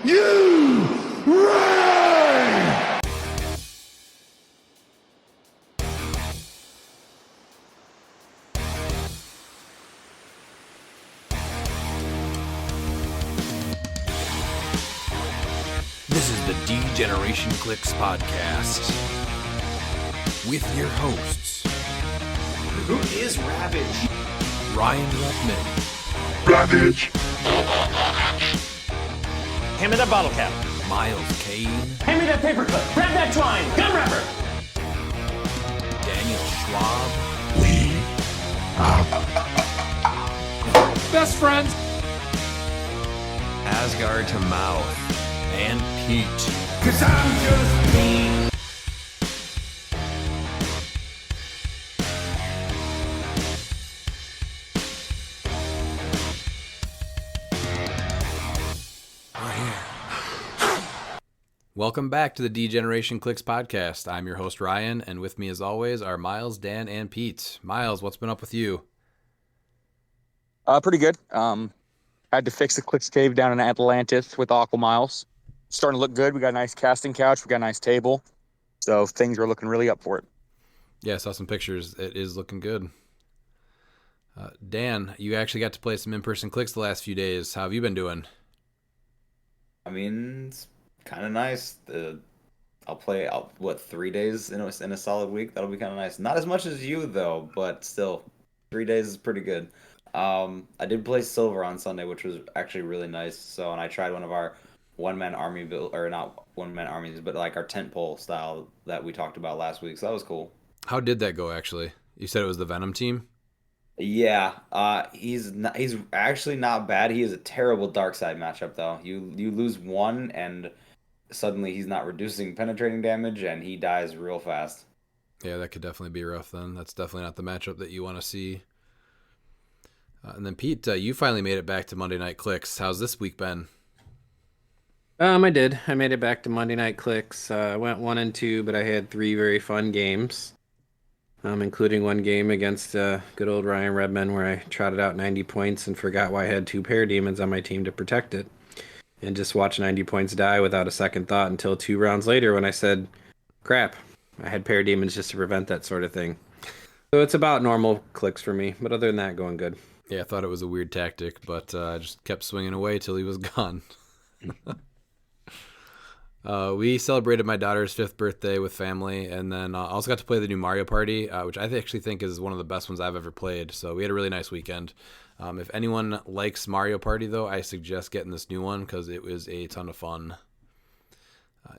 you ready? This is the Degeneration Clicks podcast with your hosts, Who is Ravage? Ryan Ruttman, Ravage. Hand me that bottle cap. Miles Kane, Hand me that paperclip. Grab that twine. Gun wrapper. Daniel Schwab, We best friends, Asgard to Mouth, and Pete. 'cause I'm just me. Welcome back to the Degeneration Clicks podcast. I'm your host Ryan, and with me as always are Miles, Dan, and Pete. Miles, what's been up with you? Pretty good. Had to fix the cliX cave down in Atlantis with Aqua Miles. Starting to look good. We got a nice casting couch. We got a nice table. So things are looking really up for it. Yeah, I saw some pictures. It is looking good. Dan, you actually got to play some in-person clicks the last few days. How have you been doing? I mean, it's kind of nice. I'll play 3 days in a solid week. That'll be kind of nice. Not as much as you though, but still, 3 days is pretty good. I did play Silver on Sunday, which was actually really nice. So, and I tried one of our one-man army build, or not one-man armies, but like our tent pole style that we talked about last week. So that was cool. How did that go, actually? You said it was the Venom team? Yeah, he's actually not bad. He is a terrible dark side matchup though. You lose one and suddenly he's not reducing penetrating damage and he dies real fast. Yeah, that could definitely be rough then. That's definitely not the matchup that you want to see. And then Pete, you finally made it back to Monday Night Clicks. How's this week been? I did. I made it back to Monday Night Clicks. I went 1-2, but I had 3 very fun games, including one game against good old Ryan Redman where I trotted out 90 points and forgot why I had 2 parademons on my team to protect it. And just watched 90 points die without a second thought until 2 rounds later when I said, crap, I had parademons just to prevent that sort of thing. So it's about normal clicks for me, but other than that, going good. Yeah, I thought it was a weird tactic, but I just kept swinging away till he was gone. We celebrated my daughter's 5th birthday with family, and then I also got to play the new Mario Party, which I actually think is one of the best ones I've ever played. So we had a really nice weekend. If anyone likes Mario Party, though, I suggest getting this new one because it was a ton of fun.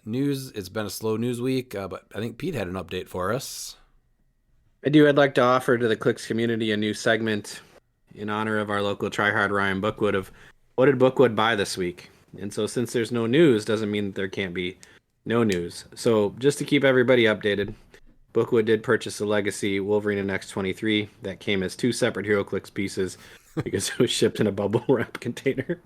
News, it's been a slow news week, but I think Pete had an update for us. I do. I'd like to offer to the Clicks community a new segment in honor of our local tryhard Ryan Bookwood of what did Bookwood buy this week? And so since there's no news, doesn't mean that there can't be no news. So just to keep everybody updated, Bookwood did purchase a Legacy Wolverine and X-23 that came as 2 separate HeroClix pieces because it was shipped in a bubble wrap container.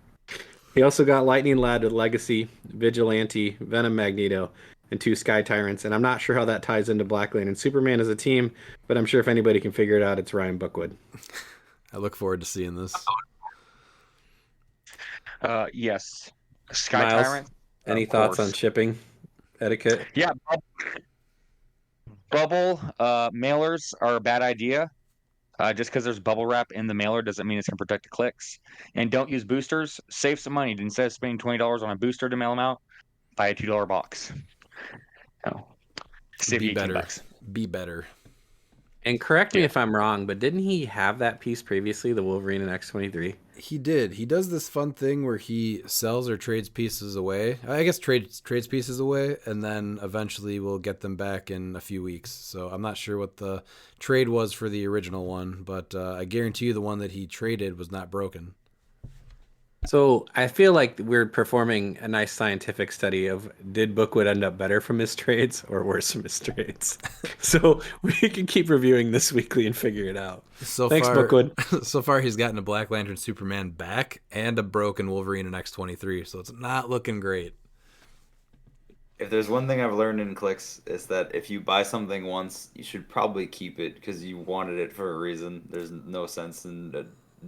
He also got Lightning Lad with Legacy, Vigilante, Venom Magneto, and 2 Sky Tyrants. And I'm not sure how that ties into Black Lane and Superman as a team, but I'm sure if anybody can figure it out, it's Ryan Bookwood. I look forward to seeing this. Yes. Sky Miles, Tyrant. any Of thoughts course. on shipping etiquette? Yeah. Bubble mailers are a bad idea. Just because there's bubble wrap in the mailer doesn't mean it's going to protect the clicks. And don't use boosters. Save some money. Instead of spending $20 on a booster to mail them out, buy a $2 box. Oh. Save you Be better. $18. Be better. And correct me if I'm wrong, but didn't he have that piece previously, the Wolverine and X-23? He did. He does this fun thing where he sells or trades pieces away. I guess trades pieces away, and then eventually we'll get them back in a few weeks. So I'm not sure what the trade was for the original one, but I guarantee you the one that he traded was not broken. So I feel like we're performing a nice scientific study of did Bookwood end up better from his trades or worse from his trades? So we can keep reviewing this weekly and figure it out. Thanks, Bookwood. So far, he's gotten a Black Lantern Superman back and a broken Wolverine and X-23, so it's not looking great. If there's one thing I've learned in Clix, is that if you buy something once, you should probably keep it because you wanted it for a reason. There's no sense in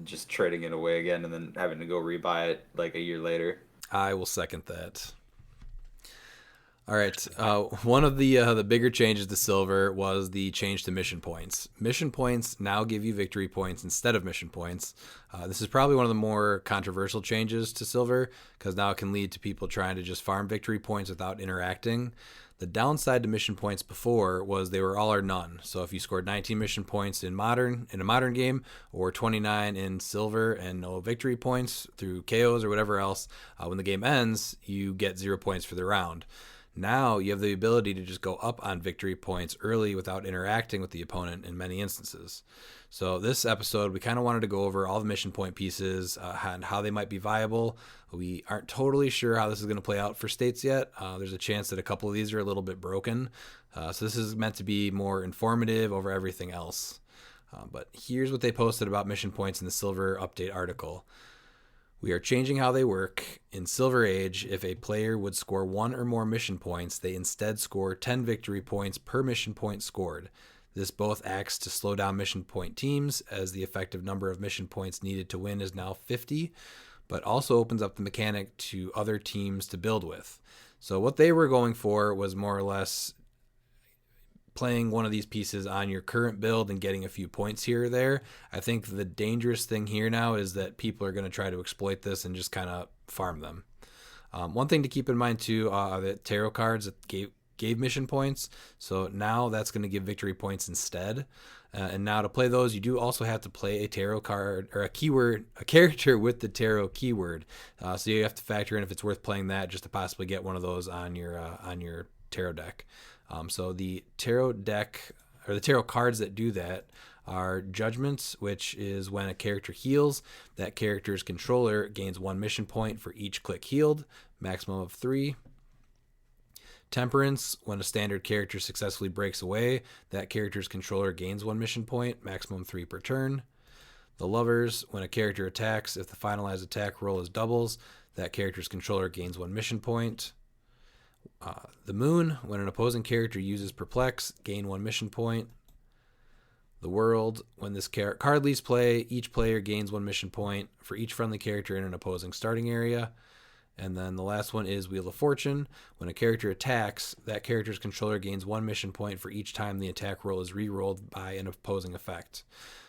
just trading it away again and then having to go rebuy it like a year later. I will second that. All right. One of the bigger changes to Silver was the change to mission points. Mission points now give you victory points instead of mission points. This is probably one of the more controversial changes to Silver because now it can lead to people trying to just farm victory points without interacting. The downside to mission points before was they were all or none. So if you scored 19 mission points in a modern game, or 29 in Silver and no victory points through KOs or whatever else, when the game ends, you get 0 points for the round. Now you have the ability to just go up on victory points early without interacting with the opponent in many instances. So this episode, we kind of wanted to go over all the mission point pieces and how they might be viable. We aren't totally sure how this is going to play out for states yet. There's a chance that a couple of these are a little bit broken. So this is meant to be more informative over everything else. But here's what they posted about mission points in the Silver Update article. We are changing how they work. In Silver Age, if a player would score 1 or more mission points, they instead score 10 victory points per mission point scored. This both acts to slow down mission point teams, as the effective number of mission points needed to win is now 50, but also opens up the mechanic to other teams to build with. So what they were going for was more or less playing one of these pieces on your current build and getting a few points here or there. I think the dangerous thing here now is that people are going to try to exploit this and just kind of farm them. One thing to keep in mind too are the tarot cards that gave mission points. So now that's going to give victory points instead. And now to play those, you do also have to play a tarot card or a character with the tarot keyword. So you have to factor in if it's worth playing that just to possibly get one of those on your tarot deck. So the tarot deck or the tarot cards that do that are Judgments, which is when a character heals, that character's controller gains 1 mission point for each click healed, maximum of 3. Temperance, when a standard character successfully breaks away, that character's controller gains 1 mission point, maximum 3 per turn. The Lovers, when a character attacks, if the finalized attack roll is doubles, that character's controller gains 1 mission point. The Moon, when an opposing character uses Perplex, gain 1 mission point. The World, when this card leaves play, each player gains 1 mission point for each friendly character in an opposing starting area. And then the last one is Wheel of Fortune. When a character attacks, that character's controller gains 1 mission point for each time the attack roll is re-rolled by an opposing effect.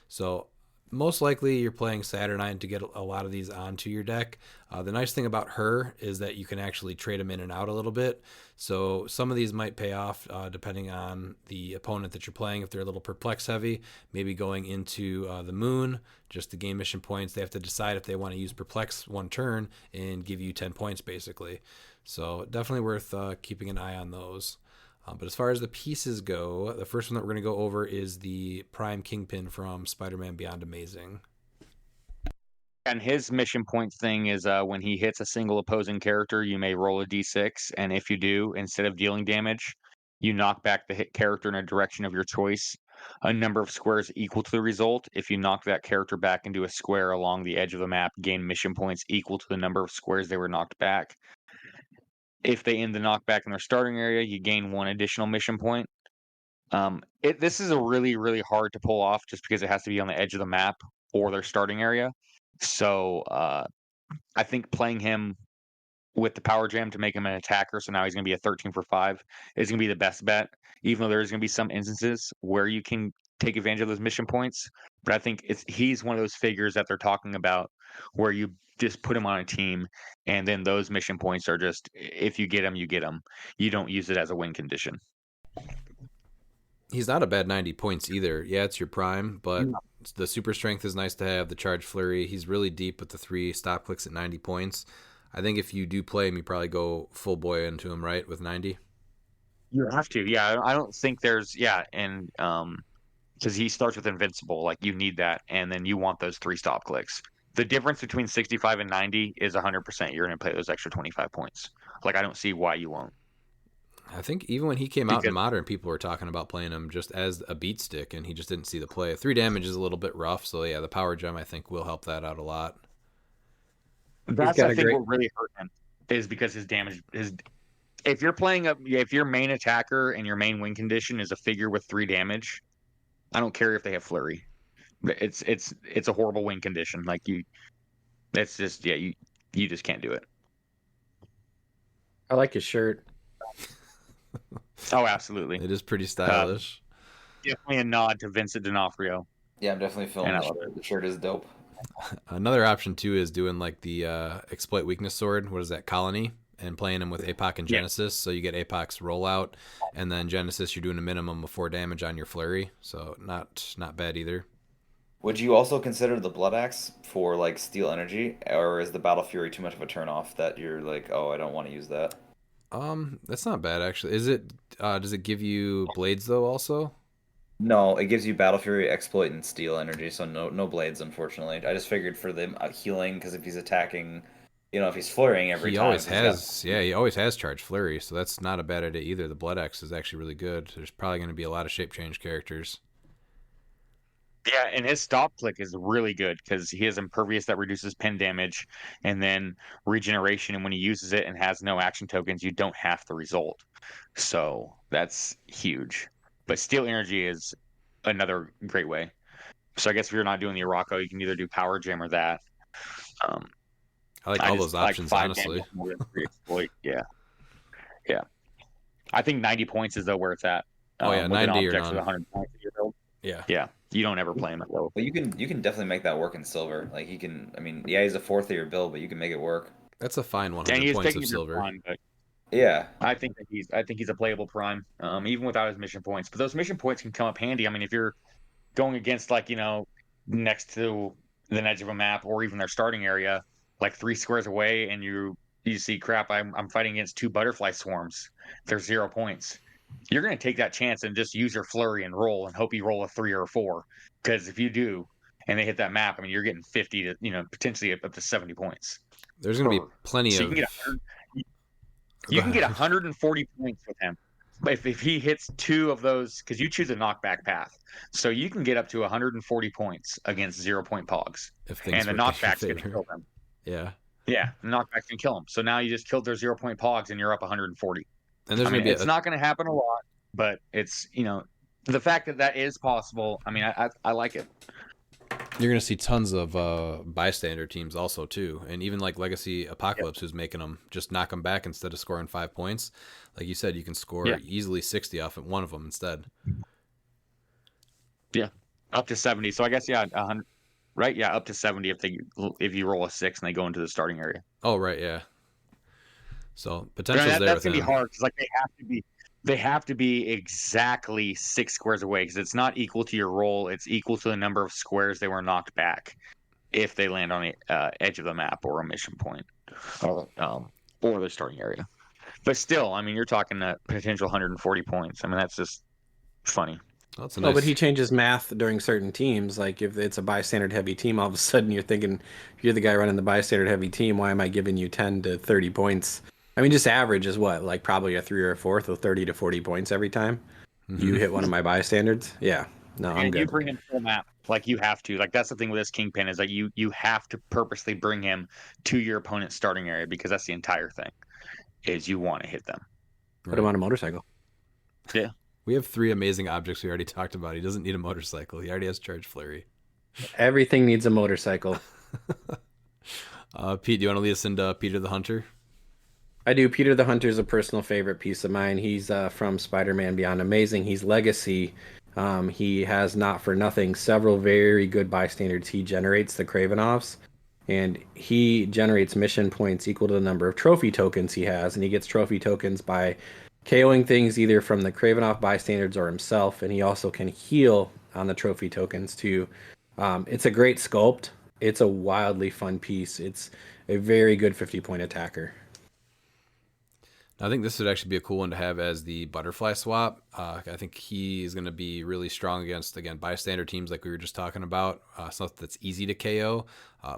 So most likely you're playing Saturnine to get a lot of these onto your deck. The nice thing about her is that you can actually trade them in and out a little bit. So some of these might pay off depending on the opponent that you're playing. If they're a little perplex heavy, maybe going into the Moon just to gain mission points. They have to decide if they want to use perplex 1 turn and give you 10 points basically. So definitely worth keeping an eye on those. But as far as the pieces go, the first one that we're going to go over is the Prime Kingpin from Spider-Man Beyond Amazing. And his mission points thing is when he hits a single opposing character, you may roll a d6. And if you do, instead of dealing damage, you knock back the hit character in a direction of your choice, a number of squares equal to the result. If you knock that character back into a square along the edge of the map, gain mission points equal to the number of squares they were knocked back. If they end the knockback in their starting area, you gain 1 additional mission point. This is a really, really hard to pull off just because it has to be on the edge of the map or their starting area. So I think playing him with the power gem to make him an attacker, so now he's going to be a 13 for 5, is going to be the best bet, even though there's going to be some instances where you can take advantage of those mission points. But I think he's one of those figures that they're talking about where you just put him on a team, and then those mission points are just, if you get them, you get them. You don't use it as a win condition. He's not a bad 90 points either. Yeah, it's your prime, but the super strength is nice to have. The charge flurry, he's really deep with the 3 stop clicks at 90 points. I think if you do play him, you probably go full boy into him, right, with 90? You have to, yeah. I don't think there's, and because he starts with invincible, like you need that, and then you want those 3 stop clicks. The difference between 65 and 90 is 100%. You're going to play those extra 25 points. Like, I don't see why you won't. I think even when he came out in Modern, people were talking about playing him just as a beat stick, and he just didn't see the play. 3 damage is a little bit rough, so yeah, the power gem I think will help that out a lot. That's I think what really hurt him is because his damage is. If you're playing if your main attacker and your main win condition is a figure with 3 damage, I don't care if they have flurry. It's a horrible win condition. Like it's just you just can't do it. I like his shirt. Oh, absolutely. It is pretty stylish. Definitely a nod to Vincent D'Onofrio. Yeah, I'm definitely feeling And that. The shirt is dope. Another option too is doing like the exploit weakness sword. What is that? Colony, and playing him with APOC and Yeah. Genesis. So you get APOC's rollout, and then Genesis you're doing a minimum of 4 damage on your flurry. So not bad either. Would you also consider the Blood Axe for like Steel Energy, or is the Battle Fury too much of a turnoff that you're like, oh, I don't want to use that? That's not bad actually. Is it? Does it give you blades though? Also. No, it gives you Battle Fury, Exploit, and Steel Energy, so no blades, unfortunately. I just figured for them healing, because if he's attacking, if he's flurrying every He time, always he's got- has, yeah, he always has charge flurry, so that's not a bad idea either. The Blood Axe is actually really good. There's probably going to be a lot of shape change characters. Yeah, and his stop click is really good because he has impervious that reduces pin damage and then regeneration. And when he uses it and has no action tokens, you don't have the result. So that's huge. But Steel Energy is another great way. So I guess if you're not doing the Araco, you can either do Power Gem or that. I like all those options, 5 honestly. damage more than 3 exploit. Yeah. I think 90 points is though where it's at. Oh, yeah, with 90 an or object with none. 100 points in your build. Yeah. Yeah, you don't ever play him at low. But you can definitely make that work in silver. Like he can, I mean, yeah, he's a fourth of your build, but you can make it work. That's a fine And 100 he's points taking of your silver. prime, but Yeah, I think he's a playable prime, even without his mission points. But those mission points can come up handy. I mean, if you're going against next to the edge of a map or even their starting area, like 3 squares away, and you see, crap, I'm fighting against 2 butterfly swarms. There's 0 points. You're going to take that chance and just use your flurry and roll and hope you roll a 3 or a 4. Because if you do, and they hit that map, I mean, you're getting 50 to potentially up to 70 points. There's going to be plenty So of. you can get 140 points with him. If he hits 2 of those, because you choose a knockback path, so you can get up to 140 points against 0-point pogs, if things and the work in your knockback's going to favor. kill them. Yeah. Yeah, the knockback's going to kill them. So now you just killed their 0-point pogs, and you're up 140. And there's I going mean, to be it's not going to happen a lot, but it's the fact that is possible. I mean, I like it. You're going to see tons of bystander teams also too, and even like Legacy Apocalypse, who's making them just knock them back instead of scoring 5 points. Like you said, you can score easily 60 off of one of them instead. Yeah, up to 70. So I guess 100. Right? Yeah, up to 70 if you roll a 6 and they go into the starting area. Oh right, yeah. So But potential's there that's with gonna be him. hard because they have to be exactly 6 squares away because it's not equal to your roll. It's equal to the number of squares they were knocked back if they land on the edge of the map or a mission point or the starting area. But still, I mean, you're talking a potential 140 points. I mean, that's just funny. Well, that's a No, nice. but he changes math during certain teams. Like if it's a bystander heavy team, all of a sudden you're thinking, if you're the guy running the bystander heavy team, why am I giving you 10 to 30 points? I mean, just average is what, like probably a 3 or a 4th with 30 to 40 points every time you hit one of my bystanders. Yeah, no, I'm And you good. bring him full map, like you have to. Like that's the thing with this Kingpin is like you have to purposely bring him to your opponent's starting area because that's the entire thing. Is you want to hit them. Put him on a motorcycle. Yeah. We have 3 amazing objects we already talked about. He doesn't need a motorcycle. He already has charge flurry. Everything needs a motorcycle. Pete, do you want to lead us into Peter the Hunter? I do. Peter the Hunter is a personal favorite piece of mine. He's from Spider-Man Beyond Amazing. He's Legacy. He has not for nothing several very good bystanders he generates, the Kravenovs. And he generates mission points equal to the number of trophy tokens he has. And he gets trophy tokens by KOing things either from the Kravenov bystanders or himself. And he also can heal on the trophy tokens too. It's a great sculpt. It's a wildly fun piece. It's a very good 50-point attacker. I think this would actually be a cool one to have as the butterfly swap. I think he is going to be really strong against, again, bystander teams like we were just talking about. Something that's easy to KO.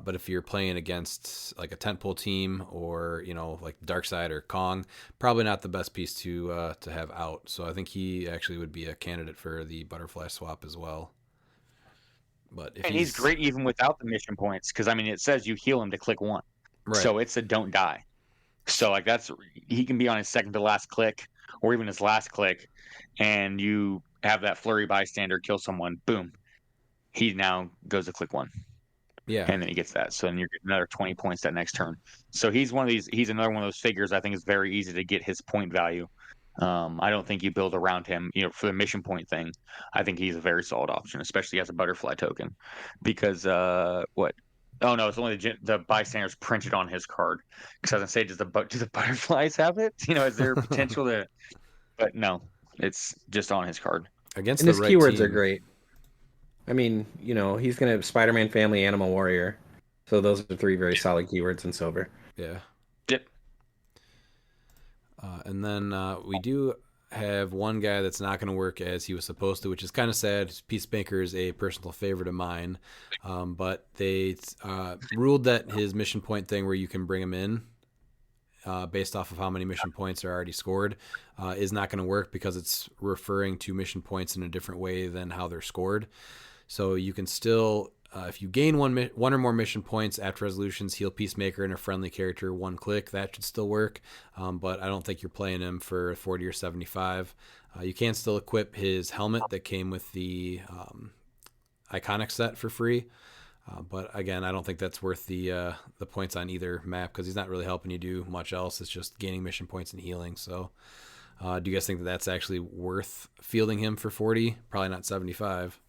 But if you're playing against like a tentpole team or, like Darkseid or Kong, probably not the best piece to have out. So I think he actually would be a candidate for the butterfly swap as well. But if And he's great even without the mission points because, I mean, it says you heal him to click 1. Right. So it's a don't die. So like he can be on his second to last click or even his last click, and you have that flurry bystander kill someone. Boom, he now goes to click 1. Yeah. and then he gets that. So then you're getting another 20 points that next turn. So he's one of these. He's another one of those figures. I think is very easy to get his point value. I don't think you build around him, for the mission point thing. I think he's a very solid option, especially as a butterfly token, because what? Oh no, it's only the bystanders printed on his card. Because I was gonna say, do the butterflies have it? Is there potential to? But no, it's just on his card. Against And the his right keywords are team. great. I mean, he's gonna Spider-Man family, Animal Warrior. So those are three very solid keywords in Silver. Yeah. Yep. And then we do have one guy that's not going to work as he was supposed to, which is kind of sad. Peacemaker is a personal favorite of mine, but they ruled that his mission point thing, where you can bring him in based off of how many mission points are already scored, is not going to work because it's referring to mission points in a different way than how they're scored. So you can still, if you gain one or more mission points after resolutions, heal Peacemaker and a friendly character one click. That should still work, but I don't think you're playing him for 40 or 75. You can still equip his helmet that came with the iconic set for free. But again, I don't think that's worth the points on either map because he's not really helping you do much else. It's just gaining mission points and healing. So do you guys think that that's actually worth fielding him for 40? Probably not 75.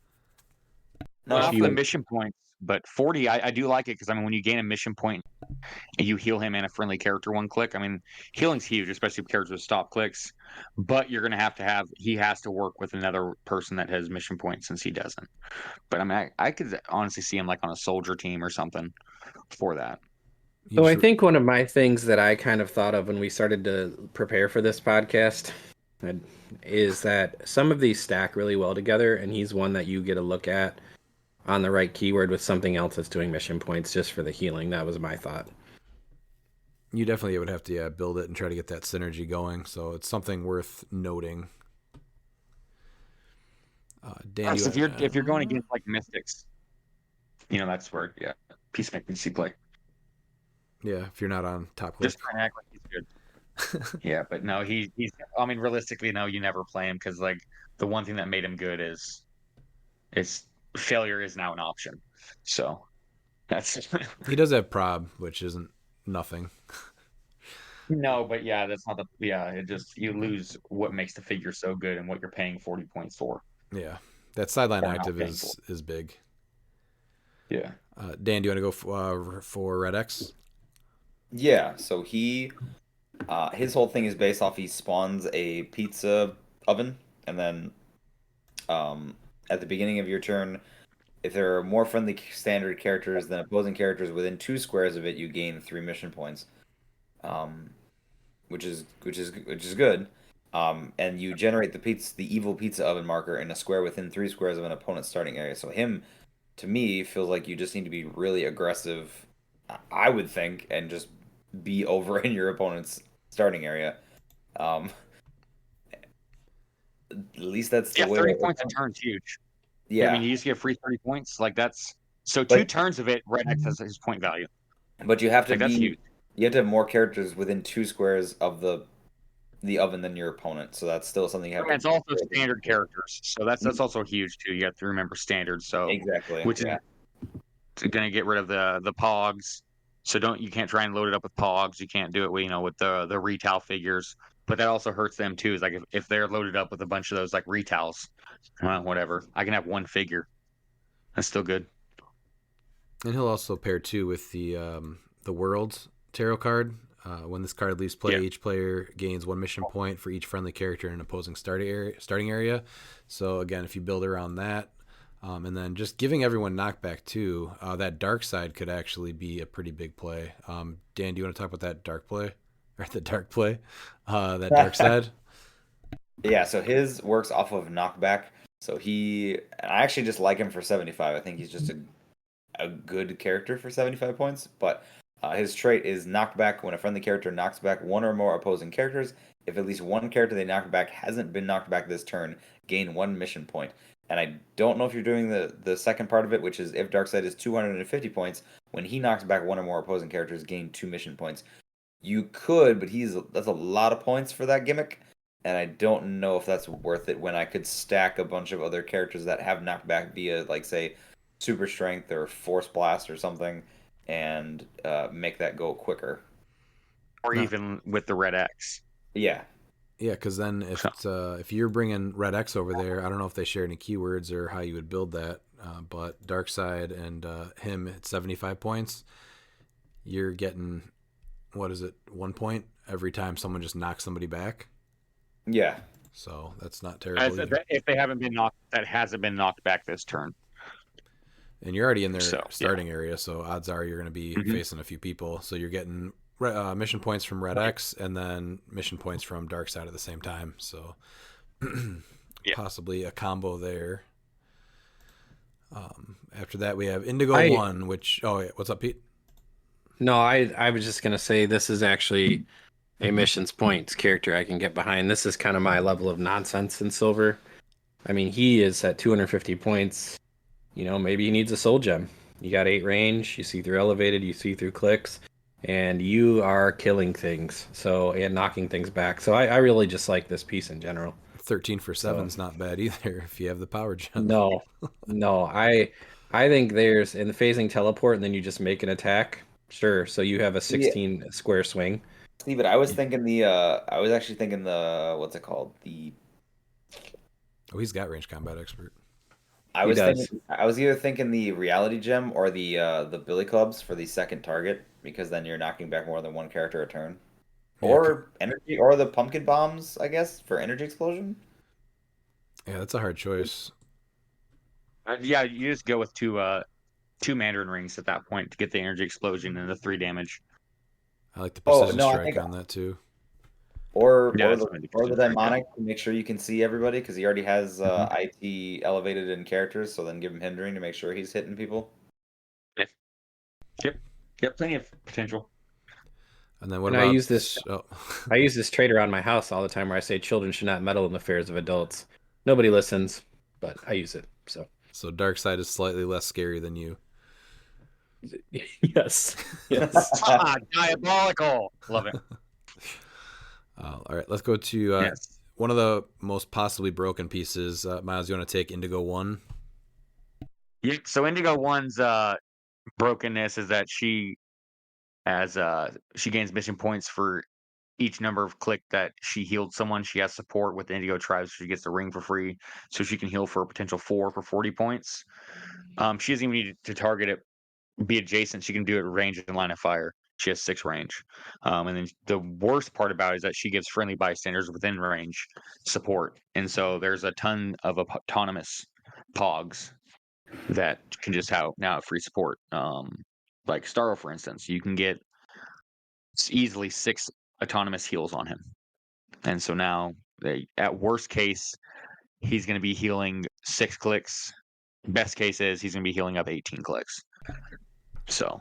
No, not for the mission points, but 40, I do like it because when you gain a mission point and you heal him and a friendly character one click, healing's huge, especially with characters with stop clicks. But you're gonna he has to work with another person that has mission points since he doesn't. But I could honestly see him like on a soldier team or something for that. So I think one of my things that I kind of thought of when we started to prepare for this podcast is that some of these stack really well together, and he's one that you get a look at on the right keyword with something else that's doing mission points just for the healing. That was my thought. You definitely would have to build it and try to get that synergy going. So it's something worth noting. Dan, if you're going against like Mystics, that's where Peacemaker needs to play. Yeah, if you're not on top click. Just trying to act like he's good. Yeah, but no, he's. Realistically, no, you never play him because the one thing that made him good is failure is now an option. So that's he does have prob, which isn't nothing. No, but that's not it just you lose what makes the figure so good and what you're paying 40 points for. Yeah, that sideline active is big. Yeah. Dan, do you want to go for Red X? Yeah, so his whole thing is based off he spawns a pizza oven, and then at the beginning of your turn, if there are more friendly standard characters than opposing characters within 2 squares of it, you gain 3 mission points, which is good. And you generate the evil pizza oven marker in a square within 3 squares of an opponent's starting area. So him, to me, feels like you just need to be really aggressive, I would think, and just be over in your opponent's starting area. At least that's the way. 30 points a turn's huge. Yeah. You just get free 30 points. So 2 turns of it, Red X has his point value. But you have to that's huge. You have to have more characters within 2 squares of the oven than your opponent. So that's still something you have. It's also standard characters. So that's also huge too. You have to remember standard. So exactly. Which is going to get rid of the pogs. So you can't try and load it up with pogs. You can't do it with the retail figures. But that also hurts them too. Is if they're loaded up with a bunch of those retails, whatever. I can have one figure. That's still good. And he'll also pair too with the World's Tarot card. When this card leaves play, each player gains 1 mission point for each friendly character in an opposing starting area. So again, if you build around that, and then just giving everyone knockback too, that dark side could actually be a pretty big play. Dan, do you want to talk about that dark play? Or the dark play? That dark side? Yeah, so his works off of knockback. So I actually just like him for 75. I think he's just a good character for 75 points. But his trait is knockback. When a friendly character knocks back 1 or more opposing characters, if at least one character they knocked back hasn't been knocked back this turn, gain 1 mission point. And I don't know if you're doing the second part of it, which is if Darkseid is 250 points, when he knocks back 1 or more opposing characters, gain 2 mission points. You could, but that's a lot of points for that gimmick, and I don't know if that's worth it when I could stack a bunch of other characters that have knockback via, say, super strength or force blast or something, and make that go quicker. Or No. even with the red X. Yeah, Yeah, because then if you're bringing Red X over there, I don't know if they share any keywords or how you would build that, but Darkseid and him at 75 points, you're getting, what is it, 1 point every time someone just knocks somebody back. yeah, So that's not terrible either. If they haven't been knocked, that hasn't been knocked back this turn. And you're already in their So, starting area, so odds are you're going to be Mhm. facing a few people. So you're getting mission points from Red X and then mission points from Darkseid at the same time. So possibly a combo there. After that, we have Indigo 1, which... Oh, yeah. What's up, Pete? No, I was just gonna say this is actually a missions points character I can get behind. This is kind of my level of nonsense in silver. I mean, he is at 250 points. You know, maybe he needs a soul gem. You got 8 range, you see through elevated, you see through clicks, and you are killing things. So, and knocking things back. So I really just like this piece in general. 13 for 7 is not bad either if you have the power gem. No, no, I think there's in the phasing teleport, and then you just make an attack. Sure. So you have a yeah. 16 square swing. See, but I was thinking I was actually thinking what's it called? Oh, he's got range combat expert. I He was does. thinking, I was either thinking the reality gem or the billy clubs for the second target, because then you're knocking back more than one character a turn. Yeah, Or energy, or the pumpkin bombs, I guess, for energy explosion. yeah, that's a hard choice. Yeah, you just go with two Mandarin rings at that point to get the energy explosion and the 3 damage. I like the Oh precision no, I strike think on that too. Yeah, or that's the gonna be or the pretty good. demonic to make sure you can see everybody, because he already has Mhm. IT elevated in characters. So then give him hindering to make sure he's hitting people. Yep. Yep. Yep. Plenty of potential. And then what And about... Oh. I use this trait around my house all the time where I say children should not meddle in the affairs of adults. Nobody listens, but I use it. So So Darkseid is slightly less scary than you. yes. Yes. Diabolical. Love it. All right, let's go to Yes. one of the most possibly broken pieces. Miles, you want to take Indigo 1? Yeah. So Indigo One's brokenness is that she gains mission points for each number of click that she healed someone. She has support with the Indigo tribes. She gets the ring for free, so she can heal for a potential 4 for 40 points. She doesn't even need to target it, be adjacent. She can do it range and line of fire. She has 6 range. And then the worst part about it is that she gives friendly bystanders within range support. And so there's a ton of autonomous pogs that can just have now free support. Like Starro, for instance, you can get easily 6 autonomous heals on him. And so now, at worst case, he's going to be healing 6 clicks. Best case is he's going to be healing up 18 clicks. So,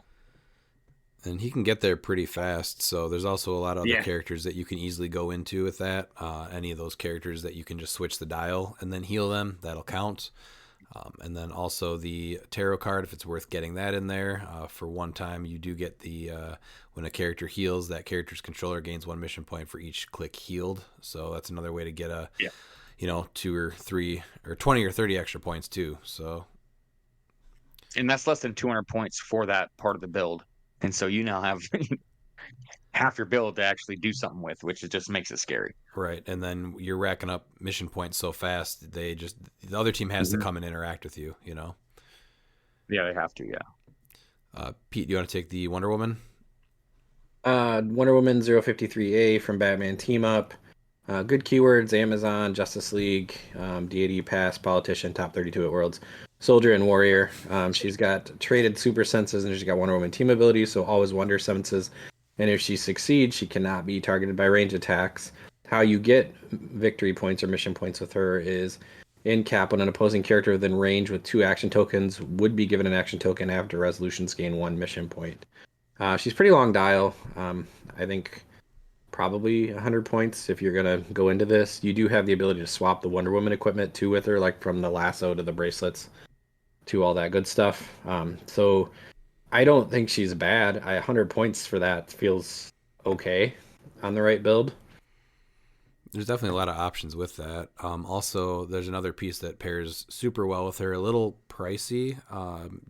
And he can get there pretty fast. So there's also a lot of other Yeah. characters that you can easily go into with that. Any of those characters that you can just switch the dial and then heal them, that'll count. And then also the tarot card, if it's worth getting that in there. For one time, you do get the when a character heals, that character's controller gains 1 mission point for each click healed. So that's another way to get a, Yeah. 2 or 3 or 20 or 30 extra points too. So and that's less than 200 points for that part of the build. And so you now have half your build to actually do something with, which just makes it scary. right, and then you're racking up mission points so fast, the other team has to come and interact with you. Yeah, they have to. Yeah. Pete, do you want to take the Wonder Woman? Wonder Woman 053A from Batman Team Up. Good keywords: Amazon, Justice League, Deity, Pass, Politician, Top 32 at Worlds, Soldier, and Warrior. She's got traded super senses, and she's got Wonder Woman team abilities, so always wonder senses. And if she succeeds, she cannot be targeted by range attacks. How you get victory points or mission points with her is in cap when an opposing character within range with 2 action tokens would be given an action token after resolutions gain 1 mission point. She's pretty long dial. I think probably 100 points if you're going to go into this. You do have the ability to swap the Wonder Woman equipment too with her, like from the lasso to the bracelets to all that good stuff. So I don't think she's bad. 100 points for that feels okay on the right build. There's definitely a lot of options with that. Also, there's another piece that pairs super well with her. A little pricey.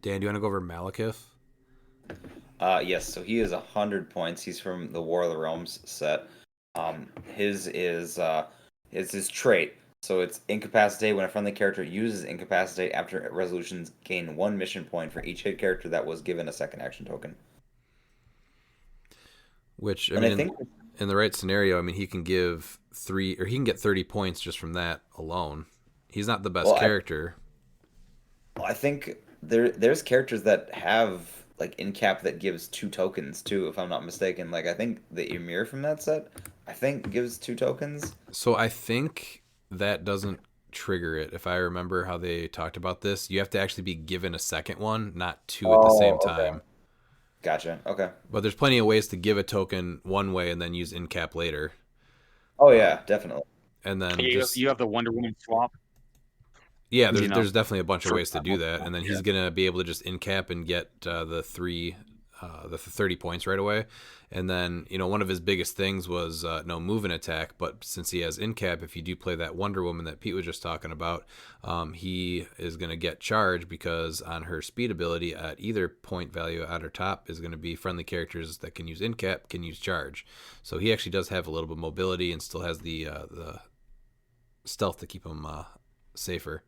Dan, do you want to go over Malekith? Yes, so he is 100 points. He's from the War of the Realms set. His is his trait. So it's incapacitate. When a friendly character uses incapacitate after resolutions, gain 1 mission point for each hit character that was given a second action token. Which I And mean, I think in the right scenario, I mean, he can give 3 or he can get 30 points just from that alone. He's not the best well, character. I think there's characters that have like in cap that gives 2 tokens too, if I'm not mistaken. Like I think the Emir from that set, I think gives 2 tokens. So I think that doesn't trigger it. If I remember how they talked about this, you have to actually be given a second one, not two at the same Oh, okay. time. Gotcha. Okay. But there's plenty of ways to give a token one way and then use in cap later. Oh yeah, definitely. And then You have the Wonder Woman swap. yeah, You know, there's definitely a bunch of for ways to do that, and then he's gonna be able to just in cap and get the 30 points right away. And then one of his biggest things was no move and attack, but since he has in cap, if you do play that Wonder Woman that Pete was just talking about, he is gonna get charge because on her speed ability at either point value at her top is gonna be friendly characters that can use in cap can use charge. So he actually does have a little bit of mobility and still has the stealth to keep him safer.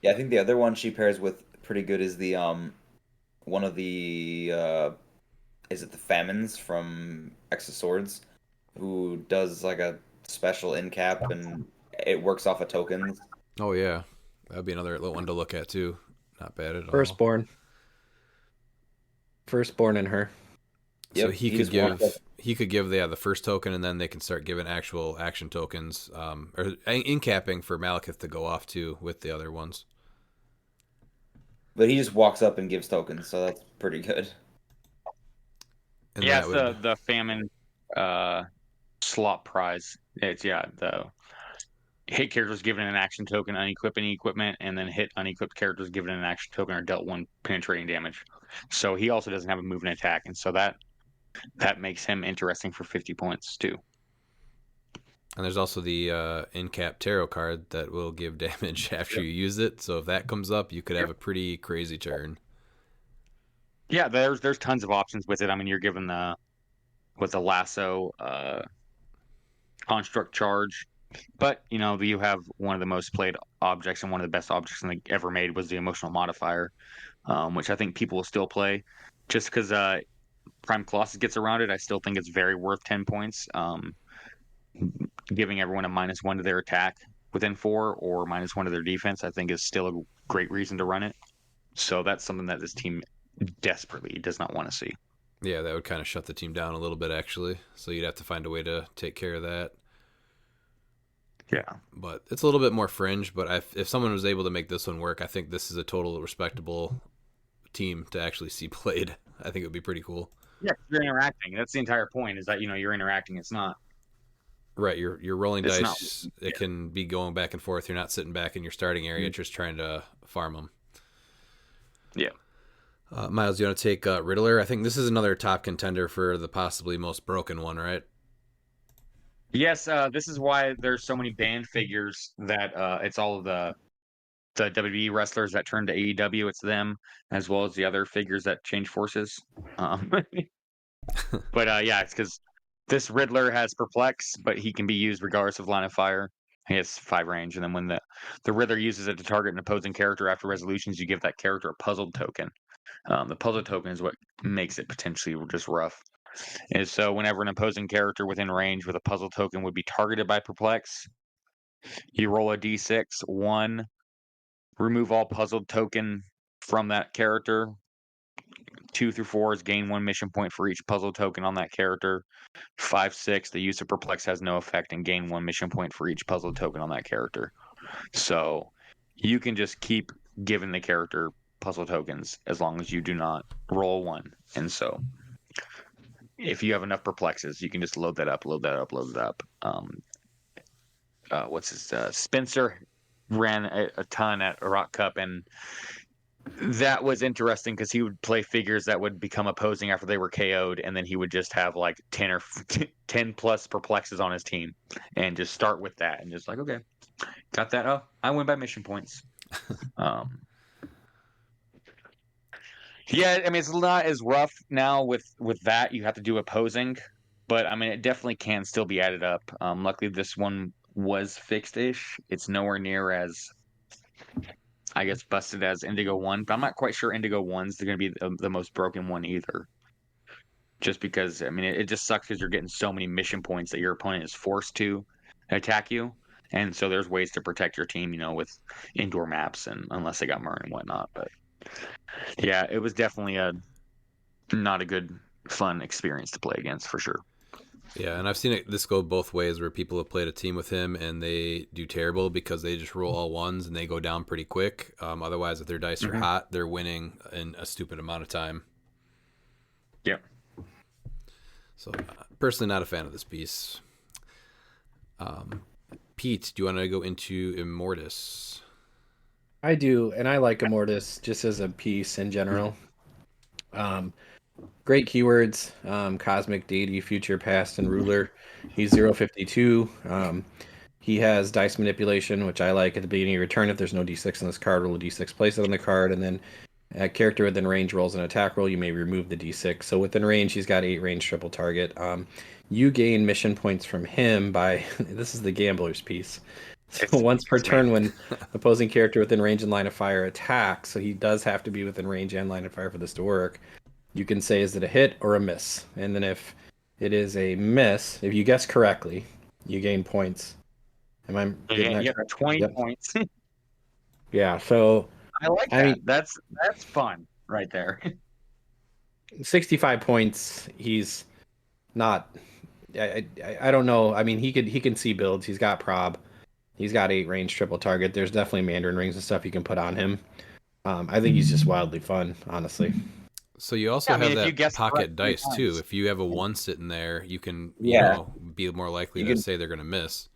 Yeah, I think the other one she pairs with pretty good is the one of the is it the Famines from X of Swords, who does like a special in cap and it works off of tokens. Oh yeah, that'd be another little one to look at too. Not bad at all. Firstborn in her. So Yep, he he could just walked up. give the first token, and then they can start giving actual action tokens, or in capping for Malekith to go off too with the other ones. But he just walks up and gives tokens, so that's pretty good. And yeah, that it's would the famine slot prize. It's the hit characters given an action token, unequip any equipment, and then hit unequipped characters given an action token are dealt 1 penetrating damage. So he also doesn't have a move and attack, and so that makes him interesting for 50 points too. and there's also the in cap tarot card that will give damage after you use it. So if that comes up, you could have a pretty crazy turn. Yeah, there's tons of options with it. I mean, you're given the lasso construct charge, but you have one of the most played objects and one of the best objects ever made was the emotional modifier, which I think people will still play just because Prime Colossus gets around it. I still think it's very worth 10 points. Giving everyone a -1 to their attack within 4 or -1 to their defense, I think is still a great reason to run it. So that's something that this team desperately does not want to see. Yeah, that would kind of shut the team down a little bit actually. So you'd have to find a way to take care of that. Yeah. But it's a little bit more fringe. But if someone was able to make this one work, I think this is a total respectable team to actually see played. I think it would be pretty cool. Yeah, you're interacting. That's the entire point. Is that you're interacting. It's not Right, you're rolling It's dice. not- It can be going back and forth. You're not sitting back in your starting area, just trying to farm them. Yeah. Miles, do you want to take Riddler? I think this is another top contender for the possibly most broken one, right? Yes, this is why there's so many banned figures that it's all of the WWE wrestlers that turn to AEW. It's them as well as the other figures that change forces. But yeah, it's because this Riddler has perplex, but he can be used regardless of line of fire. He has 5 range, and then when the Riddler uses it to target an opposing character after resolutions, you give that character a puzzled token. The puzzle token is what makes it potentially just rough. And so whenever an opposing character within range with a puzzle token would be targeted by perplex, you roll a d6, 1, remove all puzzled token from that character. 2 through 4 is gain 1 mission point for each puzzle token on that character. 5, 6, the use of perplex has no effect and gain 1 mission point for each puzzle token on that character. So you can just keep giving the character puzzle tokens as long as you do not roll 1. And so if you have enough perplexes, you can just load that up. What's his Spencer ran a ton at a Rock Cup, and That was interesting because he would play figures that would become opposing after they were KO'd, and then he would just have like 10 or 10 plus perplexes on his team and just start with that and just like, okay, got that. Oh, I win by mission points. Yeah, I mean, it's not as rough now with that. You have to do opposing, but I mean, it definitely can still be added up. Luckily, this one was fixed-ish. It's nowhere near as, I guess, busted as Indigo 1, but I'm not quite sure Indigo 1's going to be the most broken one either. Just because, I mean, it just sucks because you're getting so many mission points that your opponent is forced to attack you. And so there's ways to protect your team, with indoor maps and unless they got Murn and whatnot. But yeah, it was definitely not a good, fun experience to play against for sure. Yeah, and I've seen this go both ways where people have played a team with him and they do terrible because they just roll all ones and they go down pretty quick. Otherwise, if their dice are hot, they're winning in a stupid amount of time. Yep. So, personally, not a fan of this piece. Pete, do you want to go into Immortus? I do, and I like Immortus just as a piece in general. Great keywords: cosmic, deity, future, past, and ruler. He's 052. He has dice manipulation, which I like. At the beginning of your turn, if there's no d6 on this card, roll a d6, place it on the card, and then a character within range rolls an attack roll, you may remove the d6. So within range, he's got 8 range triple target. You gain mission points from him by this is the gambler's piece. So once per turn, when opposing character within range and line of fire attacks, so he does have to be within range and line of fire for this to work. You can say, is it a hit or a miss? And then if it is a miss, if you guess correctly, you gain points. Am I getting that correct? 20 Yep. points. Yeah, so I like that. I mean, That's fun right there. 65 points. He's not. I don't know. I mean, he can see builds. He's got prob. He's got 8 range triple target. There's definitely Mandarin rings and stuff you can put on him. I think he's just wildly fun, honestly. So you also have if you that guess pocket correctly dice too. once. If you have a 1 sitting there, you can be more likely You to can- say they're going to miss.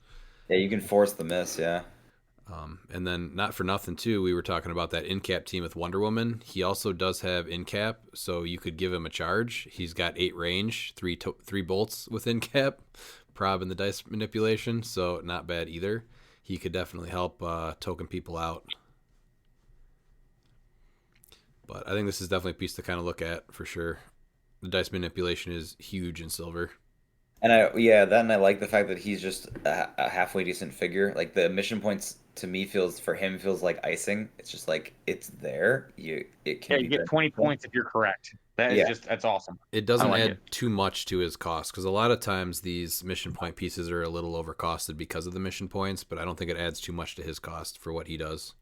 Yeah, you can force the miss. Yeah. And then, not for nothing, too, we were talking about that in-cap team with Wonder Woman. He also does have in-cap, so you could give him a charge. He's got 8 range, 3 bolts with in-cap, prob in the dice manipulation, so not bad either. He could definitely help token people out. But I think this is definitely a piece to kind of look at for sure. The dice manipulation is huge in Silver. And I like the fact that he's just a halfway decent figure. Like the mission points to me feels like icing. It's just like it's there. It can Yeah, be you get good. 20 points if you're correct. That's awesome. It doesn't like add it. too much to his cost because a lot of times these mission point pieces are a little overcosted because of the mission points, but I don't think it adds too much to his cost for what he does.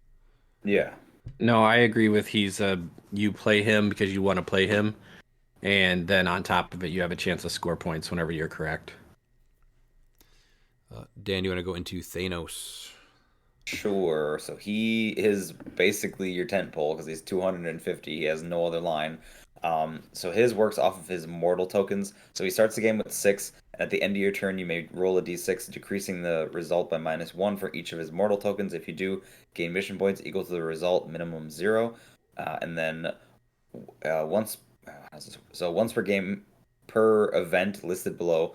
Yeah. No, I agree with you play him because you want to play him, and then on top of it, you have a chance to score points whenever you're correct. Dan, you want to go into Thanos? Sure. So he is basically your tent pole because he's 250. He has no other line. So his works off of his mortal tokens. So he starts the game with 6. And at the end of your turn, you may roll a d6, decreasing the result by -1 for each of his mortal tokens. If you do, gain mission points equal to the result, minimum 0. And then once per game per event listed below.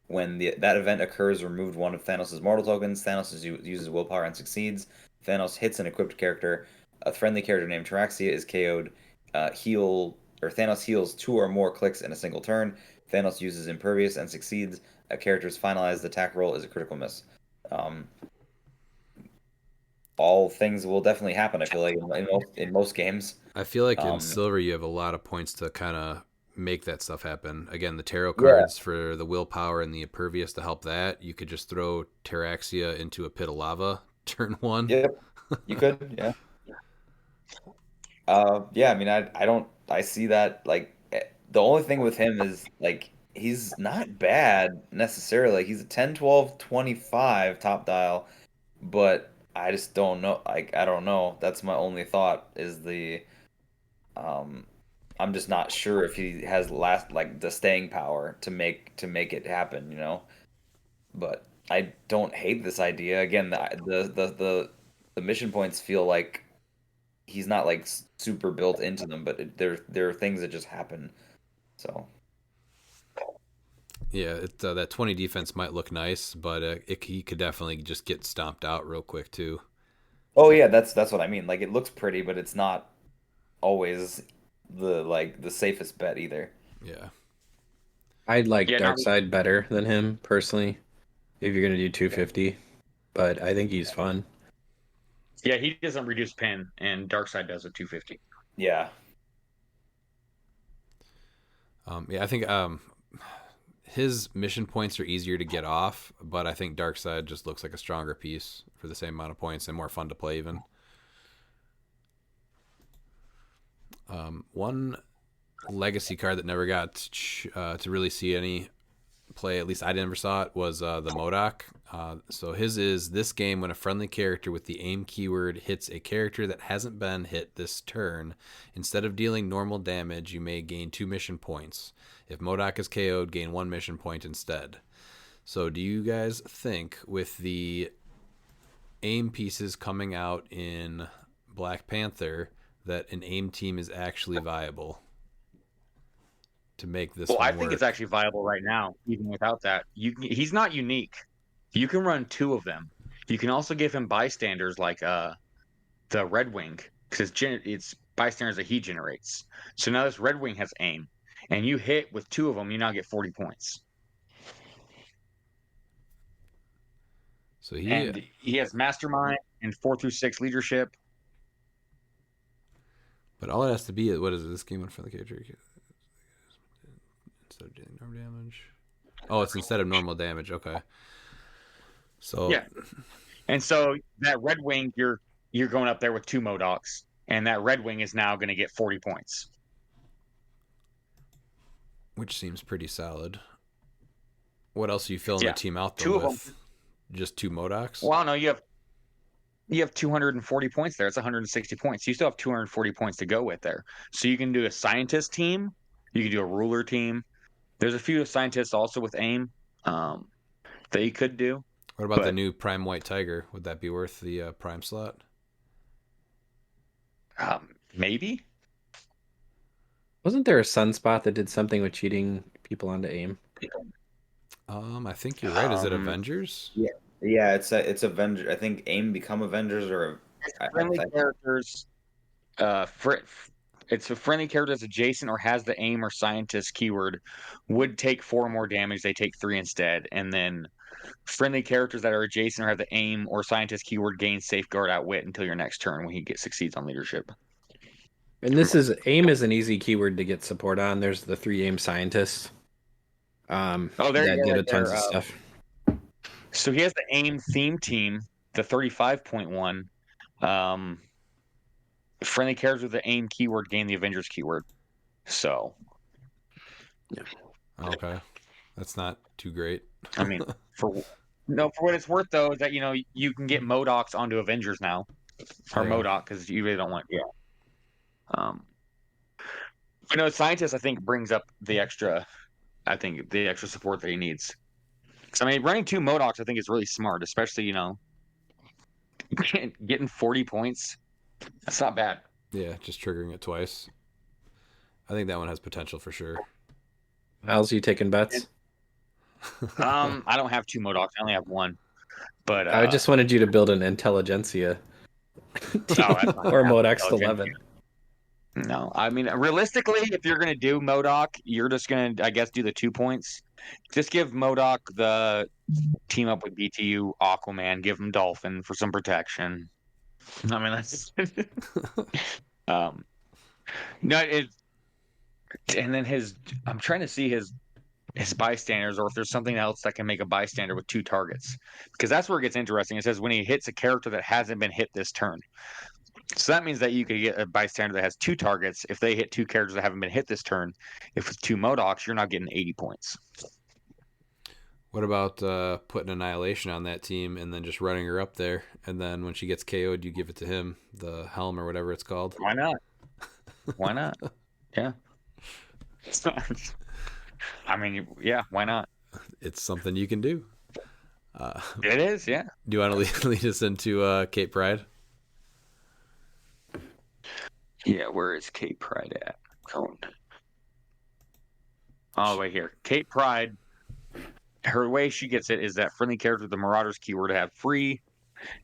When that event occurs, remove one of Thanos' mortal tokens. Thanos uses willpower and succeeds. Thanos hits an equipped character. A friendly character named Taraxia is KO'd. Thanos heals 2 or more clicks in a single turn. Thanos uses impervious and succeeds. A character's finalized attack roll is a critical miss. All things will definitely happen. I feel like in most games. I feel like in Silver you have a lot of points to kind of make that stuff happen. Again, the tarot cards for the willpower and the impervious to help that. You could just throw Taraxia into a pit of lava turn 1. Yep, you could. Yeah. I mean, I see that. Like, the only thing with him is like he's not bad necessarily. Like, he's a 10, 12, 25 top dial, but I just don't know. Like, I don't know. That's my only thought is I'm just not sure if he has the staying power to make it happen, But I don't hate this idea. Again, the mission points feel like he's not like super built into them, but there are things that just happen. So Yeah, that 20 defense might look nice, but he could definitely just get stomped out real quick too. oh yeah, that's what I mean. Like it looks pretty, but it's not always the safest bet either. Yeah. I'd like Yeah, not Darkseid better than him personally if you're gonna do 250, but I think he's fun. yeah, he doesn't reduce pin, and Darkseid does at 250. Yeah. Yeah, I think his mission points are easier to get off, but I think Darkseid just looks like a stronger piece for the same amount of points and more fun to play even. One legacy card that never got to really see any play, at least I never saw it, was the MODOK. So his is this game when a friendly character with the aim keyword hits a character that hasn't been hit this turn. Instead of dealing normal damage, you may gain 2 mission points. If MODOK is KO'd, gain 1 mission point instead. So do you guys think with the aim pieces coming out in Black Panther that an aim team is actually viable to make this Well, one I think work? it's actually viable right now, even without that. He's not unique. You can run 2 of them. You can also give him bystanders like the Red Wing, because it's bystanders that he generates. So now this Red Wing has aim, and you hit with 2 of them, you now get 40 points. So And he has Mastermind and 4 through 6 leadership. but all it has to be is, what is it, this game in front of the character? Instead of dealing normal damage. Oh, it's instead of normal damage. Okay. So Yeah. And so that Red Wing, you're going up there with 2 MODOKs, and that Red Wing is now going to get 40 points. which seems pretty solid. What else are you filling Yeah, the team out 2 though of them. with? Just 2 MODOKs? Well, no, you have 240 points there. It's 160 points. You still have 240 points to go with there. So you can do a scientist team. You can do a ruler team. There's a few scientists also with aim that you could do. What about the but- new Prime White Tiger? Would that be worth the Prime slot? Maybe. Wasn't there a Sunspot that did something with cheating people onto aim? I think you're right. Is it Um, Avengers? Yeah, it's Avenger. I think AIM become Avengers or Friendly characters. It's a friendly character that's adjacent or has the aim or scientist keyword would take 4 more damage. They take 3 instead, and then friendly characters that are adjacent or have the aim or scientist keyword gain safeguard outwit until your next turn when he succeeds on leadership. And this is aim is an easy keyword to get support on. There's the 3 aim scientists. There you that go, did right a tons there. of stuff. So he has the aim theme team, the 35.1. Friendly characters with the aim keyword gain the Avengers keyword. So, Okay. That's not too great. I mean, for what it's worth though, is that you can get MODOKs onto Avengers now, or Yeah. MODOK because you really don't want. Yeah. Scientist I think brings up the extra. I think the extra support that he needs. So, I mean, running 2 MODOKs I think is really smart, especially getting 40 points. That's not bad. Yeah, just triggering it twice. I think that one has potential for sure. How's you taking bets? I don't have 2 MODOKs. I only have 1. But I just wanted you to build an Intelligentsia that's not or happening. Modex 11. No, I mean, realistically, if you're going to do MODOK, you're just going to, I guess, do the 2 points. Just give MODOK the team up with BTU, Aquaman, give him Dolphin for some protection. I mean, that's no, and then I'm trying to see his bystanders, or if there's something else that can make a bystander with 2 targets, because that's where it gets interesting. It says when he hits a character that hasn't been hit this turn. So that means that you could get a bystander that has 2 targets if they hit 2 characters that haven't been hit this turn. If with 2 MODOKs, you're not getting 80 points. What about putting Annihilation on that team and then just running her up there, and then when she gets KO'd, you give it to him, the helm or whatever it's called? Why not? Why not? Yeah. I mean, yeah, why not? It's something you can do. It is, yeah. Do you want to lead us into Cape Pride? Yeah, where is Kate Pride at? Oh, right here. Kate Pride, her way she gets it is that friendly character with the Marauders keyword have free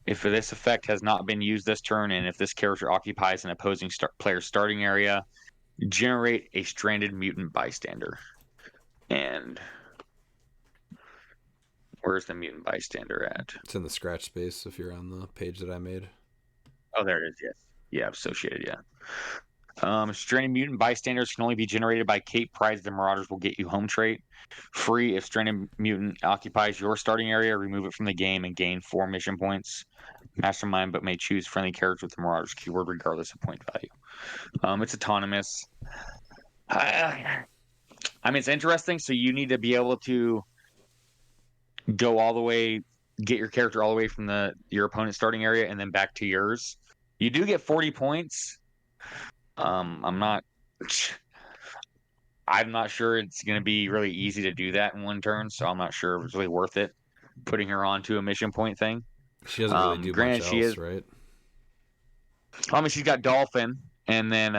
if this effect has not been used this turn, and if this character occupies an opposing player's starting area, generate a stranded mutant bystander. And where's the mutant bystander at? It's in the scratch space if you're on the page that I made. Oh, there it is. Yes. Yeah, associated. Yeah. Stranded mutant bystanders can only be generated by Kate Pride's The Marauders will get you home trait. Free if stranded mutant occupies your starting area, remove it from the game and gain 4 mission points. Mastermind, but may choose friendly characters with the Marauders keyword regardless of point value. It's autonomous. I mean, it's interesting. So you need to be able to go all the way, get your character all the way from your opponent's starting area and then back to yours. You do get 40 points. I'm not sure it's going to be really easy to do that in one turn, so I'm not sure if it's really worth it putting her onto a mission point thing. She doesn't really do Granted, much she else, is. right? I mean, she's got Dolphin, and then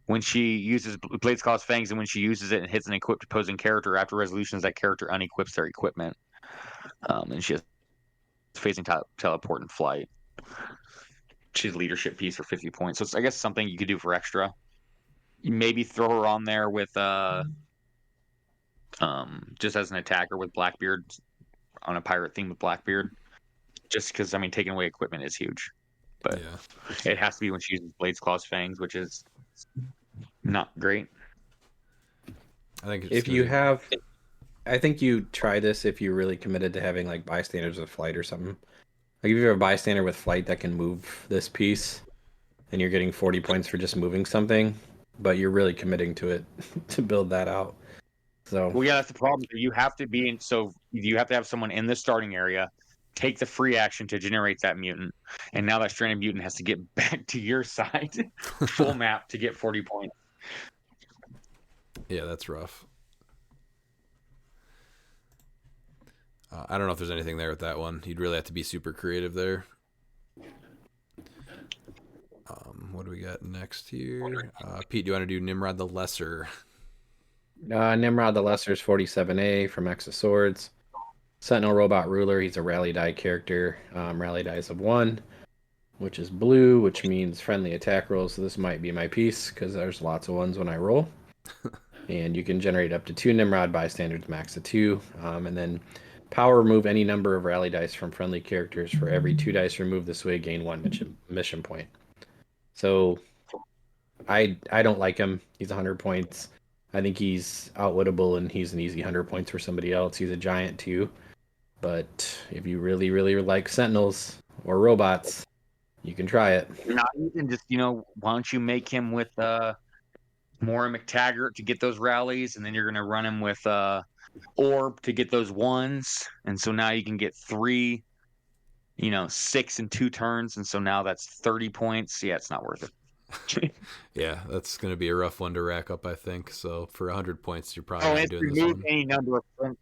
when she uses Blades Claw's Fangs, and when she uses it and hits an equipped opposing character, after resolutions, that character unequips their equipment. And she has phasing teleport and flight. She's leadership piece for 50 points. So it's, I guess, something you could do for extra. You maybe throw her on there with just as an attacker with Blackbeard on a pirate theme with Blackbeard. Just because, I mean, taking away equipment is huge. But Yeah. it has to be when she uses Blades Claw's Fangs, which is not great. I think it's If you have, I think you try this if you're really committed to having like bystanders with flight or something. Like if you have a bystander with flight that can move this piece, and you're getting 40 points for just moving something, but you're really committing to it to build that out. So Well, yeah, that's the problem. You have to be in. So you have to have someone in the starting area take the free action to generate that mutant, and now that stranded mutant has to get back to your side, full map to get 40 points. Yeah, that's rough. I don't know if there's anything there with that one. You'd really have to be super creative there. What do we got next here? Pete, do you want to do Nimrod the Lesser? Nimrod the Lesser is 47A from X of Swords. Sentinel Robot Ruler, he's a rally die character. Rally dies of 1, which is blue, which means friendly attack rolls. So this might be my piece because there's lots of ones when I roll. And you can generate up to 2 Nimrod bystanders, max of 2. And then power remove any number of rally dice from friendly characters. For every 2 dice removed this way, gain 1 mission point. So I don't like him. He's 100 points. I think he's outwittable and he's an easy 100 points for somebody else. He's a giant too. But if you really, really like Sentinels or robots, you can try it. Not even just, why don't you make him with Mora McTaggart to get those rallies, and then you're going to run him with Orb to get those ones. And so now you can get 3, 6 in 2 turns. And so now that's 30 points. Yeah, it's not worth it. Yeah, that's going to be a rough one to rack up, I think. So for 100 points, you're probably not doing this remove one. any number of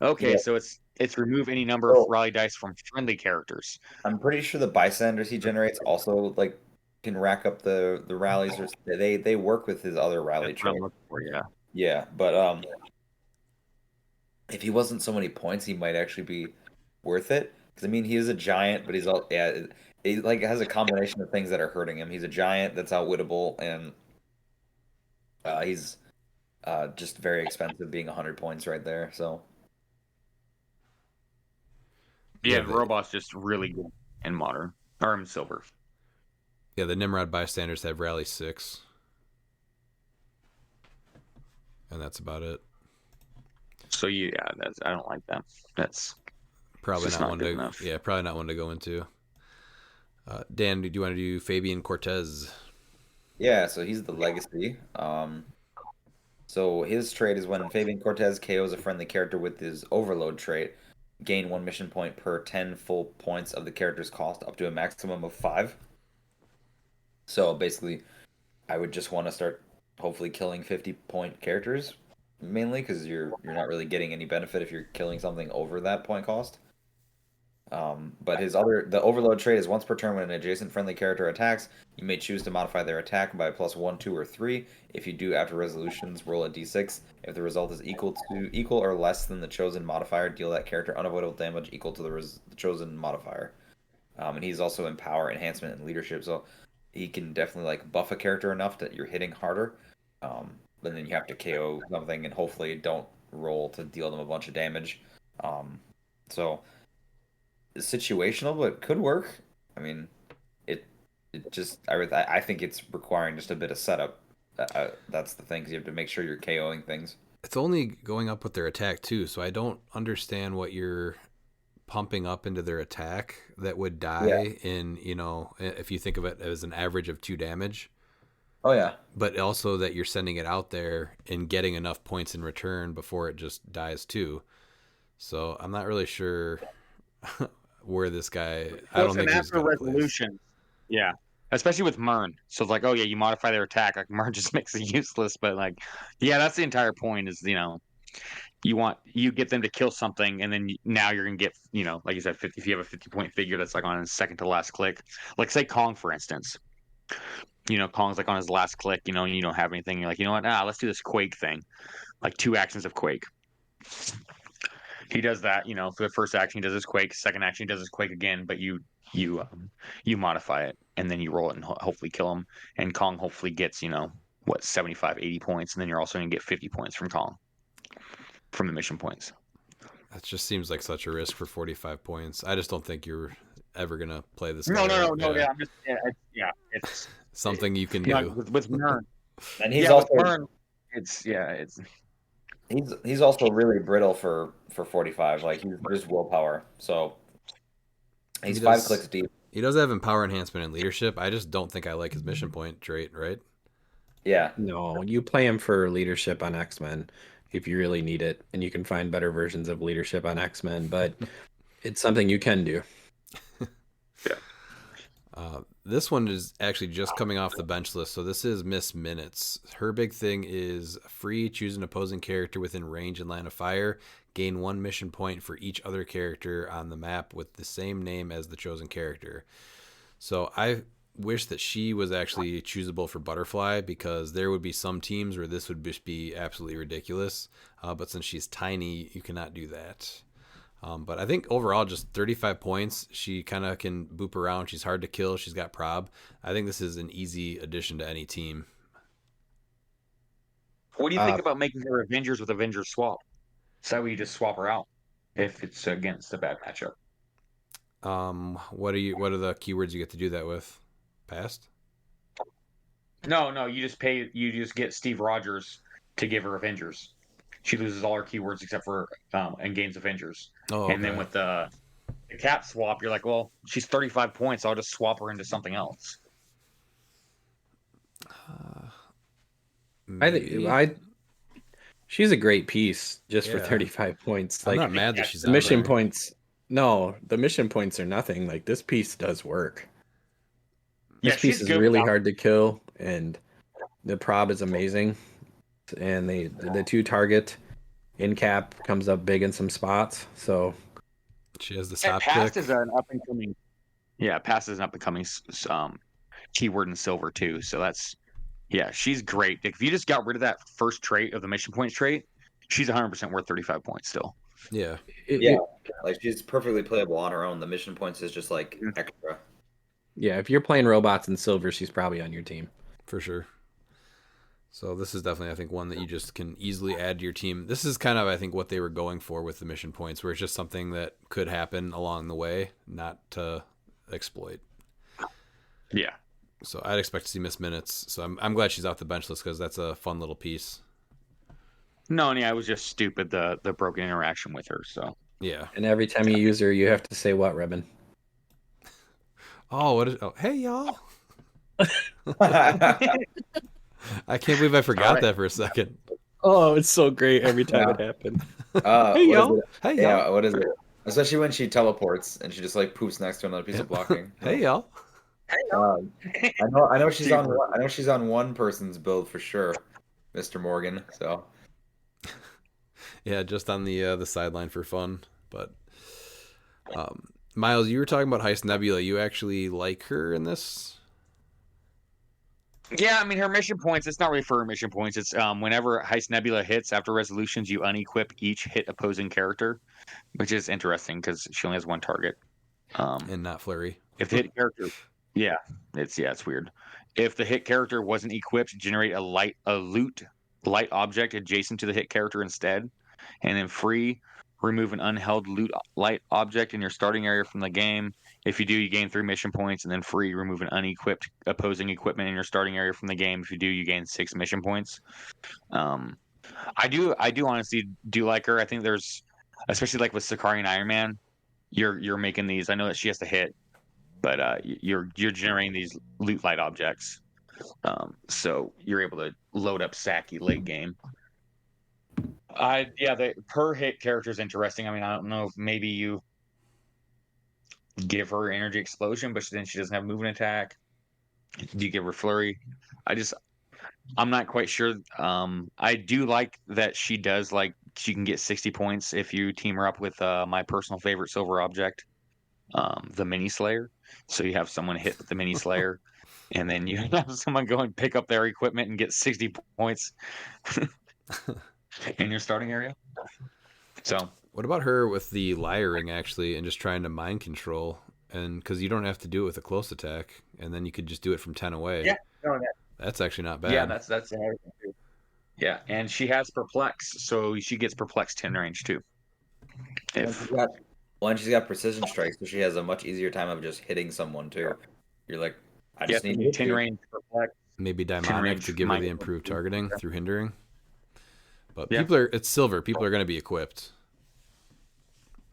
Okay, Yeah. so it's remove any number of rally dice from friendly characters. I'm pretty sure the bystanders he generates also like can rack up the rallies. Or they work with his other rally That's what I'm trait. looking for, yeah. Yeah, but if he wasn't so many points, he might actually be worth it. Because I mean, he is a giant, but he's all he like has a combination of things that are hurting him. He's a giant that's outwittable, and he's just very expensive, being 100 points right there. So Yeah, Yeah, the robot's just really good in modern or in silver. Yeah, the Nimrod bystanders have rally 6. And that's about it. So I don't like that. That's Probably just not not one good to enough. Yeah, probably not one to go into. Dan, do you want to do Fabian Cortez? yeah, so he's the legacy. So his trait is when Fabian Cortez KOs a friendly character with his overload trait, gain 1 mission point per 10 full points of the character's cost, up to a maximum of 5. So basically, I would just want to start hopefully killing 50-point characters mainly because you're not really getting any benefit if you're killing something over that point cost. But the overload trait is once per turn when an adjacent friendly character attacks, you may choose to modify their attack by +1, 2, or 3. If you do after resolutions, roll a d6. If the result is equal or less than the chosen modifier, deal that character unavoidable damage equal to the chosen modifier. And he's also in power, enhancement, and leadership, so he can definitely like buff a character enough that you're hitting harder. But then you have to KO something and hopefully don't roll to deal them a bunch of damage. So it's situational, but could work. I mean, it just I think it's requiring just a bit of setup. That's the thing, 'cause you have to make sure you're KOing things. It's only going up with their attack too, so I don't understand what you're pumping up into their attack that would die in, if you think of it as an average of 2 damage. Oh yeah. But also that you're sending it out there and getting enough points in return before it just dies too. So I'm not really sure where this guy. I don't think he's got a place. resolution. Yeah, especially with Mern. So it's like, oh yeah, you modify their attack. Like Mern just makes it useless. But like, yeah, that's the entire point. Is you get them to kill something, and then now you're gonna get like you said, 50. If you have a 50-point figure that's like on his second to last click, like say Kong for instance. Kong's like on his last click. And you don't have anything. You're like, you know what? Let's do this Quake thing, like 2 actions of Quake. He does that, for the first action, he does his Quake. Second action, he does his Quake again, but you modify it, and then you roll it and hopefully kill him. And Kong hopefully gets, 75, 80 points, and then you're also going to get 50 points from Kong, from the mission points. That just seems like such a risk for 45 points. I just don't think you're ever going to play this. No. Yeah, it's something you can do. With Mern. And he's also... Mern, He's also really brittle for 45. Like he's just willpower. So he's 5 clicks deep. He does have empower, enhancement, and leadership. I just don't think I like his mission point trait, right? Yeah. No, you play him for leadership on X-Men if you really need it, and you can find better versions of leadership on X-Men, but it's something you can do. This one is actually just coming off the bench list, so this is Miss Minutes. Her big thing is free, choose an opposing character within range and line of fire, gain 1 mission point for each other character on the map with the same name as the chosen character. So I wish that she was actually choosable for Butterfly, because there would be some teams where this would just be absolutely ridiculous, but since she's tiny, you cannot do that. But I think overall, just 35 points. She kind of can boop around. She's hard to kill. She's got prob. I think this is an easy addition to any team. What do you think about making her Avengers with Avengers swap? So that way you just swap her out if it's against a bad matchup. What are the keywords you get to do that with? Past? No, you just get Steve Rogers to give her Avengers. She loses all her keywords except for and gains Avengers. Oh, okay. And then with the cap swap, you're like, well, she's 35 points. I'll just swap her into something else. She's a great piece just for 35 points. I'm not mad that she's the mission points. No, the mission points are nothing. Like this piece does work. This piece is really hard to kill, and the prob is amazing. And the 2 target in cap comes up big in some spots. So she has the stop Past kick. Is an up and coming. Yeah, Past is an up and coming keyword in Silver too. So that's she's great. If you just got rid of that first trait of the mission points trait, she's 100% worth 35 points still. Yeah. Like she's perfectly playable on her own. The mission points is just like extra. Yeah, if you're playing robots in Silver, she's probably on your team. For sure. So this is definitely, I think, one that you just can easily add to your team. This is kind of, I think, what they were going for with the mission points, where it's just something that could happen along the way, not to exploit. Yeah. So I'd expect to see Miss Minutes. So I'm glad she's off the bench list, because that's a fun little piece. No, and it was just stupid, the broken interaction with her. So yeah. And every time you use her, you have to say what, Rebin? Hey y'all. I can't believe I forgot that for a second. Oh, it's so great every time it happened. Hey y'all. Hey y'all. Yeah, what is it? Especially when she teleports and she just like poofs next to another piece of blocking. Hey y'all. I know she's on. I know she's on one person's build for sure, Mr. Morgan. So yeah, just on the sideline for fun. But Miles, you were talking about Heist Nebula. You actually like her in this? Yeah, I mean her mission points. It's not really for her mission points. It's whenever Heist Nebula hits after resolutions, you unequip each hit opposing character, which is interesting because she only has one target. And not Flurry. If the hit character, yeah, it's weird. If the hit character wasn't equipped, generate a loot light object adjacent to the hit character instead, and then free remove an unheld loot light object in your starting area from the game. If you do, you gain 3 mission points, and then free remove an unequipped opposing equipment in your starting area from the game. If you do, you gain 6 mission points. I do honestly do like her. I think there's, especially like with Sakari and Iron Man, you're making these. I know that she has to hit, but you're generating these loot light objects, so you're able to load up Saki late game. The per hit character is interesting. I mean, I don't know if maybe you give her energy explosion, but then she doesn't have movement attack. Do you give her flurry? I'm not quite sure. I do like that she does she can get 60 points if you team her up with my personal favorite silver object, the mini slayer. So you have someone hit with the mini slayer, and then you have someone go and pick up their equipment and get 60 points in your starting area. So What about her with the liaring actually, and just trying to mind control? And because you don't have to do it with a close attack, and then you could just do it from 10 away. yeah, no, That's actually not bad. yeah, that's another thing too. Yeah, and she has perplex, so she gets perplex 10 range too. She's got precision strike, so she has a much easier time of just hitting someone too. You're like, I just need 10 range perplex. Maybe range Daimonic to give her the mind improved targeting through hindering. But Yeah. it's silver. People are going to be equipped.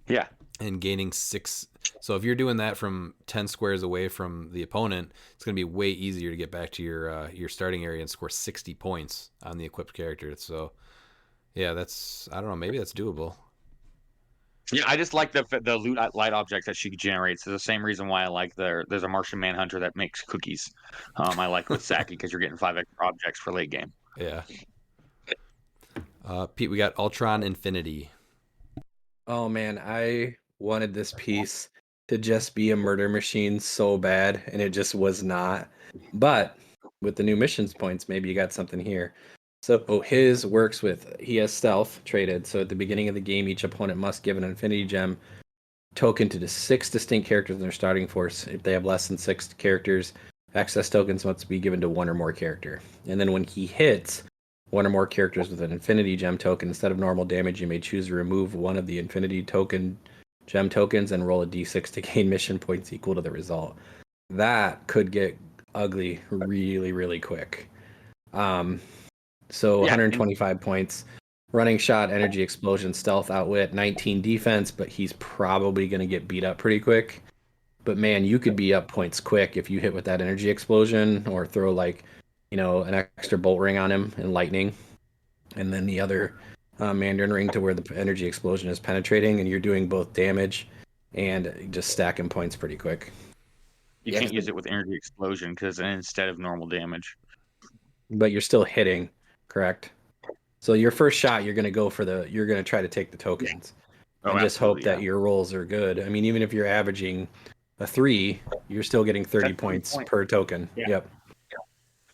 Yeah, And gaining 6. So if you're doing that from 10 squares away from the opponent, it's going to be way easier to get back to your starting area and score 60 points on the equipped character. So yeah, I don't know, maybe that's doable. yeah. I just like the loot light objects that she generates. It's the same reason why I like there's a Martian Manhunter that makes cookies. I like with Saki because you're getting 5 extra objects for late game. Yeah. Pete, we got Ultron Infinity. Oh man, I wanted this piece to just be a murder machine so bad, and it just was not. But with the new missions points, maybe you got something here. So his works with, he has stealth traded. So at the beginning of the game, each opponent must give an Infinity Gem token to the 6 distinct characters in their starting force. If they have less than 6 characters, excess tokens must be given to 1 or more character. And then when he hits 1 or more characters with an Infinity Gem token, instead of normal damage, you may choose to remove 1 of the Infinity Gem tokens and roll a d6 to gain mission points equal to the result. That could get ugly really, really quick. So 125 points. Running shot, energy explosion, stealth, outwit, 19 defense, but he's probably going to get beat up pretty quick. But man, you could be up points quick if you hit with that energy explosion or throw an extra bolt ring on him and lightning. And then the other Mandarin ring to where the energy explosion is penetrating, and you're doing both damage and just stacking points pretty quick. You can't use it with energy explosion because instead of normal damage. But you're still hitting, correct? So your first shot, you're going to try to take the tokens. Oh, and just hope that yeah. your rolls are good. I mean, even if you're averaging a 3, you're still getting 30 points per token. Yeah. Yep.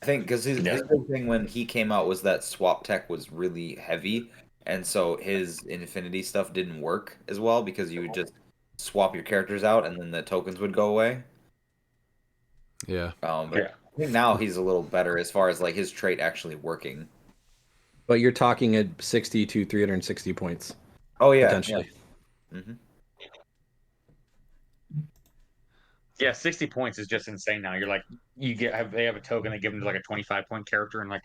I think because his big thing when he came out was that swap tech was really heavy, and so his infinity stuff didn't work as well because you would just swap your characters out and then the tokens would go away. Yeah. But I think now he's a little better as far as his trait actually working. But you're talking at 60 to 360 points. Oh yeah, potentially. Yeah. Mm-hmm. Yeah, 60 points is just insane now. You're like, they have a token, they give them to a 25-point character, and I'm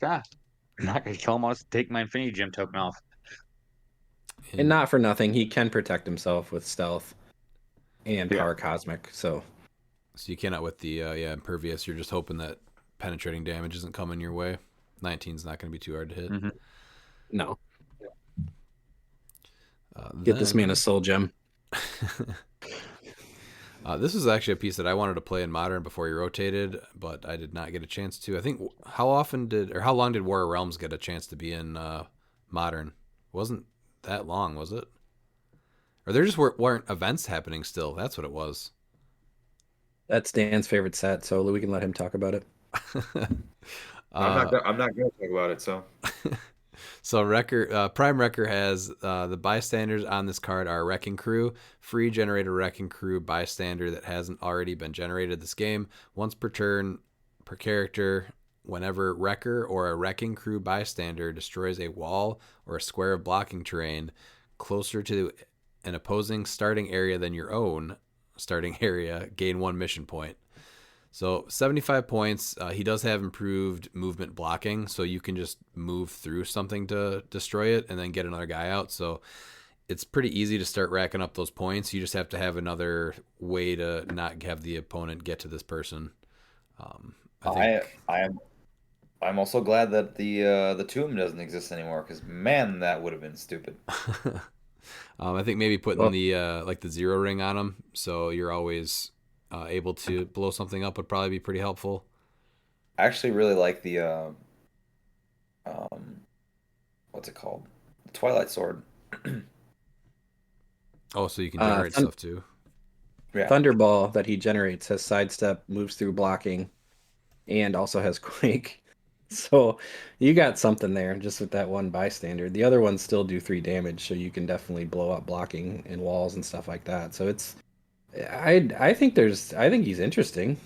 not going to kill him, I'll just take my Infinity Gem token off. And not for nothing, he can protect himself with stealth and power cosmic, so you cannot with the impervious. You're just hoping that penetrating damage isn't coming your way. 19's not going to be too hard to hit. Mm-hmm. No. Get this man a soul gem. This is actually a piece that I wanted to play in Modern before he rotated, but I did not get a chance to. I think how long did War of Realms get a chance to be in Modern? It wasn't that long, was it? Or Or there just weren't events happening still. That's what it was. That's Dan's favorite set, so we can let him talk about it. I'm not going to talk about it. So So Prime Wrecker has the bystanders on this card are Wrecking Crew. Free generate a Wrecking Crew bystander that hasn't already been generated this game. Once per turn per character, whenever Wrecker or a Wrecking Crew bystander destroys a wall or a square of blocking terrain closer to an opposing starting area than your own starting area, gain 1 mission point. So 75 points. He does have improved movement blocking, so you can just move through something to destroy it and then get another guy out. So it's pretty easy to start racking up those points. You just have to have another way to not have the opponent get to this person. I'm also glad that the tomb doesn't exist anymore, because man, that would have been stupid. I think maybe putting the like the 0 ring on him, so you're always able to blow something up would probably be pretty helpful. I actually really like the what's it called? The Twilight Sword. Oh, so you can generate stuff too. Yeah. Thunderball that he generates has sidestep, moves through blocking, and also has Quake. So you got something there just with that one bystander. The other ones still do 3 damage, so you can definitely blow up blocking and walls and stuff like that. So it's I think he's interesting.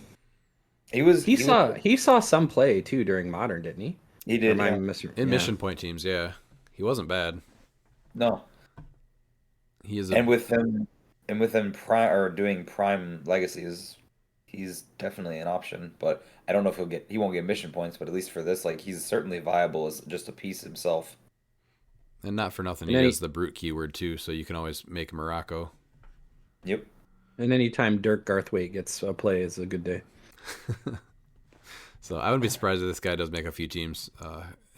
He saw some play too during Modern, didn't he? He did. In mission point teams, yeah. He wasn't bad. No. He is and with them prime or doing prime legacies, he's definitely an option. But I don't know if he won't get mission points, but at least for this, like, he's certainly viable as just a piece himself. And not for nothing, he does the brute keyword too, so you can always make Morocco. Yep. And anytime Dirk Garthwaite gets a play is a good day. So I wouldn't be surprised if this guy does make a few teams,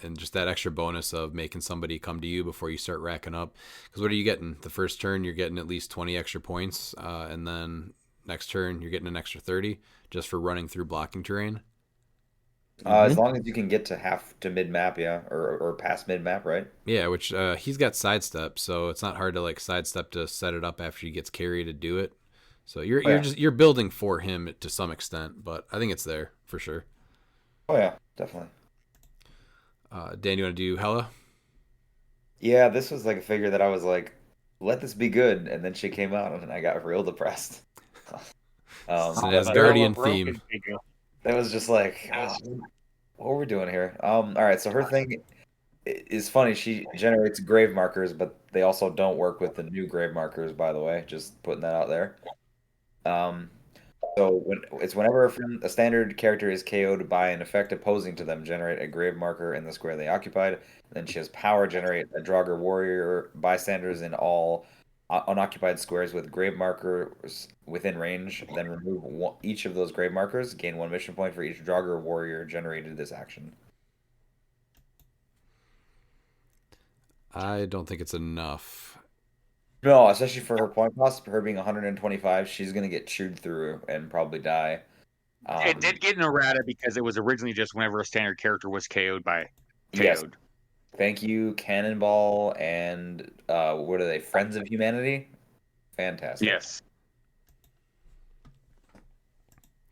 and just that extra bonus of making somebody come to you before you start racking up. Because what are you getting? The first turn you're getting at least 20 extra points, and then next turn you're getting an extra 30 just for running through blocking terrain. As long as you can get to mid map, yeah, or past mid map, right? Yeah, which he's got sidestep, so it's not hard to like sidestep to set it up after he gets carry to do it. So you're building for him to some extent, but I think it's there for sure. Oh yeah, definitely. Dan, you want to do Hella? Yeah, this was like a figure that I was like, let this be good, and then she came out, and I got real depressed. It's an Asgardian theme. That was just like, what are we doing here? All right, so her thing is funny. She generates grave markers, but they also don't work with the new grave markers, by the way. Just putting that out there. So whenever a standard character is KO'd by an effect opposing to them, generate a grave marker in the square they occupied. Then she has power generate a Draugr warrior bystanders in all unoccupied squares with grave markers within range. Then remove each of those grave markers. Gain 1 mission point for each Draugr warrior generated this action. I don't think it's enough. No, especially for her point cost, for her being 125, she's gonna get chewed through and probably die. It did get an errata because it was originally just whenever a standard character was KO'd by KO'd. Yes. Thank you, Cannonball, and what are they? Friends of Humanity? Fantastic. Yes.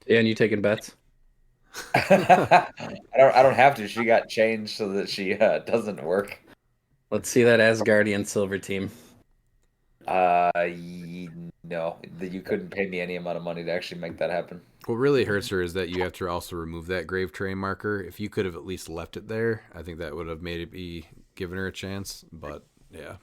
And you taking bets? I don't have to. She got changed so that she doesn't work. Let's see that Asgardian Silver team. No, you couldn't pay me any amount of money to actually make that happen. What really hurts her is that you have to also remove that grave terrain marker. If you could have at least left it there, I think that would have made it be given her a chance. But yeah,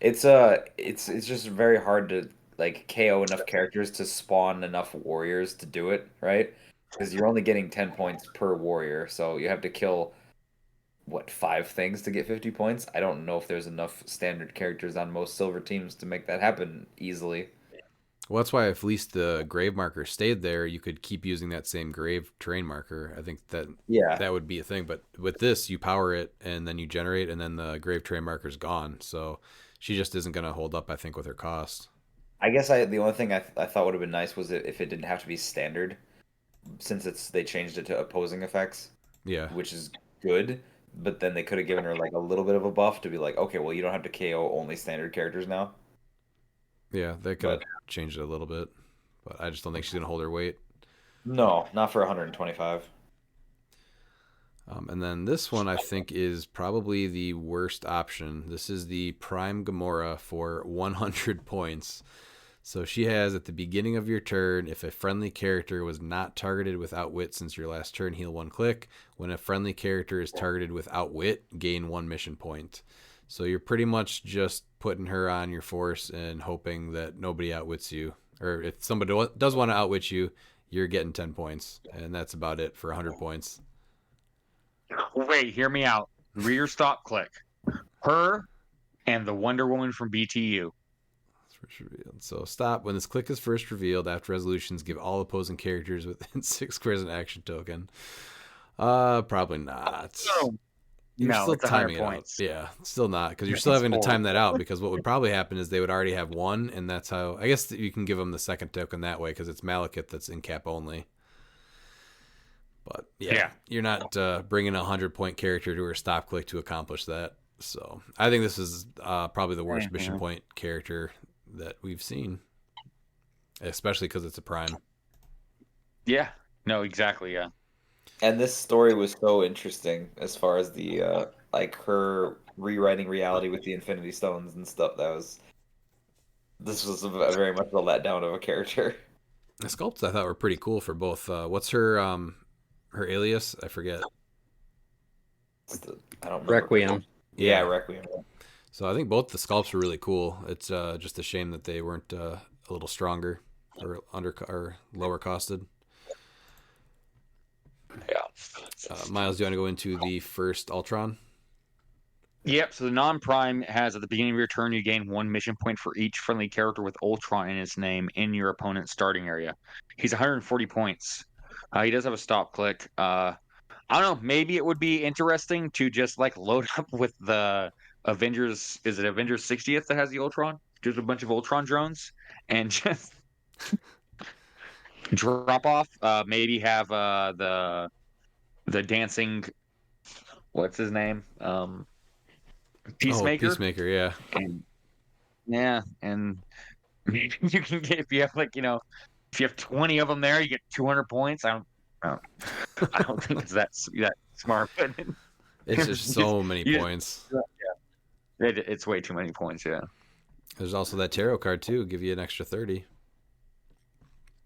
it's just very hard to like KO enough characters to spawn enough warriors to do it, right? Because you're only getting 10 points per warrior, so you have to kill 5 things to get 50 points? I don't know if there's enough standard characters on most silver teams to make that happen easily. Well, that's why if at least the grave marker stayed there, you could keep using that same grave terrain marker. I think that would be a thing. But with this, you power it and then you generate, and then the grave terrain marker's gone. So she just isn't going to hold up, I think, with her cost. I guess the only thing I thought would have been nice was if it didn't have to be standard, since they changed it to opposing effects. Yeah, which is good. But then they could have given her like a little bit of a buff to be like, okay, well, you don't have to KO only standard characters now. Yeah, they could have changed it a little bit, but I just don't think she's gonna hold her weight. No, not for 125. And then this one I think is probably the worst option. This is the Prime Gamora for 100 points. So she has at the beginning of your turn, if a friendly character was not targeted with Outwit since your last turn, heal 1 click. When a friendly character is targeted with Outwit, gain 1 mission point. So you're pretty much just putting her on your force and hoping that nobody outwits you. Or if somebody does want to outwit you, you're getting 10 points. And that's about it for 100 points. Wait, hear me out. Read your stop click. Her and the Wonder Woman from BTU. First revealed. So stop. When this click is first revealed, after resolutions, give all opposing characters within 6 squares an action token. Probably not. You're No, still it's 100 timing it out. points. Yeah, still not, because you're still It's having to time that horrible. out, because what would probably happen is they would already have 1, and that's how, I guess you can give them the second token that way, because it's Malekith that's in cap only. But yeah. You're not bringing a 100-point character to her stop click to accomplish that. So I think this is probably the worst mission point character that we've seen, especially because it's a prime. Yeah. No, exactly. Yeah. And this story was so interesting as far as the like her rewriting reality with the Infinity Stones and stuff. This was very much a letdown of a character. The sculpts I thought were pretty cool for both. What's her alias? I forget. I don't remember. Requiem. Yeah, Requiem. So I think both the sculpts were really cool. It's just a shame that they weren't a little stronger or lower costed. Yeah. Miles, do you want to go into the first Ultron? Yep. So the non-prime has at the beginning of your turn, you gain 1 mission point for each friendly character with Ultron in its name in your opponent's starting area. He's 140 points. He does have a stop click. I don't know. Maybe it would be interesting to just like load up with the Avengers. Is it Avengers 60th that has the Ultron? Just a bunch of Ultron drones and just drop off. Maybe have the dancing. What's his name? Peacemaker. Oh, Peacemaker, yeah. And, yeah, and maybe you can get if you have if you have 20 of them there, you get 200 points. I don't think it's that smart, but It's just so many points. Yeah, it's way too many points. Yeah. There's also that tarot card too, give you an extra 30.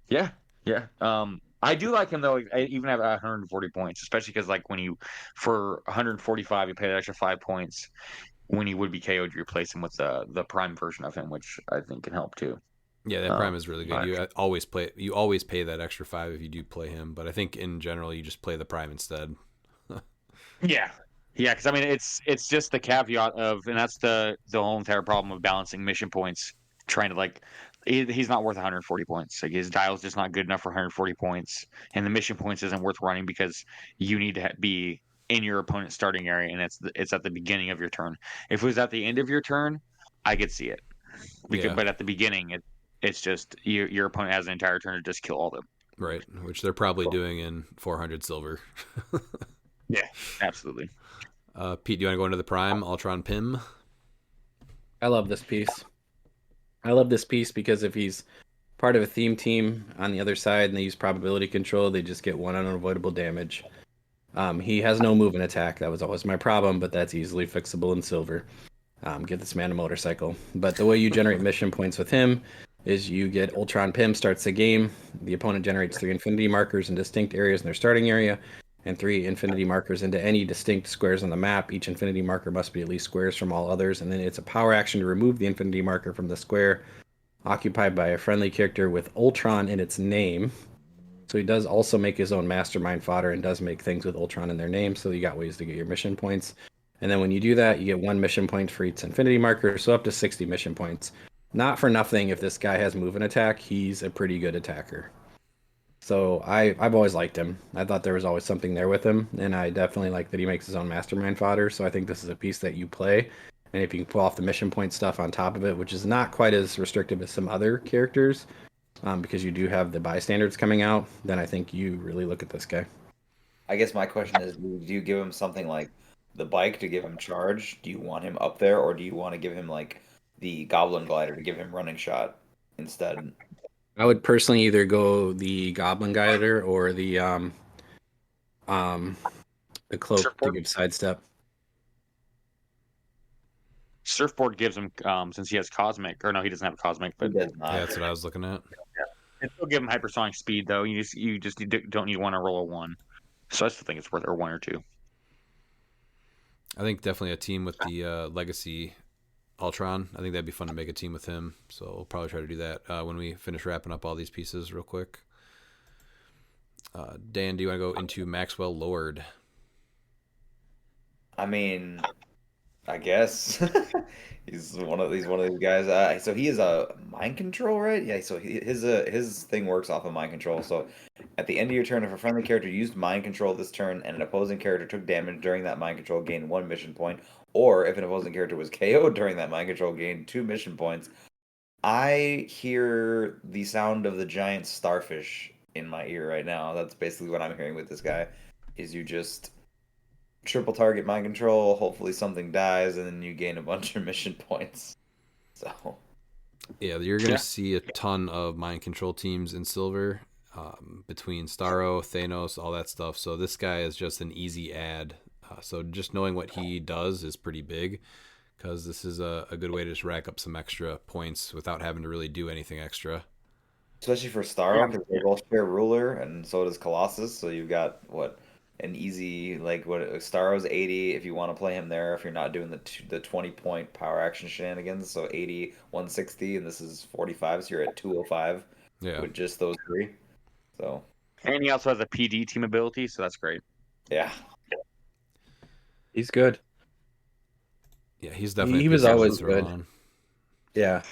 Yeah. I do like him though. I even have 140 points, especially because like when you for 145 you pay that extra 5 points when he would be KO'd, you replace him with the prime version of him, which I think can help too. Yeah, that prime is really good. You always pay that extra 5 if you do play him, but I think in general you just play the prime instead. Yeah, because I mean it's just the caveat of, and that's the whole entire problem of balancing mission points. Trying to like, he's not worth 140 points. Like his dial's just not good enough for 140 points, and the mission points isn't worth running because you need to be in your opponent's starting area, and it's at the beginning of your turn. If it was at the end of your turn, I could see it. But at the beginning, it's just your opponent has an entire turn to just kill all of them. Right, which they're probably doing in 400 silver. Yeah, absolutely. Pete, do you want to go into the prime Ultron Pym? I love this piece. Because if he's part of a theme team on the other side and they use probability control, they just get 1 unavoidable damage. He has no move and attack. That was always my problem, but that's easily fixable in silver. Give this man a motorcycle. But the way you generate mission points with him is you get Ultron Pym starts the game. The opponent generates 3 infinity markers in distinct areas in their starting area, and 3 infinity markers into any distinct squares on the map. Each infinity marker must be at least squares from all others, and then it's a power action to remove the infinity marker from the square occupied by a friendly character with Ultron in its name. So he does also make his own mastermind fodder and does make things with Ultron in their name, so you got ways to get your mission points. And then when you do that, you get 1 mission point for each infinity marker, so up to 60 mission points. Not for nothing, if this guy has move and attack, he's a pretty good attacker. So I've always liked him. I thought there was always something there with him, and I definitely like that he makes his own mastermind fodder, so I think this is a piece that you play. And if you can pull off the mission point stuff on top of it, which is not quite as restrictive as some other characters, because you do have the bystanders coming out, then I think you really look at this guy. I guess my question is, do you give him something like the bike to give him charge? Do you want him up there, or do you want to give him like the Goblin Glider to give him running shot instead. I would personally either go the Goblin Glider or um the cloak to Surfboard? give sidestep. Surfboard gives him since he has cosmic, or no, he doesn't have cosmic, He but does Yeah, not. that's what I was looking at. it still give him hypersonic speed though. You just don't need one to roll a one. So I still think it's worth or one or two. I think definitely a team with the Legacy Ultron. I think that'd be fun to make a team with him. So we'll probably try to do that when we finish wrapping up all these pieces real quick. Dan, do you want to go into Maxwell Lord? I mean, I guess he's one of these guys. So he is a mind control, right? Yeah. So his thing works off of mind control. So at the end of your turn, if a friendly character used mind control this turn and an opposing character took damage during that mind control, gain 1 mission point, or if an opposing character was KO'd during that mind control, gain 2 mission points. I hear the sound of the giant starfish in my ear right now. That's basically what I'm hearing with this guy. Is you just triple target mind control, hopefully something dies, and then you gain a bunch of mission points. So Yeah, you're going to see a ton of mind control teams in Silver between Starro, Thanos, all that stuff. So this guy is just an easy add. So just knowing what he does is pretty big because this is a good way to just rack up some extra points without having to really do anything extra. especially for Starro, because they both share ruler, and so does Colossus. So you've got an easy Starro's 80 if you want to play him there. If you're not doing the 20 point power action shenanigans, so 80, 160, and this is 45, so you're at 205 Yeah. with just those three. So And he also has a PD team ability, so that's great. yeah. He's good. Yeah, he's definitely He a was piece I would always throw good. on. Yeah.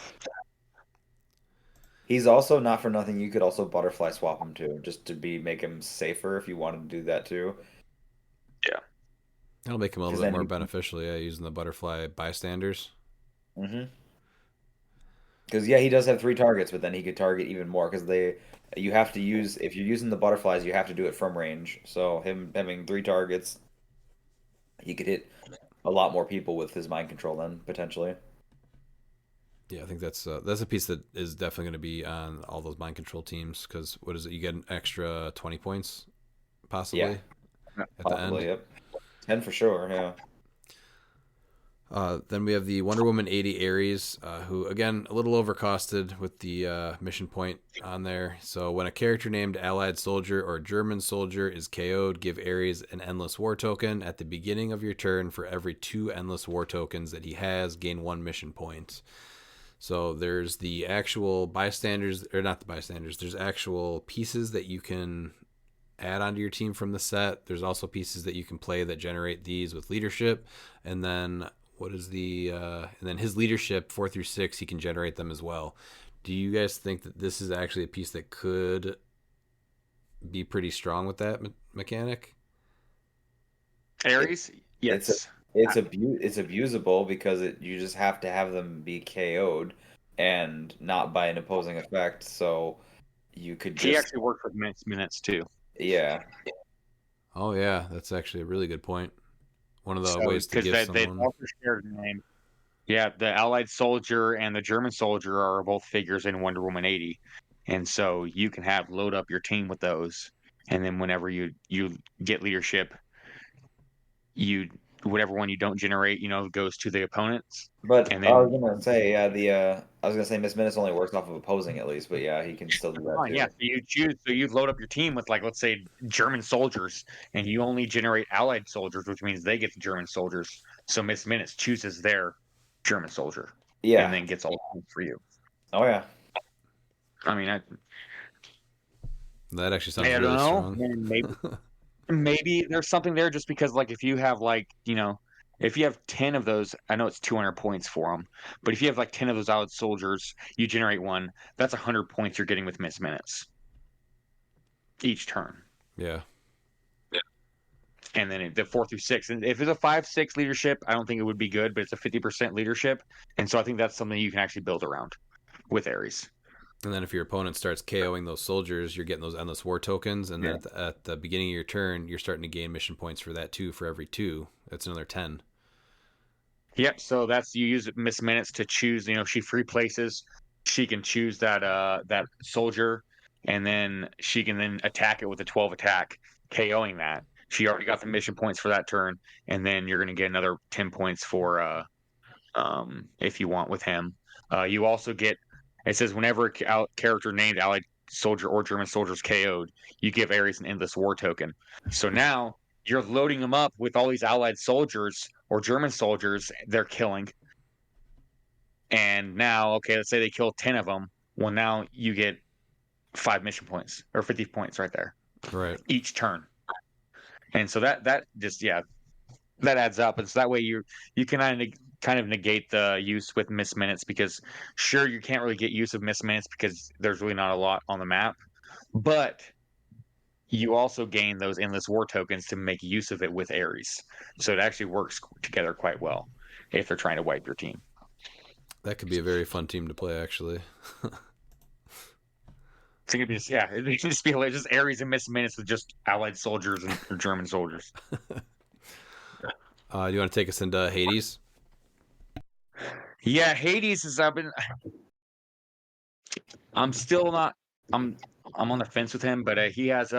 He's also not for nothing. You could also butterfly swap him too, just to make him safer if you wanted to do that too. That'll make him a little 'Cause bit then more you can- beneficial, yeah, using the butterfly bystanders. Mm-hmm. Because yeah, he does have 3 targets, but then he could target even more because you have to use if you're using the butterflies, you have to do it from range. So him having 3 targets, he could hit a lot more people with his mind control then potentially. Yeah, I think that's a piece that is definitely going to be on all those mind control teams because what is it? You get an extra 20 points, possibly, Yeah. at the Possibly, end. yep. 10 for sure, yeah. Then we have the Wonder Woman 80 Ares, who, again, a little overcosted with the mission point on there. So when a character named Allied Soldier or German Soldier is KO'd, give Ares an Endless War token. At the beginning of your turn, for every 2 Endless War tokens that he has, gain 1 mission point. So there's the actual bystanders, or not the bystanders, there's actual pieces that you can add onto your team from the set. There's also pieces that you can play that generate these with leadership. And then and then his leadership 4 through 6, he can generate them as well. Do you guys think that this is actually a piece that could be pretty strong with that mechanic? Ares, yes. It's abusable because you just have to have them be KO'd and not by an opposing effect. So you could He just actually worked with minutes too. yeah. Oh yeah, that's actually a really good point. One of the So, ways to give they someone. also shared a name. Yeah, the Allied Soldier and the German Soldier are both figures in Wonder Woman 80, and so you can load up your team with those, and then whenever you get leadership, whatever one you don't generate, goes to the opponents. But And I then was gonna say, I was gonna say Miss Minutes only works off of opposing at least, but yeah, he can still do that too. yeah, so you choose. So you load up your team with let's say German soldiers, and you only generate Allied soldiers, which means they get the German soldiers. So Miss Minutes chooses their German soldier, Yeah. and then gets all the points for you. Oh yeah. I mean, That actually sounds I don't really know. strong. And maybe there's something there just because if you have if you have 10 of those, I know it's 200 points for them, but if you have 10 of those Allied soldiers, you generate one, that's 100 points you're getting with Miss Minutes each turn. Yeah. And then the 4 through 6, and if it's a 5-6 leadership, I don't think it would be good, but it's a 50% leadership, and so I think that's something you can actually build around with Ares. And then if your opponent starts KOing those soldiers, you're getting those Endless War tokens. And then at the beginning of your turn, you're starting to gain mission points for that too. For every 2, that's another 10. Yep. So that's you use Miss Minutes to choose. She free places. She can choose that soldier, and then she can then attack it with a 12 attack, KOing that. She already got the mission points for that turn, and then you're going to get another 10 points for if you want with him. You also get. It says whenever a character named Allied soldier or German soldiers KO'd, you give Ares an endless war token. So now you're loading them up with all these Allied soldiers or German soldiers they're killing. And now, okay, let's say they kill 10 of them. Well, now you get 5 mission points or 50 points right there Right. each turn. And so that just that adds up. And so that way you can kind of negate the use with miss minutes, because sure, you can't really get use of miss minutes because there's really not a lot on the map, but you also gain those endless war tokens to make use of it with Ares. So it actually works together quite well if they're trying to wipe your team. That could be a very fun team to play, actually. So it could be just, yeah, it could just be like just Ares and miss minutes with just Allied soldiers and German soldiers. Do you want to take us into Hades? Yeah, Hades is I'm still not I'm on the fence with him, but he has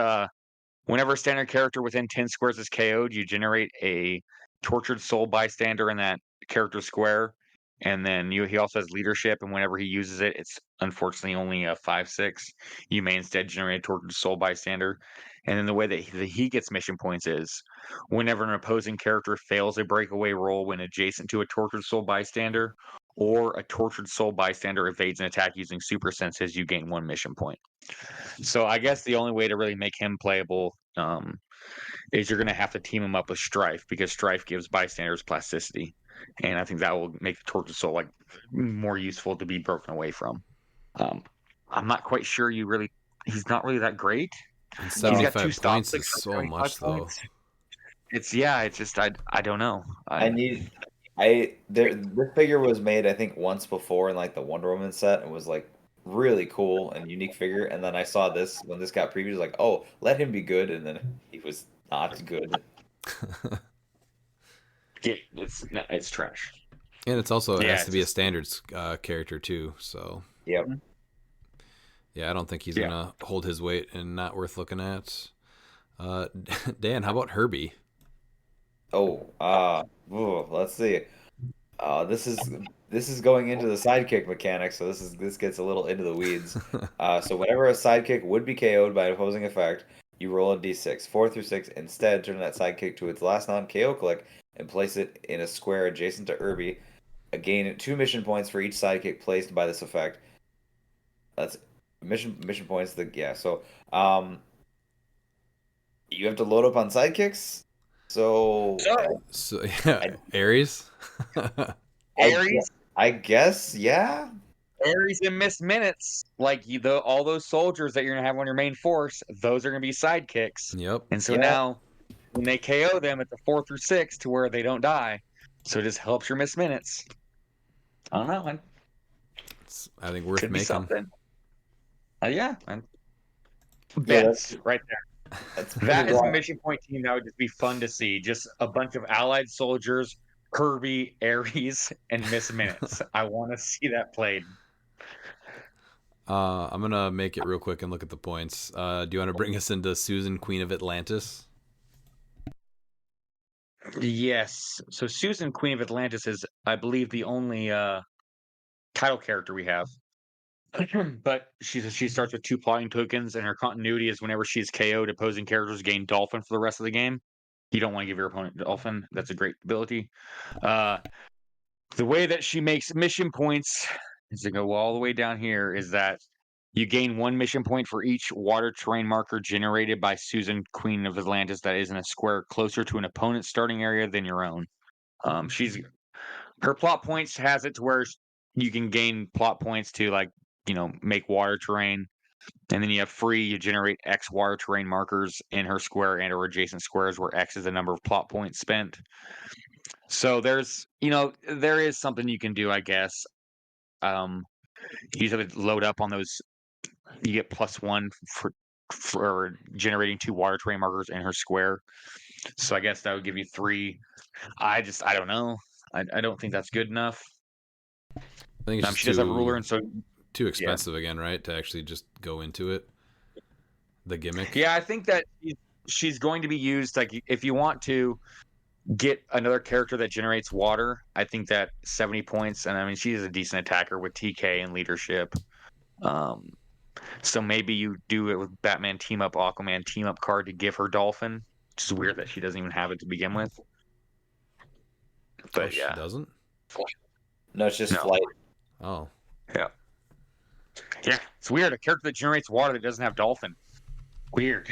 whenever a standard character within 10 squares is KO'd, you generate a tortured soul bystander in that character square. And then he also has leadership, and whenever he uses it, it's unfortunately only a 5/6. You may instead generate a tortured soul bystander. And then the way that he gets mission points is whenever an opposing character fails a breakaway roll when adjacent to a tortured soul bystander, or a tortured soul bystander evades an attack using super senses, you gain 1 mission point. So I guess the only way to really make him playable is you're going to have to team him up with Strife, because Strife gives bystanders plasticity, and I think that will make the Tortured Soul like more useful to be broken away from. I'm not quite sure he's not really that great. And He's got 2 75 stop points clicks is for so 75 much, though. points. It's just I don't know. This figure was made, I think, once before in like the Wonder Woman set, and was like really cool and unique figure. And then I saw this when this got previewed, like, oh, let him be good, and then he was not good. It's trash. And it's also, it Yeah, has to be a just- standards character, too. So, Yep. yeah, I don't think he's Yeah. going to hold his weight and not worth looking at. Dan, how about Herbie? Let's see. This is going into the sidekick mechanic, so this gets a little into the weeds. So whenever a sidekick would be KO'd by an opposing effect, you roll a d6, 4 through 6. Instead, turn that sidekick to its last non-KO click and place it in a square adjacent to Herbie. Gain 2 mission points for each sidekick placed by this effect. That's mission points. So you have to load up on sidekicks. So So, yeah, Ares? Ares, I guess, yeah. Ares and miss minutes, like all those soldiers that you're gonna have on your main force, those are gonna be sidekicks. Yep. And so Yeah. now, when they KO them at the 4 through 6 to where they don't die, so it just helps your miss minutes. I don't know, man. It's, I think, worth Could be making. something. Yeah, man. Yeah, Bets right there. That's That pretty is a wild. mission point team that would just be fun to see. Just a bunch of allied soldiers, Kirby, Ares, and miss minutes. I want to see that played. I'm going to make it real quick and look at the points. Do you want to bring us into Susan, Queen of Atlantis? Yes. So Susan, Queen of Atlantis, is, I believe, the only title character we have. But she starts with 2 plotting tokens, and her continuity is whenever she's KO'd, opposing characters gain Dolphin for the rest of the game. You don't want to give your opponent Dolphin. That's a great ability. The way that she makes mission points is to go all the way down here, is that you gain 1 mission point for each water terrain marker generated by Susan, Queen of Atlantis, that is in a square closer to an opponent's starting area than your own. Her plot points has it to where you can gain plot points to, like, make water terrain, and then you generate X water terrain markers in her square and or adjacent squares, where X is the number of plot points spent. So there is something you can do, I guess. You just have to load up on those. You get +1 for generating 2 water terrain markers in her square. So I guess that would give you 3. I don't know. I don't think that's good enough. I think it's just She does have ruler, and so too expensive again, right? To actually just go into it. The gimmick. yeah, I think that she's going to be used like if you want to get another character that generates water. I think that 70 points, and I mean she is a decent attacker with TK and leadership. So maybe you do it with Batman team up, Aquaman team up card to give her Dolphin. Which is weird that she doesn't even have it to begin with. But She doesn't. No, it's just No. flight. Oh. Yeah, it's weird. A character that generates water that doesn't have Dolphin. Weird.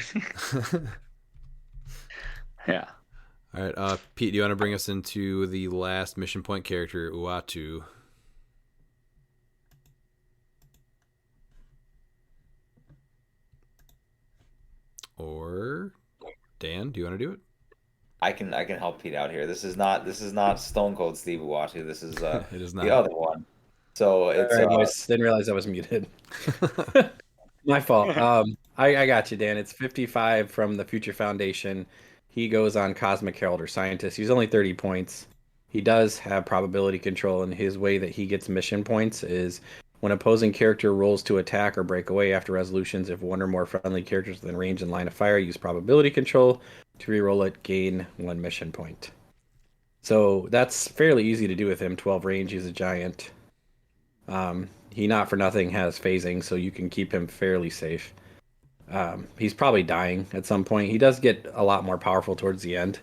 Yeah. All right, Pete, do you want to bring us into the last mission point character, Uatu? Or Dan, do you want to do it? I can help Pete out here. This is not Stone Cold Steve Uatu. This is It is not. the other one. So it's Sorry, boys, didn't realize I was muted. My fault. I got you, Dan. It's 55 from the Future Foundation. He goes on Cosmic Herald or Scientist. He's only 30 points. He does have probability control, and his way that he gets mission points is when opposing character rolls to attack or break away after resolutions, if one or more friendly characters within range and line of fire use probability control to reroll it, gain 1 mission point. So that's fairly easy to do with him. 12 range, he's a giant. He not for nothing has phasing, so you can keep him fairly safe. He's probably dying at some point. He does get a lot more powerful towards the end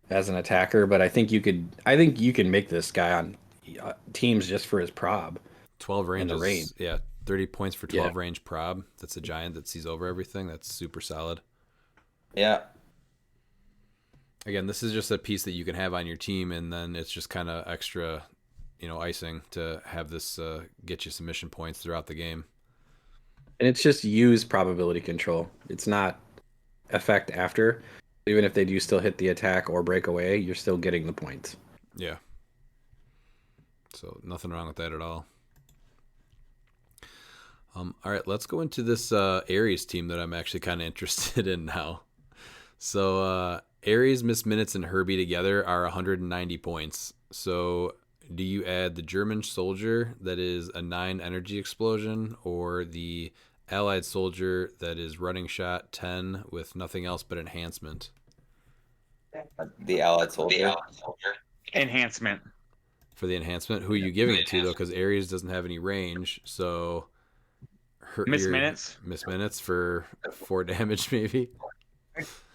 as an attacker, but I think you can make this guy on teams just for his prob. 12 range the range. Yeah, 30 points for 12 range prob. That's a giant that sees over everything. That's super solid. yeah. Again, this is just a piece that you can have on your team, and then it's just kind of extra, icing to have this get you some mission points throughout the game. And it's just use probability control. It's not effect after. Even if they do still hit the attack or break away, you're still getting the points. Yeah. So nothing wrong with that at all. All right, let's go into this Ares team that I'm actually kind of interested in now. So Ares, Miss Minutes, and Herbie together are 190 points. So do you add the German soldier that is a 9 energy explosion, or the allied soldier that is running shot 10 with nothing else but enhancement? The allied soldier. Enhancement. For the enhancement, who are you giving it to, though? Because Ares doesn't have any range, so... Miss Minutes. Miss Minutes for 4 damage, maybe?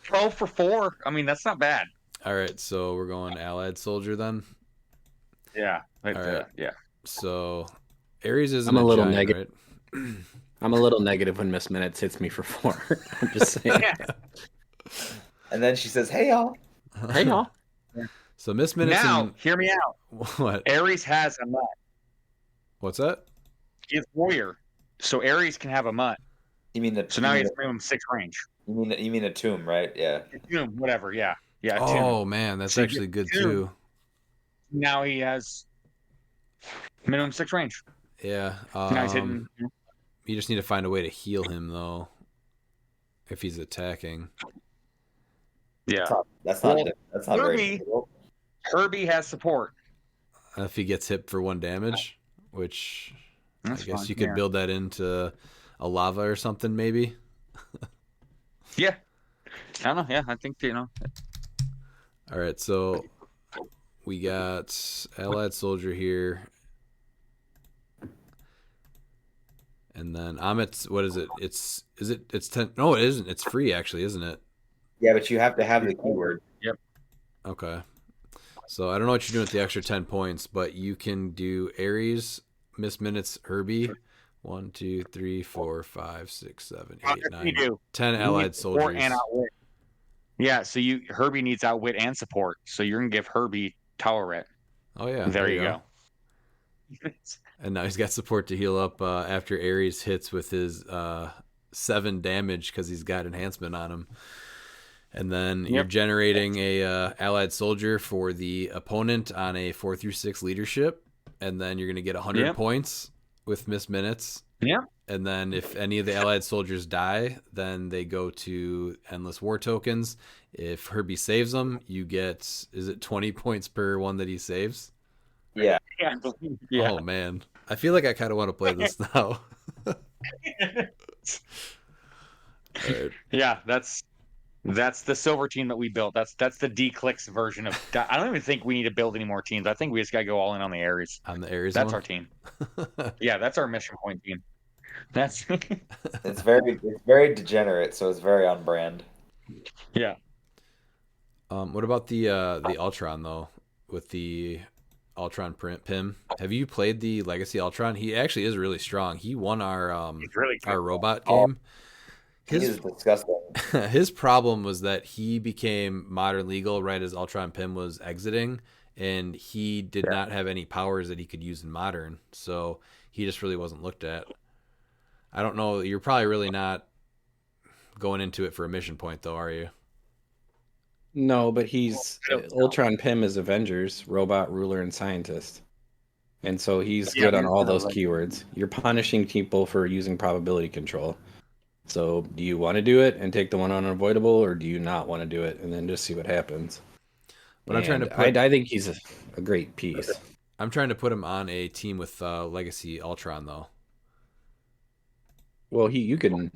12 for 4. I mean, that's not bad. All right, so we're going allied soldier then? Yeah. All right. Yeah. So Ares isn't I'm a little giant, negative. right? I'm a little negative when Miss Minutes hits me for 4. I'm just saying. Yeah. And then she says, "Hey y'all." Hey, y'all. So Miss Minutes Now, hear me out. What? Ares has a mutt. What's that? He's warrior. So Ares can have a mutt. You mean the? So now he has minimum 6 range. You mean a tomb, right? Yeah. Whatever, yeah. Yeah, Oh, two. man, that's So you actually get good, two. too. Now he has minimum 6 range. Yeah. Now he's hitting. You just need to find a way to heal him, though, if he's attacking. Yeah. That's not. Well, That's not very. Herbie- difficult. Herbie has support. If he gets hit for 1 damage, which That's I guess fine, you could yeah. build that into a lava or something, maybe. Yeah. I don't know. Yeah, I think, All right, so we got allied soldier here. And then Amit's, what is it? It's 10. No, it isn't. It's free, actually, isn't it? Yeah, but you have to have the keyword. Okay. So I don't know what you're doing with the extra 10 points, but you can do Ares, Miss Minutes, Herbie. 1, 2, 3, 4, 5, 6, 7, 8, You 9, do. 10 You need allied support soldiers. and outwit. Yeah, so Herbie needs outwit and support. So you're gonna give Herbie Towerette. Oh, yeah. There you go. And now he's got support to heal up after Ares hits with his 7 damage because he's got enhancement on him. And then you're generating a allied soldier for the opponent on a 4 through 6 leadership. And then you're going to get 100 points with Miss Minutes. Yeah. And then if any of the allied soldiers die, then they go to endless war tokens. If Herbie saves them, you get, is it 20 points per one that he saves? Yeah. Yeah. Yeah. Oh man, I feel like I kind of want to play this now. All right. Yeah, that's the silver team that we built. That's the D-Clix version of. I don't even think we need to build any more teams. I think we just gotta go all in on the Aries. On the Aries That's one. our team. Yeah, that's our mission point team. That's It's very degenerate, so it's very on brand. yeah. What about the Ultron though? With the Ultron print Pim, have you played the Legacy Ultron? He actually is really strong. He won It's really good. our robot Oh, game. He His is disgusting. his problem was that he became modern legal right as Ultron Pim was exiting, and he did not have any powers that he could use in modern, so he just really wasn't looked at. I don't know. You're probably really not going into it for a mission point, though, are you? No, but he's Ultron Pym is Avengers, robot, ruler, and scientist. And so he's Yeah, good on he's all kinda those like- keywords. You're punishing people for using probability control. So do you want to do it and take the one unavoidable, or do you not want to do it and then just see what happens? But I'm trying to And put I think he's a great piece. I'm trying to put him on a team with Legacy Ultron, though. Well, you can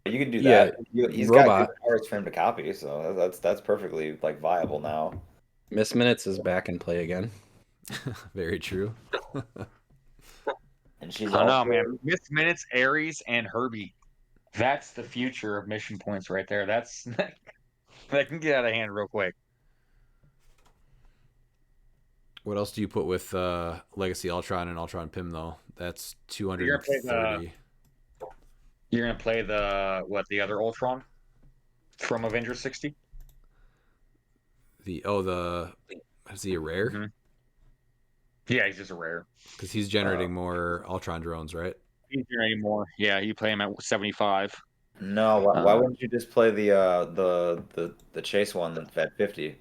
You can do Yeah, that. He's got robot. good powers for him to copy, so that's perfectly like viable now. Miss Minutes is back in play again. Very true. And she's I know, also man. Miss Minutes, Aries, and Herbie. That's the future of mission points right there. That's that can get out of hand real quick. What else do you put with Legacy Ultron and Ultron Pym, though? That's You're gonna play 230. You're gonna play the other Ultron from Avengers 60? Is he a rare? Mhm. Yeah, he's just a rare. Because he's generating more Ultron drones, right? He's here anymore. Yeah, you play him at 75. no. Why wouldn't you just play the chase one at 50?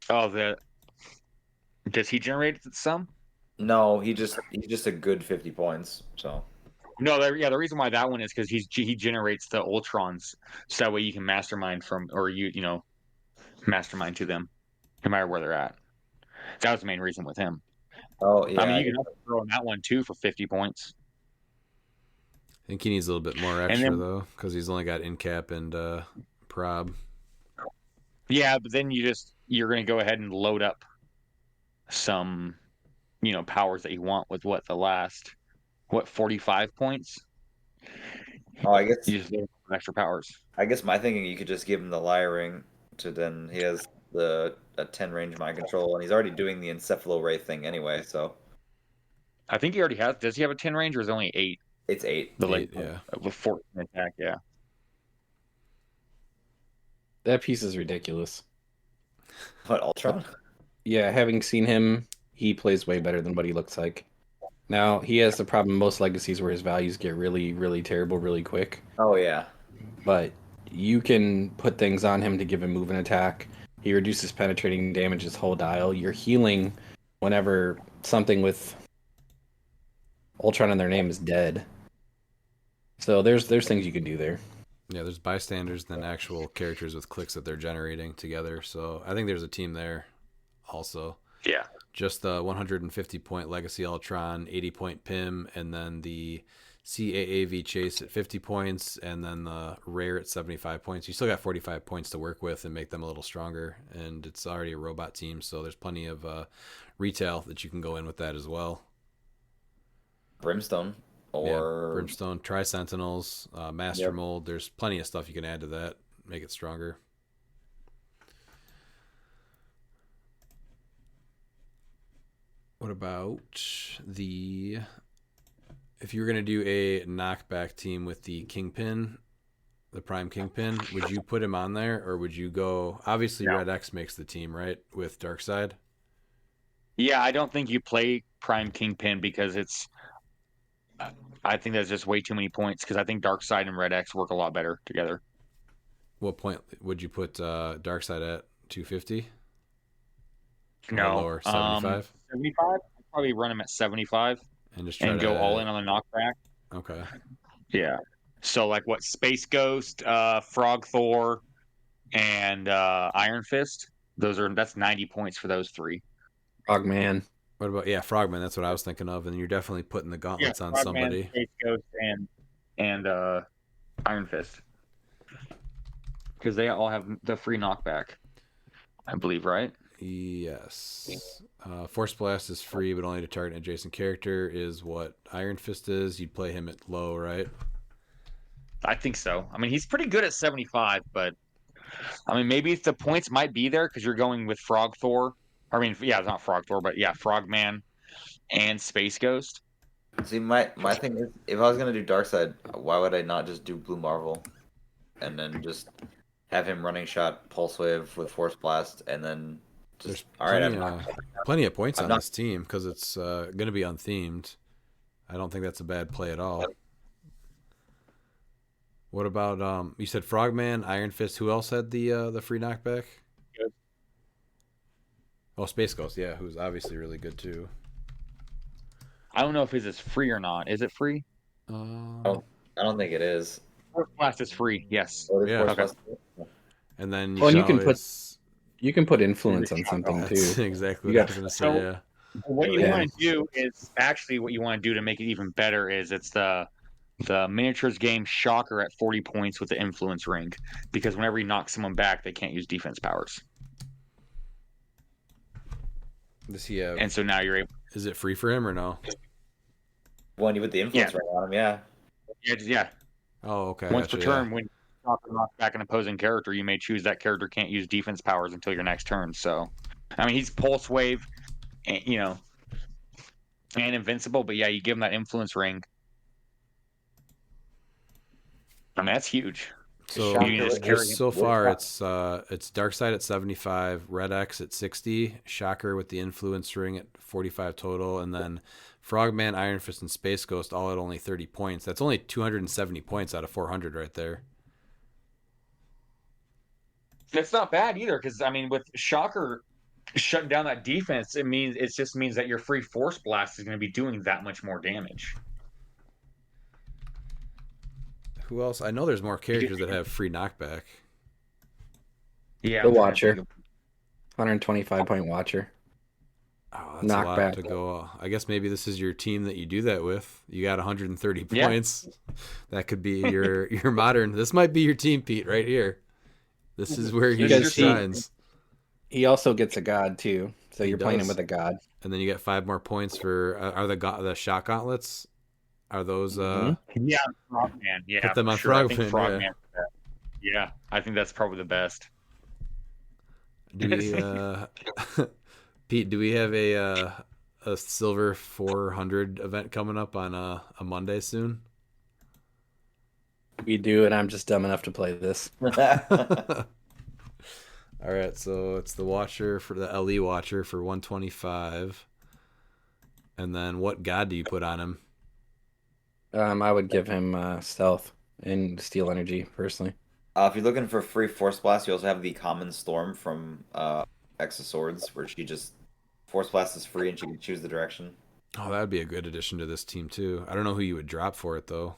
Oh, does he generate some? No, he's just a good 50 points. So No, the reason why that one is because he generates the Ultrons, so that way you can mastermind from, or mastermind to them, no matter where they're at. That was the main reason with him. oh yeah, I mean, you can also throw in that one too for 50 points. I think he needs a little bit more And extra, then- though, because he's only got in-cap and prob. Yeah, but then you're going to go ahead and load up some, powers that you want with the last 45 points. oh I guess You just load up some extra powers. my thinking you could just give him the Lyre ring to then he has a 10 range mind control and he's already doing the encephalo ray thing anyway, so I think he already has. Does he have a 10 range or is it only 8? it's 8. The Eight, yeah. with 14 attack, yeah. That piece is ridiculous. What, Ultron? Yeah, having seen him, he plays way better than what he looks like. Now, he has the problem in most legacies where his values get really, really terrible really quick. Oh yeah. But you can put things on him to give him move and attack. He reduces penetrating damage his whole dial. You're healing whenever something with Ultron in their name is dead. So there's things you can do there. Yeah, there's bystanders and then actual characters with clicks that they're generating together. So I think there's a team there also. Yeah. Just the 150 point Legacy Ultron, 80 point Pym, and then the CAAV Chase at 50 points, and then the Rare at 75 points. You still got 45 points to work with and make them a little stronger. And it's already a robot team, so there's plenty of retail that you can go in with that as well. Brimstone Yeah, or Brimstone, Tri Sentinels, Master Yep. Mold. There's plenty of stuff you can add to that, make it stronger. What about if you were going to do a knockback team with the Kingpin, the Prime Kingpin, would you put him on there, or would you go, obviously No. Red X makes the team, right, with Darkseid? Yeah, I don't think you play Prime Kingpin because I think that's just way too many points because I think Darkseid and Red X work a lot better together. What point would you put Darkseid at? 250? No. Lower, 75? 75? I'd probably run him at 75 And just try and to go all in on the knockback. Okay. Yeah. So like what? Space Ghost, Frog Thor, and Iron Fist. That's 90 points for those 3. Frogman. What about Frogman? That's what I was thinking of, and you're definitely putting the gauntlets on somebody. Space Ghost, and Iron Fist, because they all have the free knockback, I believe, right? Yes. Force Blast is free, but only to target an adjacent character. Is what Iron Fist is. You'd play him at low, right? I think so. I mean, he's pretty good at 75, but I mean, maybe the points might be there because you're going with Frog Thor. I mean, yeah, it's not Frog Thor, but yeah, Frogman and Space Ghost. See, my thing is, if I was gonna do Darkseid, why would I not just do Blue Marvel, and then just have him running shot Pulse Wave with Force Blast, and then There's just all right, plenty of points I'm on not- this team because it's going to be unthemed. I don't think that's a bad play at all. What about you said Frogman, Iron Fist? Who else had the free knockback? Ghost. Oh, Space Ghost, yeah, who's obviously really good too. I don't know if his is free or not. Is it free? I don't think it is. Force Blast is free. Yes. Or is Yeah, Force okay. Blast- And then Well, and you can always... You can put influence on something That's too. exactly You what I got- was going to say. So- Yeah. What you Yeah. want to do is actually what you want to do to make it even better is it's the miniatures game Shocker at 40 points with the influence ring, because whenever you knock someone back, they can't use defense powers, Does he have? and so now you're able. Is it free for him or no? When you put the influence right on him, yeah. Yeah. Oh, okay. Once per gotcha, yeah. turn, when Shocker knocks back an opposing character, you may choose that character can't use defense powers until your next turn. So, I mean, he's Pulse Wave, and, and invincible, but yeah, you give him that influence ring. I mean, that's huge. So Shocker You can just with- carry him. so far it's Darkseid at 75, Red X at 60, Shocker with the influence ring at 45 total, and then Frogman, Iron Fist, and Space Ghost all at only 30 points. That's only 270 points out of 400 right there. That's not bad either, because I mean, with Shocker shutting down that defense, it just means that your free Force Blast is going to be doing that much more damage. Who else? I know there's more characters that have free knockback. Yeah, The Watcher. 125 point Watcher. Oh, that's a lot Knockback. to go. I guess maybe this is your team that you do that with. You got 130 Yeah. points. That could be your modern. This might be your team, Pete, right here. This is where he Because he- shines. He also gets a god too, so He you're playing him does. with a god. And then you get 5 more points for are the shot gauntlets? Are those Yeah, Frogman. Yeah, Put them for on sure. I think Frogman, yeah. Frogman. Yeah, I think that's probably the best. do we Pete, do we have a silver 400 event coming up on a Monday soon? We do, and I'm just dumb enough to play this. All right, so it's the Watcher for the LE Watcher for 125. And then what god do you put on him? I would give him stealth and steel energy personally. If you're looking for free Force Blast, you also have the Common Storm from X of Swords, where she just Force Blast is free and she can choose the direction. Oh, that would be a good addition to this team too. I don't know who you would drop for it though.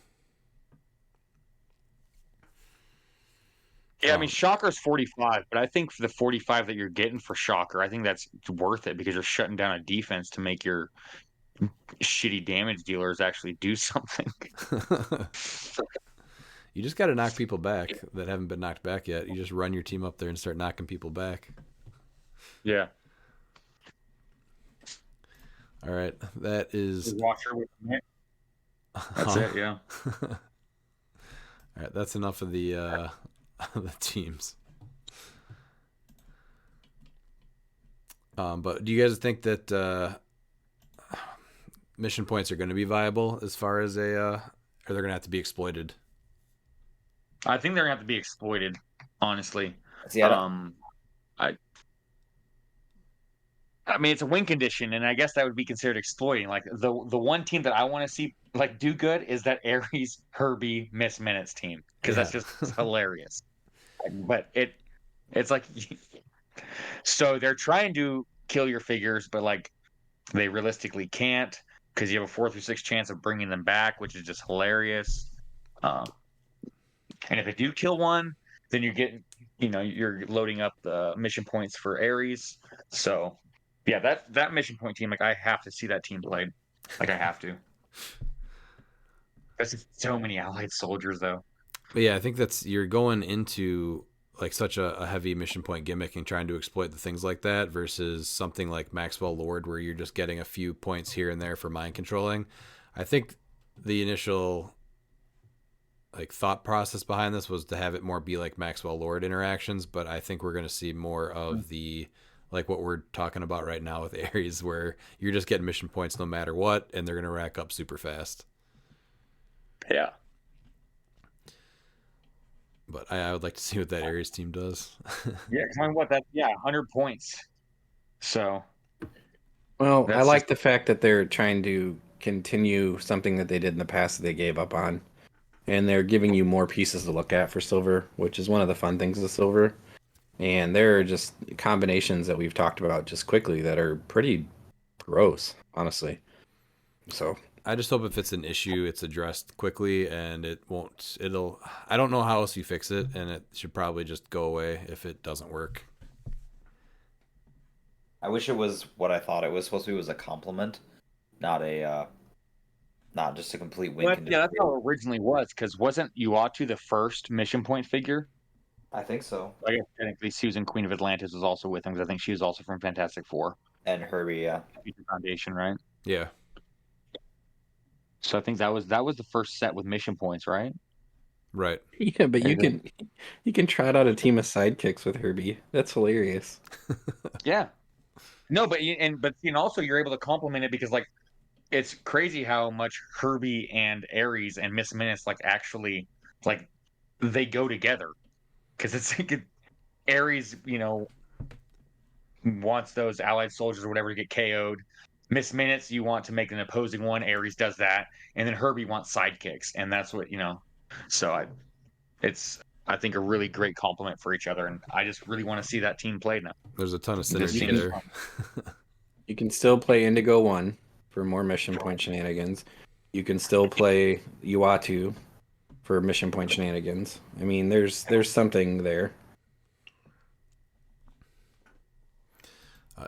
Yeah, I mean, Shocker's 45, but I think for the 45 that you're getting for Shocker, I think that's worth it because you're shutting down a defense to make your shitty damage dealers actually do something. You just got to knock people back that haven't been knocked back yet. You just run your team up there and start knocking people back. Yeah. All right, that is. Watcher with Nick. That's it, yeah. All right, that's enough of the the teams. But do you guys think that mission points are going to be viable as far as or they're going to have to be exploited? I think they're going to have to be exploited, honestly. See, I don't- I mean, it's a win condition, and I guess that would be considered exploiting. Like the one team that I want to see like do good is that Ares Herbie Miss Minutes team because that's just hilarious. But it's like so they're trying to kill your figures, but like they realistically can't because you have a 4 through 6 chance of bringing them back, which is just hilarious. And if they do kill one, then you're getting you're loading up the mission points for Ares. So yeah, that mission point team, like I have to see that team played. Like I have to. There's just so many allied soldiers though. But yeah, I think you're going into like such a heavy mission point gimmick and trying to exploit the things like that versus something like Maxwell Lord where you're just getting a few points here and there for mind controlling. I think the initial like thought process behind this was to have it more be like Maxwell Lord interactions, but I think we're going to see more of the like what we're talking about right now with Ares where you're just getting mission points no matter what and they're going to rack up super fast. Yeah. But I would like to see what that Ares team does. Yeah, what that 100 points. So Well, I That's like just- the fact that they're trying to continue something that they did in the past that they gave up on. And they're giving you more pieces to look at for silver, which is one of the fun things of silver. And there are just combinations that we've talked about just quickly that are pretty gross, honestly. So I just hope if it's an issue, it's addressed quickly and I don't know how else you fix it, and it should probably just go away if it doesn't work. I wish it was what I thought it was supposed to be, was a compliment, not not just a complete win condition. that's how it originally was, because wasn't Uatu the first mission point figure? I think so. I guess technically Susan, Queen of Atlantis, was also with him, because I think she was also from Fantastic Four. And Herbie, yeah. Future Foundation, right? Yeah. So I think that was the first set with mission points, right? Right. yeah, but you can trot out a team of sidekicks with Herbie. That's hilarious. Yeah. No, but also you're able to complement it because like it's crazy how much Herbie and Ares and Miss Minutes like actually like they go together because it's like Ares, wants those allied soldiers or whatever to get KO'd. Miss Minutes, you want to make an opposing one. Ares does that, and then Herbie wants sidekicks, and that's what. So it's I think a really great compliment for each other, and I just really want to see that team played now. There's a ton of Because synergy there. You can still play Indigo 1 for more mission point shenanigans. You can still play Uatu for mission point shenanigans. I mean, there's something there.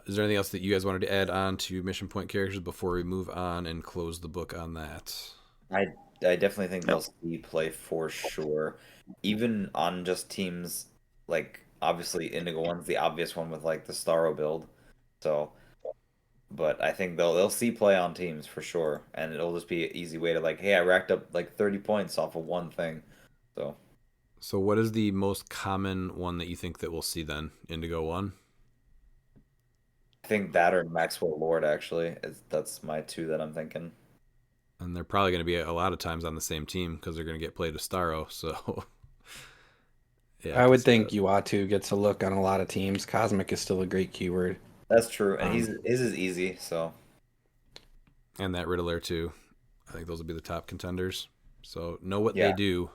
Is there anything else that you guys wanted to add on to mission point characters before we move on and close the book on that? I definitely think they'll see play for sure. Even on just teams like obviously Indigo One's the obvious one with like the Starro build. So but I think they'll see play on teams for sure. And it'll just be an easy way to like, hey, I racked up like 30 points off of one thing. So what is the most common one that you think that we'll see then? Indigo 1? I think that or Maxwell Lord actually. That's my two that I'm thinking. And they're probably going to be a lot of times on the same team because they're going to get played with Starro. So, yeah, I would think Uatu gets a look on a lot of teams. Cosmic is still a great keyword. That's true, and his is easy. So, and that Riddler too. I think those will be the top contenders. So know what they do.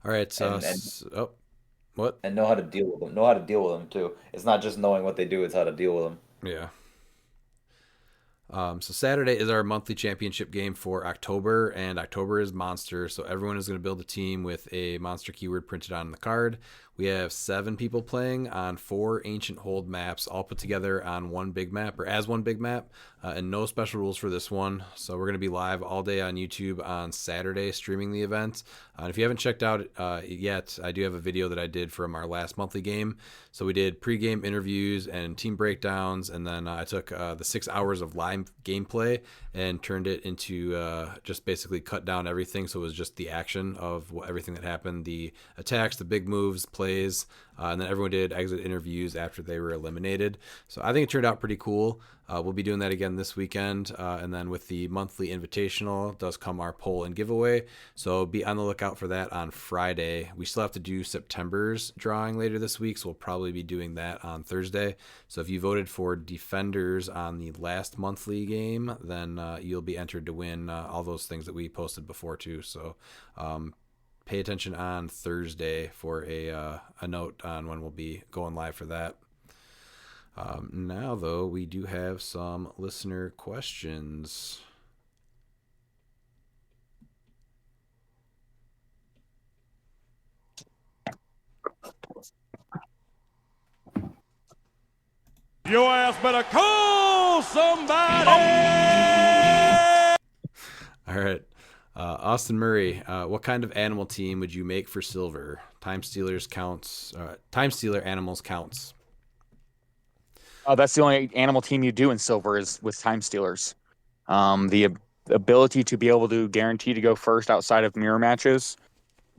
All right. What? And know how to deal with them. Know how to deal with them too. It's not just knowing what they do; it's how to deal with them. Yeah. So Saturday is our monthly championship game for October, and October is monster. So everyone is going to build a team with a monster keyword printed on the card. We have 7 people playing on 4 ancient hold maps, all put together on one big map or as one big map, and no special rules for this one. So we're going to be live all day on YouTube on Saturday streaming the event. And if you haven't checked out yet, I do have a video that I did from our last monthly game. So we did pregame interviews and team breakdowns, and then I took the 6 hours of live gameplay and turned it into just basically cut down everything. So it was just the action of everything that happened, the attacks, the big moves, plays, and then everyone did exit interviews after they were eliminated. So I think it turned out pretty cool. We'll be doing that again this weekend, and then with the monthly invitational does come our poll and giveaway, so be on the lookout for that on Friday. We still have to do September's drawing later this week, so we'll probably be doing that on Thursday. So if you voted for Defenders on the last monthly game, then you'll be entered to win all those things that we posted before too. So pay attention on Thursday for a note on when we'll be going live for that. Now, though, we do have some listener questions. Your ass better call somebody. All right. Austin Murray, what kind of animal team would you make for silver? Time Stealer animals counts. That's the only animal team you do in silver is with Time Stealers. The ability to be able to guarantee to go first outside of mirror matches,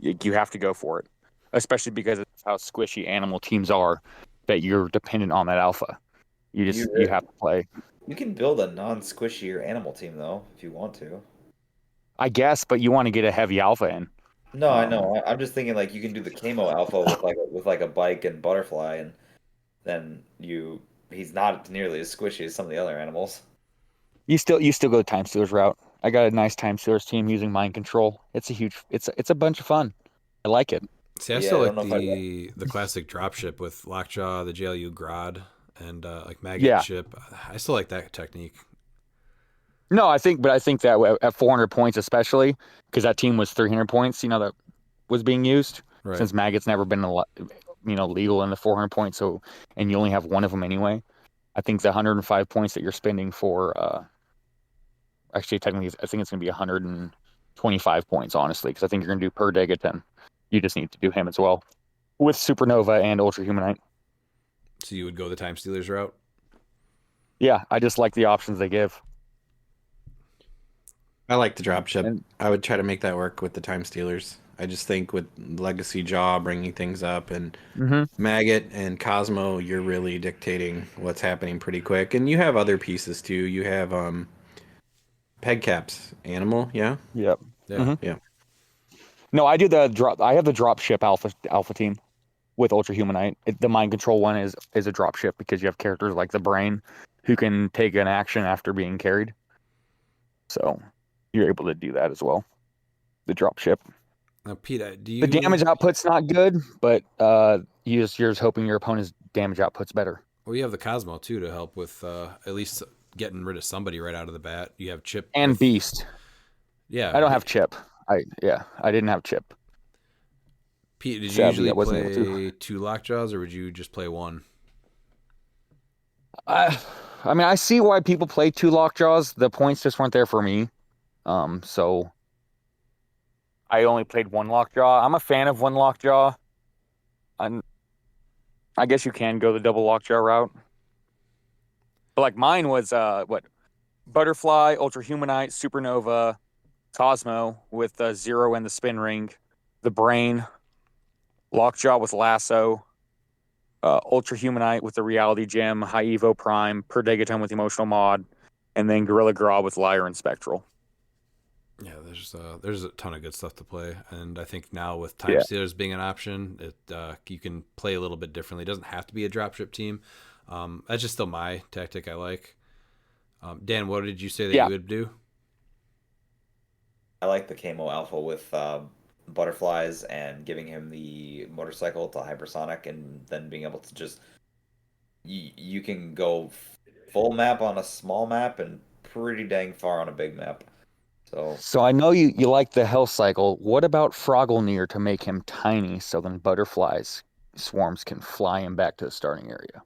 you have to go for it, especially because of how squishy animal teams are that you're dependent on that alpha. You have to play. You can build a non-squishier animal team though, if you want to. I guess, but you want to get a heavy alpha in. No, I know. I'm just thinking like you can do the camo alpha with like a bike and butterfly, and then he's not nearly as squishy as some of the other animals. You still go Time Stealers route. I got a nice Time Stealers team using mind control. It's a bunch of fun. I like it. See, I still like the classic dropship with Lockjaw, the JLU Grodd, and like Maggot ship. I still like that technique. No, I think that at 400 points, especially because that team was 300 points, that was being used since Maggot's never been legal in the 400 points. So, and you only have one of them anyway. I think the 105 points that you're spending for, actually technically, I think it's going to be 125 points, honestly, because I think you're going to do per Degaton. You just need to do him as well with Supernova and Ultra Humanite. So you would go the Time Stealers route? Yeah, I just like the options they give. I like the dropship. I would try to make that work with the Time Stealers. I just think with Legacy Jaw bringing things up and Maggot and Cosmo, you're really dictating what's happening pretty quick. And you have other pieces too. You have Peg Caps Animal, yeah? Yep. Yeah. Yeah. No, I do the drop. I have the dropship alpha team with Ultra Humanite. The mind control one is a dropship because you have characters like the Brain who can take an action after being carried. So you're able to do that as well. The dropship. Now, Pete, the damage output's not good, but you're just hoping your opponent's damage output's better. Well, you have the Cosmo too to help with at least getting rid of somebody right out of the bat. You have Chip and Beast. Yeah, I don't have Chip. I didn't have Chip. Pete, did you usually play two Lockjaws, or would you just play one? I mean, I see why people play two Lockjaws. The points just weren't there for me. So I only played one Lockjaw. I'm a fan of one Lockjaw. I guess you can go the double Lockjaw route. But like mine was Butterfly, Ultra Humanite, Supernova, Cosmo with Zero and the Spin Ring, the Brain, Lockjaw with Lasso, Ultra Humanite with the Reality Gem, High Evo Prime, Per Degaton with Emotional Mod, and then Gorilla Grodd with Liar and Spectral. Yeah, there's a ton of good stuff to play, and I think now with Time Stealers being an option, you can play a little bit differently. It doesn't have to be a dropship team. That's just still my tactic I like. Dan, what did you say that you would do? I like the Camo Alpha with butterflies and giving him the motorcycle to hypersonic, and then being able to just you can go full map on a small map and pretty dang far on a big map. So I know you like the health cycle. What about Frogglnear to make him tiny so then butterflies swarms can fly him back to the starting area?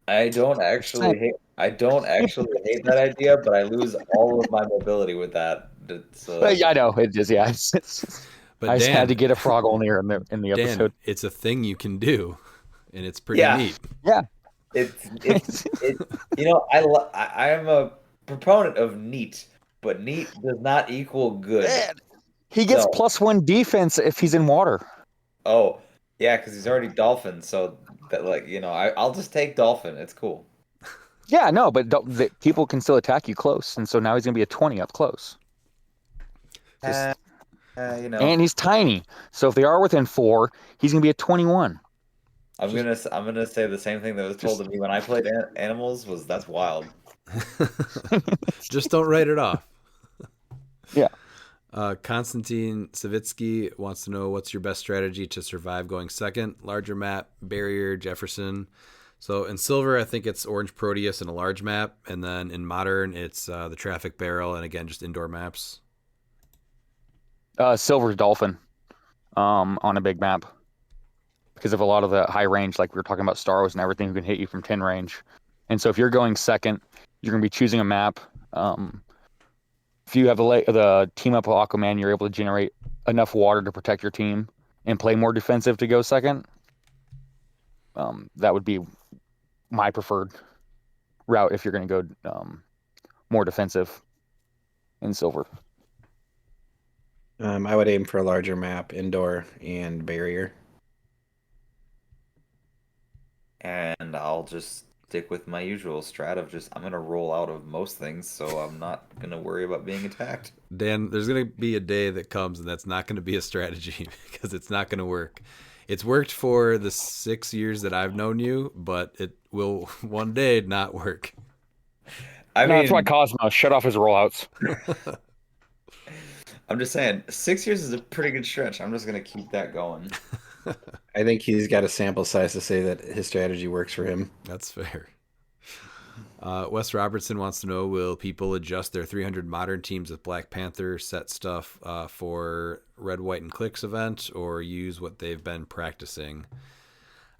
I don't actually hate that idea, but I lose all of my mobility with that. I know it is. But I just had to get a Frogglnear in the episode. Dan, it's a thing you can do, and it's pretty neat. Yeah. It's I am a proponent of neat, but neat does not equal good. Man, he gets +1 defense if he's in water. Oh, yeah, because he's already dolphin, so that I'll just take dolphin. It's cool. Yeah, no, but people can still attack you close, and so now he's gonna be a 20 up close. And he's tiny, so if they are within 4, he's gonna be a 21. I'm gonna say the same thing that was told to me when I played animals. That's wild. Just don't write it off. Yeah. Konstantin Savitsky wants to know, what's your best strategy to survive going second? Larger map, barrier, Jefferson. So in silver, I think it's orange Proteus and a large map, and then in modern, it's the traffic barrel, and again just indoor maps. Silver's Dolphin. on a big map because of a lot of the high range, like we were talking about Star Wars and everything, who can hit you from 10 range. And so if you're going second, you're going to be choosing a map. If you have the team up with Aquaman, you're able to generate enough water to protect your team and play more defensive to go second. That would be my preferred route if you're going to go more defensive in Silver. I would aim for a larger map, indoor and barrier. And I'll just stick with my usual strat of I'm gonna roll out of most things, so I'm not gonna worry about being attacked. Dan, there's going to be a day that comes and that's not going to be a strategy because it's not going to work. It's worked for the 6 years that I've known you, but it will one day not work. That's why Cosmo shut off his rollouts. I'm just saying, 6 years is a pretty good stretch. I'm just gonna keep that going. I think he's got a sample size to say that his strategy works for him. That's fair. Wes Robertson wants to know, will people adjust their 300 modern teams with Black Panther set stuff for Red, White, and cliX event, or use what they've been practicing?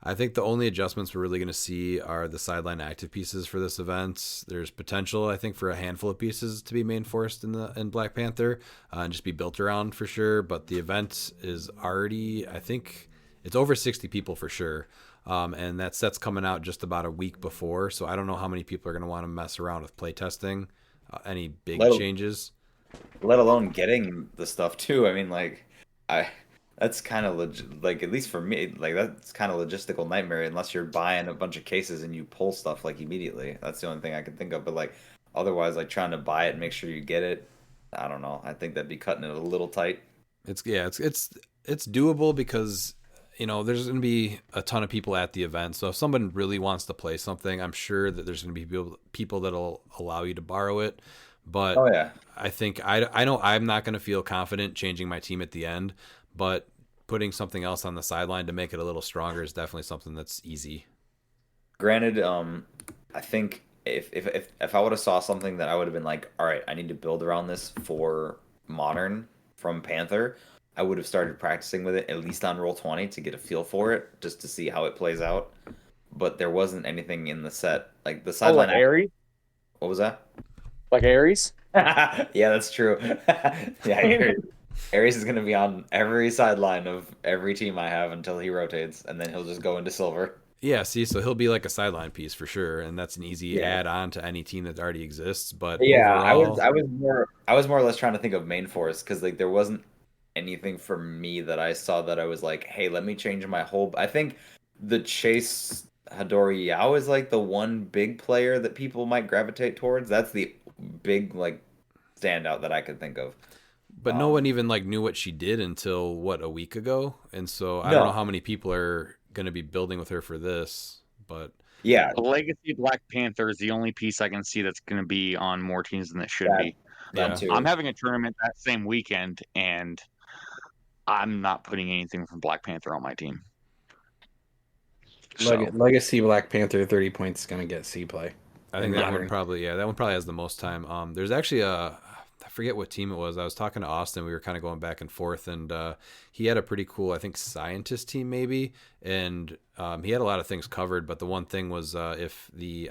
I think the only adjustments we're really going to see are the sideline active pieces for this event. There's potential, I think, for a handful of pieces to be main forced in Black Panther and just be built around for sure. But the event is already, I think, it's over 60 people for sure. And that set's coming out just about a week before. So I don't know how many people are going to want to mess around with playtesting, any big changes. Let alone getting the stuff too. I mean, that's kind of at least for me, that's kind of logistical nightmare unless you're buying a bunch of cases and you pull stuff immediately. That's the only thing I can think of. But otherwise, trying to buy it and make sure you get it, I don't know. I think that'd be cutting it a little tight. It's doable because there's going to be a ton of people at the event. So if someone really wants to play something, I'm sure that there's going to be people that'll allow you to borrow it. But oh, yeah. I think I know I'm not going to feel confident changing my team at the end, but putting something else on the sideline to make it a little stronger is definitely something that's easy. Granted, I think if I would have saw something that I would have been like, all right, I need to build around this for Modern from Panther, I would have started practicing with it at least on Roll20 to get a feel for it, just to see how it plays out. But there wasn't anything in the set. The sideline. Ares? What was that? Like Ares? Yeah, that's true. Yeah, Ares is going to be on every sideline of every team I have until he rotates, and then he'll just go into Silver. Yeah, see, so he'll be like a sideline piece for sure, and that's an easy add-on to any team that already exists. But yeah, overall... I was more or less trying to think of main force because there wasn't anything for me that I saw that I was like, hey, let me change my whole. I think the Chase Hadori Yao is the one big player that people might gravitate towards. That's the big standout that I could think of. But no one even knew what she did until a week ago, and so I don't know how many people are going to be building with her for this. But yeah, Legacy Black Panther is the only piece I can see that's going to be on more teams than it should be. Yeah. I'm having a tournament that same weekend, and I'm not putting anything from Black Panther on my team. Legacy Black Panther 30 points is going to get C play. I think that one probably has the most time. There's actually I forget what team it was. I was talking to Austin. We were kind of going back and forth, and he had a pretty cool, I think, scientist team maybe, and he had a lot of things covered. But the one thing was if he's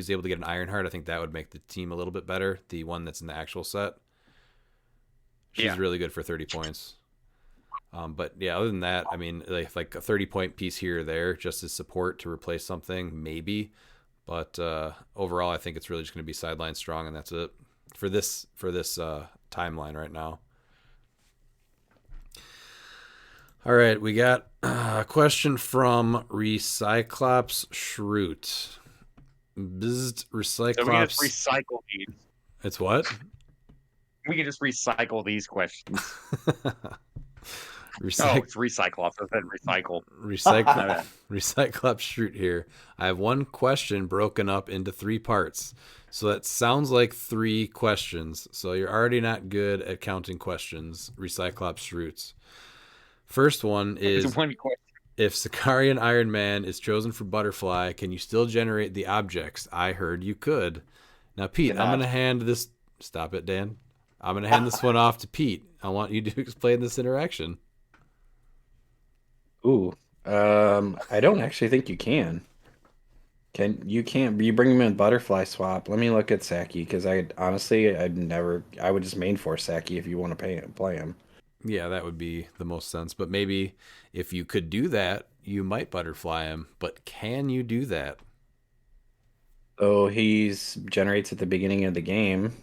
able to get an Ironheart, I think that would make the team a little bit better. The one that's in the actual set. She's really good for 30 points. But yeah, other than that, I mean, like a 30-point piece here or there, just as support to replace something, maybe. But overall, I think it's really just going to be sideline strong, and that's it for this timeline right now. All right, we got a question from Recyclops Shroot. Recyclops. So we can just recycle these. It's what? We can just recycle these questions. It's Recyclops. I said recycle. Recyclops Shroot here. I have one question broken up into 3 parts. So that sounds like 3 questions. So you're already not good at counting questions, Recyclops Shroots. First one is, if Sicarian Iron Man is chosen for Butterfly, can you still generate the objects? I heard you could. Now, Pete, I'm going to hand this... Stop it, Dan. I'm going to hand this one off to Pete. I want you to explain this interaction. Ooh, I don't actually think you can. You can't you bring him in butterfly swap? Let me look at Saki because I honestly I would just main force Saki if you want to play him. Yeah, that would be the most sense. But maybe if you could do that, you might butterfly him. But can you do that? So he's generates at the beginning of the game.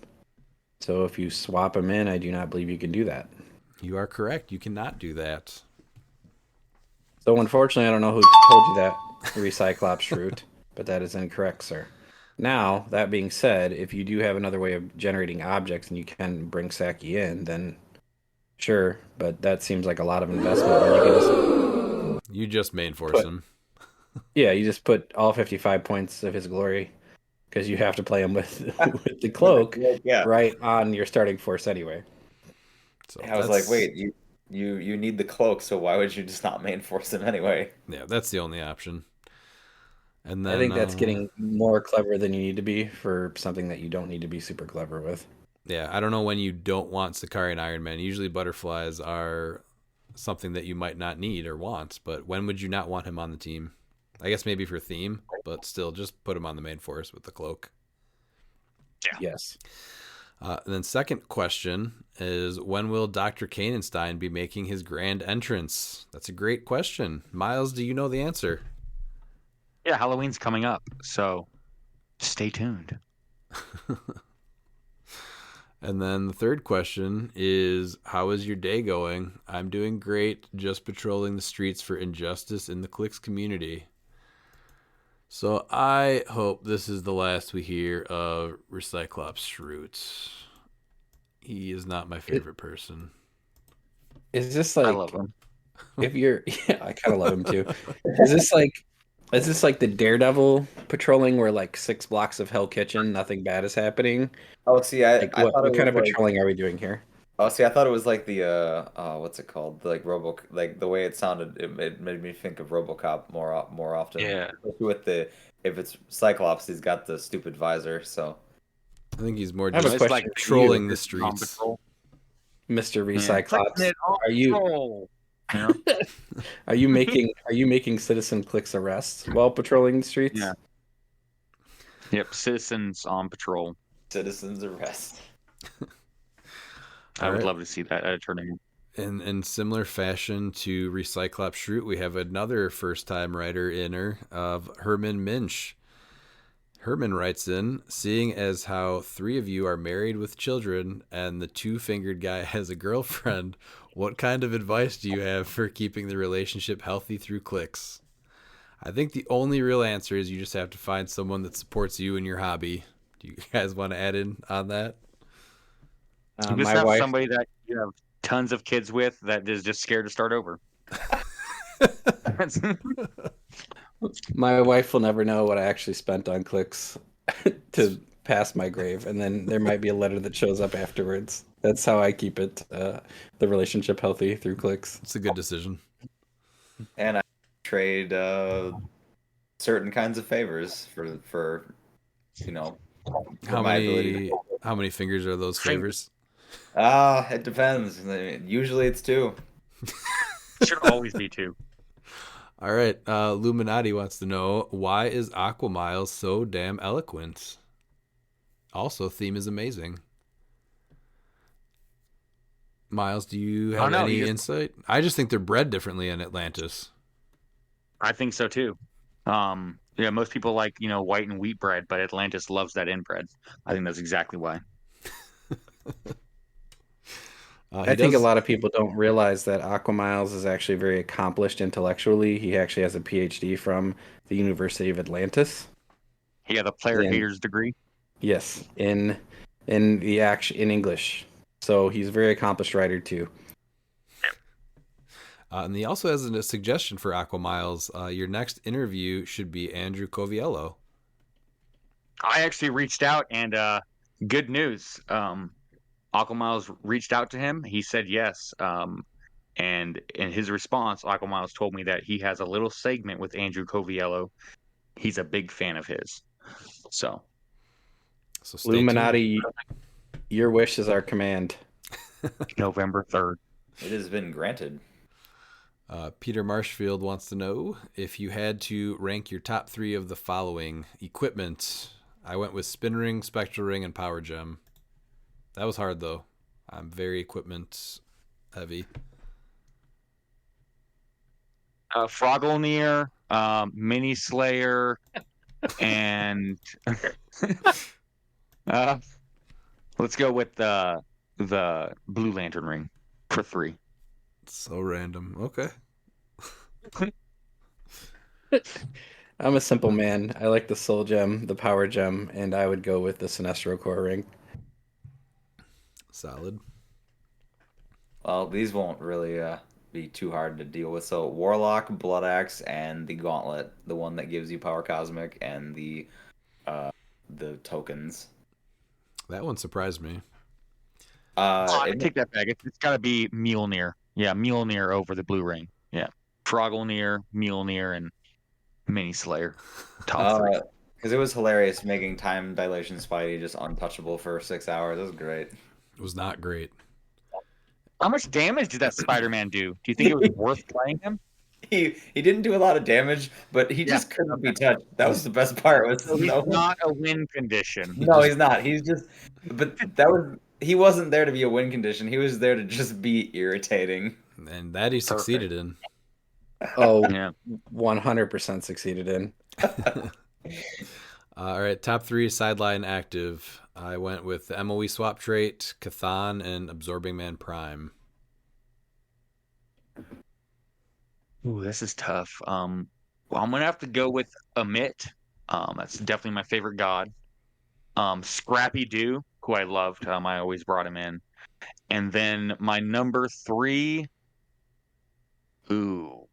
So if you swap him in, I do not believe you can do that. You are correct. You cannot do that. So unfortunately, I don't know who told you that, Recyclops route, but that is incorrect, sir. Now, that being said, if you do have another way of generating objects and you can bring Saki in, then sure, but that seems like a lot of investment. And you can just You just main force put, him. yeah, you just put all 55 points of his glory because you have to play him with with the cloak Yeah. right on your starting force anyway. So I was like, wait, you need the cloak, so why would you just not main force him anyway? Yeah, that's the only option. And I then, think that's getting more clever than you need to be for something that you don't need to be super clever with. yeah, I don't know when you don't want Sakari and Iron Man. Usually butterflies are something that you might not need or want, but when would you not want him on the team? I guess maybe for theme, but still, just put him on the main force with the cloak. Yes. And then second question is, when will Dr. Kanenstein be making his grand entrance? That's a great question. Miles, do you know the answer? Yeah, Halloween's coming up, so stay tuned. And then the third question is, how is your day going? I'm doing great, just patrolling the streets for injustice in the cliX community. So I hope this is the last we hear of Recyclops Shroot. He is not my favorite person. Is this I like love him. if you're yeah, I kind of love him too. Is this like the Daredevil patrolling where like 6 blocks of Hell Kitchen, nothing bad is happening? Oh, see, I, Like I thought it what kind was of like patrolling are we doing here? oh, see, I thought it was like the what's it called? Like like the way it sounded, it made me think of RoboCop more often. Yeah. Especially with the if it's Cyclops, he's got the stupid visor, so I think he's more I have a just question like for patrolling you, the Citizen on streets. patrol. Mr. Yeah. Recyclops. Putting it on Are you patrol. You know? are you making citizen clicks arrests while patrolling the streets? Yeah. Yep, citizens on patrol. citizens arrest. I All would right. love to see that at a tournament. In similar fashion to Recyclops Shroot, we have another first-time writer inner of Herman Minch. Herman writes in, seeing as how 3 of you are married with children and the 2-fingered guy has a girlfriend, what kind of advice do you have for keeping the relationship healthy through cliques? I think the only real answer is you just have to find someone that supports you in your hobby. Do you guys want to add in on that? You just My have wife somebody that you have tons of kids with that is just scared to start over. My wife will never know what I actually spent on clicks to pass my grave, and then there might be a letter that shows up afterwards. That's how I keep it, the relationship healthy through clicks. It's a good decision. And I trade certain kinds of favors for you know for How my ability many fingers are those favors? it depends. Usually it's 2. Should always be 2. All right, Luminati wants to know, why is Aquamiles so damn eloquent? Also, theme is amazing. Miles, do you have any insight? I just think they're bred differently in Atlantis. I think so too. Yeah, most people like, white and wheat bread, but Atlantis loves that inbred. I think that's exactly why. I think a lot of people don't realize that Aquamiles is actually very accomplished intellectually. He actually has a PhD from the University of Atlantis. He had a player haters degree. Yes, in English. So he's a very accomplished writer too. And he also has a suggestion for Aquamiles. Your next interview should be Andrew Coviello. I actually reached out and good news. Aquamiles reached out to him. He said yes. And in his response, Aquamiles told me that he has a little segment with Andrew Coviello. He's a big fan of his. So Illuminati, your wish is our command. November 3rd. It has been granted. Peter Marshfield wants to know if you had to rank your top 3 of the following equipment. I went with spin ring, spectral ring, and power gem. That was hard though. I'm very equipment heavy. Frogglenier, Mini Slayer, and let's go with the Blue Lantern ring for 3. So random. Okay. I'm a simple man. I like the soul gem, the power gem, and I would go with the Sinestro core ring. Solid. Well, these won't really be too hard to deal with. So Warlock, Blood Axe, and the Gauntlet, the one that gives you Power Cosmic, and the tokens. That one surprised me. I take that back. It's got to be Mjolnir. Yeah, Mjolnir over the blue ring. Yeah, Frogglenier, Mjolnir, and Mini Slayer. Top 3. Because it was hilarious making time dilation Spidey just untouchable for 6 hours. It was great. It was not great. How much damage did that Spider-Man do? Do you think it was worth playing him? He didn't do a lot of damage, but he just couldn't be touched. That was the best part. Was He's not a win condition. No, he's not. He's just. But he wasn't there to be a win condition. He was there to just be irritating. And that he succeeded in. Oh, Yeah. 100% succeeded in. All right, top 3 sideline active. I went with the MOE swap trait, Cathan, and Absorbing Man Prime. Ooh, this is tough. Well, I'm gonna have to go with Amit. That's definitely my favorite god. Scrappy Doo, who I loved. I always brought him in. And then my number 3. Ooh.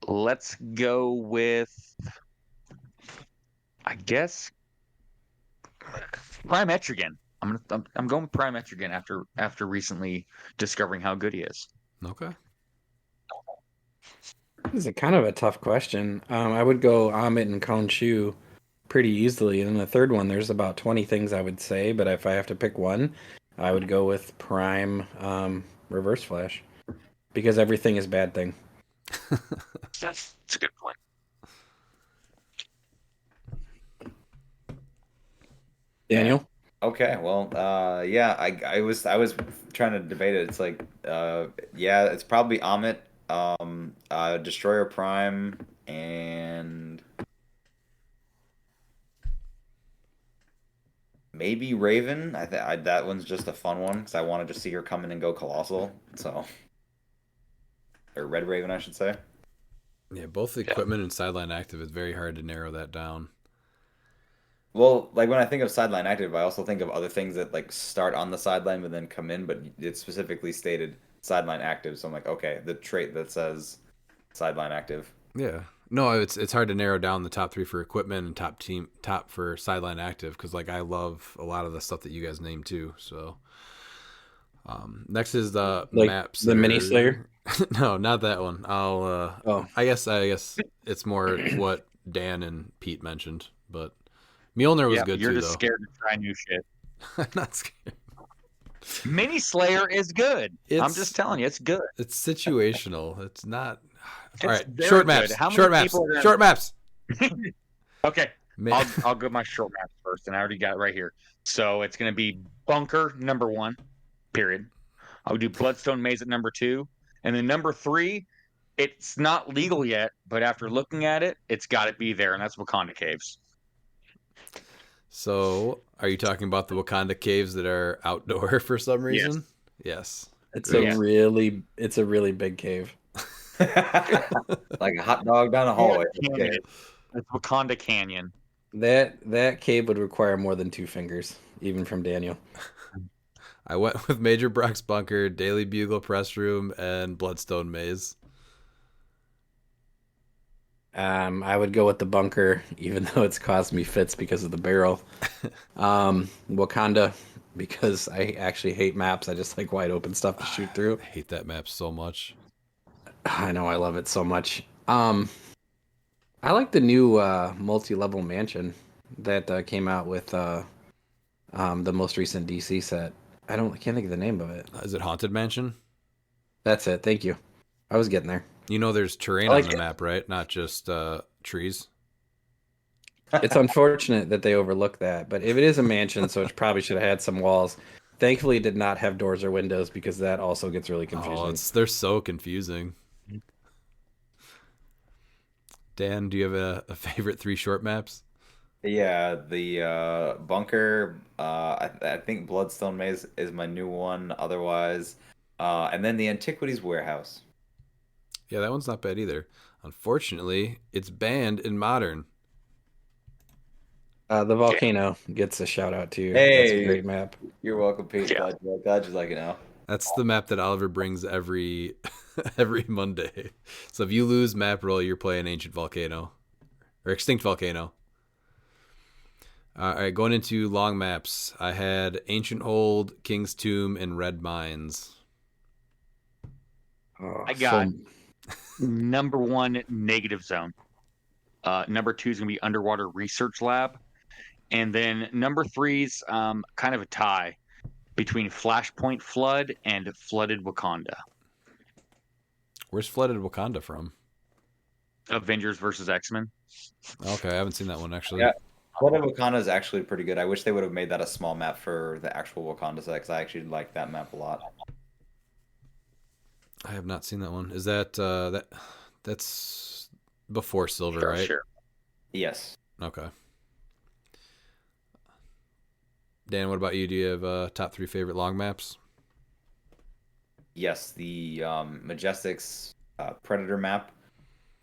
Let's go with, I guess, Prime Etrigan. I'm going with Prime Etrigan after recently discovering how good he is. Okay. This is kind of a tough question. I would go Amit and Khonshu pretty easily. And then the third one, there's about 20 things I would say, but if I have to pick one, I would go with Prime Reverse Flash. Because everything is bad thing. That's a good point. Daniel? Okay, well, yeah, I was trying to debate it. It's like, yeah, it's probably Amit, Destroyer Prime, and maybe Raven. That one's just a fun one because I wanted to see her come in and go colossal. So, or Red Raven, I should say. Yeah, both the equipment and sideline active, it's very hard to narrow that down. Well, like when I think of sideline active, I also think of other things that like start on the sideline but then come in, but it specifically stated sideline active. So I'm like, okay, the trait that says sideline active. Yeah. No, it's hard to narrow down the top 3 for equipment and top for sideline active because like I love a lot of the stuff that you guys named too. So next is the maps. The Mini Slayer? No, not that one. I guess it's more what Dan and Pete mentioned, but Mjolnir was good you're too, just though. scared to try new shit. I'm not scared. Mini Slayer is good. I'm just telling you, it's good. It's situational. It's not. All It's right, very short good. maps. How many Short maps. people are gonna- Short maps. Okay, Man. I'll go my short maps first, and I already got it right here. So it's going to be Bunker number 1, period. I'll do Bloodstone Maze at number 2, and then number 3. It's not legal yet, but after looking at it, it's got to be there, and that's Wakanda Caves. So, are you talking about the Wakanda caves that are outdoor for some reason? Yes. It's a really big cave. Like a hot dog down a hallway. Okay. It's Wakanda Canyon. That cave would require more than 2 fingers, even from Daniel. I went with Major Brock's Bunker, Daily Bugle Press Room, and Bloodstone Maze. I would go with the Bunker, even though it's caused me fits because of the barrel. Wakanda, because I actually hate maps. I just like wide open stuff to shoot through. I hate that map so much. I know, I love it so much. I like the new multi-level mansion that came out with the most recent DC set. I can't think of the name of it. Is it Haunted Mansion? That's it. Thank you. I was getting there. You know, there's terrain I like on the it. map, right? Not just trees. It's unfortunate that they overlooked that, but if it is a mansion, so it probably should have had some walls. Thankfully, it did not have doors or windows because that also gets really confusing. They're so confusing. Dan, do you have a favorite 3 short maps? Yeah, the bunker. I think Bloodstone Maze is my new one. Otherwise, and then the Antiquities Warehouse. Yeah, that one's not bad either. Unfortunately, it's banned in Modern. The volcano gets a shout out too. Hey. That's a great map. You're welcome, Pete. Yeah. Glad you like it now. That's the map that Oliver brings every every Monday. So if you lose map roll, you're playing Ancient Volcano or Extinct Volcano. All right, going into long maps, I had Ancient Hold, King's Tomb, and Red Mines. Oh, I got number 1, Negative Zone. Number 2 is going to be Underwater Research Lab. And then number 3's kind of a tie between Flashpoint Flood and Flooded Wakanda. Where's Flooded Wakanda from? Avengers versus X-Men. Okay, I haven't seen that one actually. Yeah. Flood of Wakanda is actually pretty good. I wish they would have made that a small map for the actual Wakanda set, because I actually like that map a lot. I have not seen that one. Is that that's before Silver, right? Sure. Yes. Okay. Dan, what about you? Do you have top 3 favorite long maps? Yes, the Majestics Predator map,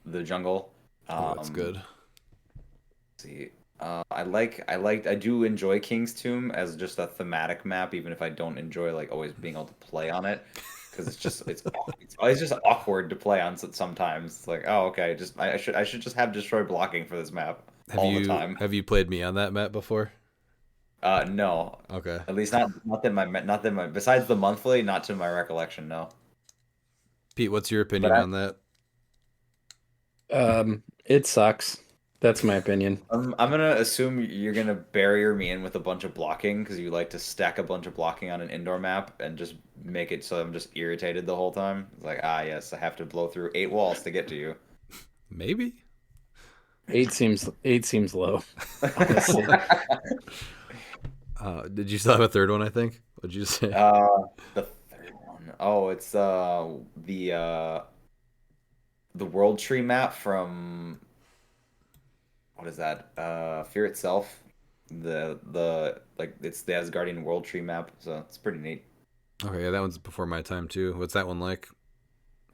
the jungle. Oh, that's good. Let's see. I do enjoy King's Tomb as just a thematic map, even if I don't enjoy like always being able to play on it, because it's always just awkward to play on sometimes. It's like, oh, okay, I should just have destroy blocking for this map the time. Have you played me on that map before? No. Okay. At least not that my besides the monthly, not to my recollection, no. Pete, what's your opinion on that? It sucks. That's my opinion. I'm gonna assume you're gonna barrier me in with a bunch of blocking because you like to stack a bunch of blocking on an indoor map and just make it so I'm just irritated the whole time. It's like, yes, I have to blow through 8 walls to get to you. Maybe. 8 seems low. Honestly. Did you still have a third one? I think. What'd you say? The third one. Oh, it's the World Tree map from, what is that? Fear Itself. It's the Asgardian World Tree map, so it's pretty neat. Okay, yeah, that one's before my time too. What's that one like?